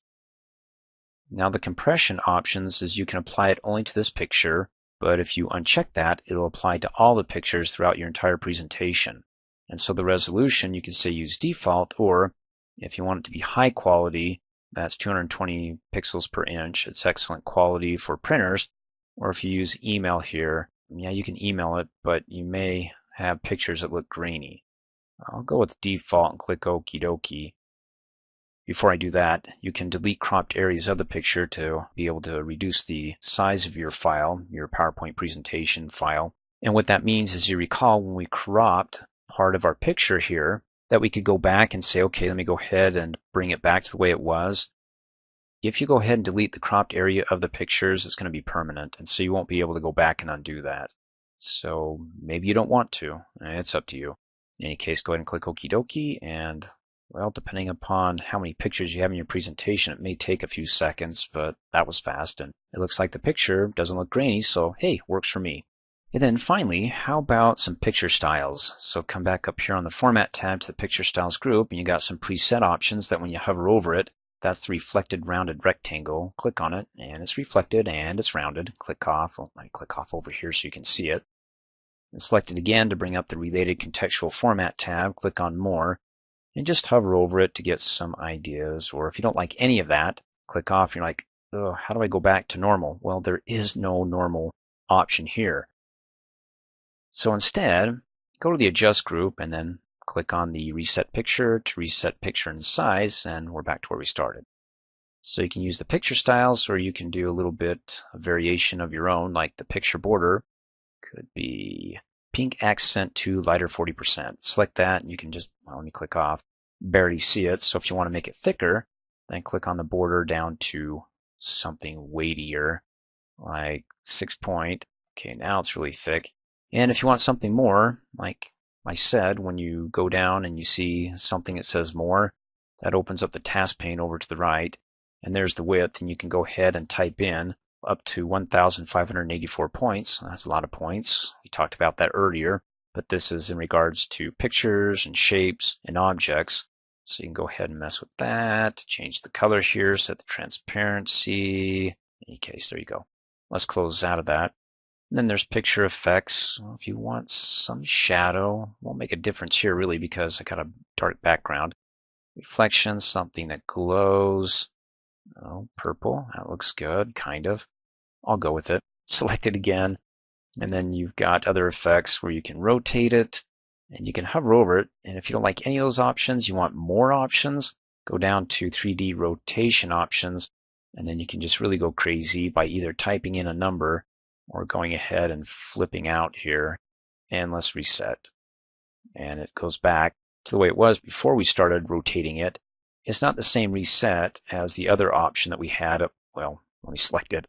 Now the compression options is you can apply it only to this picture, but if you uncheck that, it'll apply to all the pictures throughout your entire presentation. And so the resolution, you can say use default, or if you want it to be high quality, that's 220 pixels per inch. It's excellent quality for printers. Or if you use email here, yeah, you can email it, but you may have pictures that look grainy. I'll go with default and click Okie dokie. Before I do that, you can delete cropped areas of the picture to be able to reduce the size of your file, your PowerPoint presentation file. And what that means is, you recall when we cropped part of our picture here, that we could go back and say, okay, let me go ahead and bring it back to the way it was. If you go ahead and delete the cropped area of the pictures, it's going to be permanent, and so you won't be able to go back and undo that. So maybe you don't want to. It's up to you. In any case, go ahead and click Okie dokie, and well, depending upon how many pictures you have in your presentation, it may take a few seconds, but that was fast, and it looks like the picture doesn't look grainy, so hey, works for me. And then finally, how about some picture styles? So come back up here on the Format tab to the Picture Styles group, and you got some preset options that when you hover over it, that's the reflected rounded rectangle. Click on it, and it's reflected and it's rounded. Click off. Well, I click off over here so you can see it. And select it again to bring up the Related Contextual Format tab. Click on More, and just hover over it to get some ideas. Or if you don't like any of that, click off. You're like, oh, how do I go back to normal? Well, there is no normal option here. So instead, go to the Adjust group and then click on the Reset Picture to reset picture and size, and we're back to where we started. So you can use the picture styles, or you can do a little bit of variation of your own, like the picture border could be pink accent to lighter 40%. Select that, and you can just, well, let me click off, barely see it. So if you want to make it thicker, then click on the border down to something weightier, like 6 point. Okay, now it's really thick. And if you want something more, like I said, when you go down and you see something that says more, that opens up the task pane over to the right, and there's the width, and you can go ahead and type in up to 1,584 points. That's a lot of points. We talked about that earlier, but this is in regards to pictures and shapes and objects. So you can go ahead and mess with that. Change the color here, set the transparency. In any case, there you go. Let's close out of that. And then there's picture effects. Well, if you want some shadow, won't make a difference here really because I got a dark background. Reflection, something that glows. Oh, purple, that looks good, kind of. I'll go with it. Select it again. And then you've got other effects where you can rotate it and you can hover over it. And if you don't like any of those options, you want more options, go down to 3D rotation options. And then you can just really go crazy by either typing in a number or going ahead and flipping out here. And let's reset. And it goes back to the way it was before we started rotating it. It's not the same reset as the other option that we had up, well, let me select it,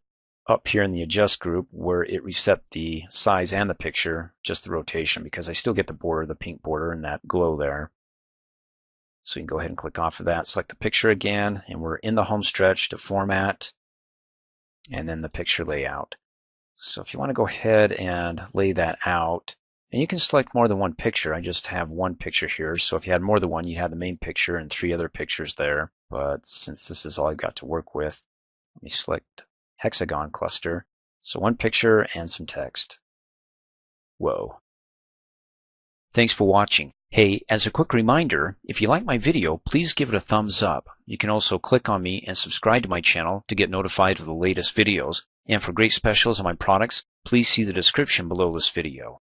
up here in the adjust group where it reset the size and the picture, just the rotation, because I still get the border, the pink border and that glow there. So you can go ahead and click off of that, select the picture again, and we're in the home stretch to format, and then the picture layout. So if you want to go ahead and lay that out, and you can select more than one picture. I just have one picture here. So if you had more than one, you'd have the main picture and 3 other pictures there. But since this is all I've got to work with, let me select hexagon cluster. So 1 picture and some text. Whoa. Thanks for watching. Hey, as a quick reminder, if you like my video, please give it a thumbs up. You can also click on me and subscribe to my channel to get notified of the latest videos. And for great specials on my products, please see the description below this video.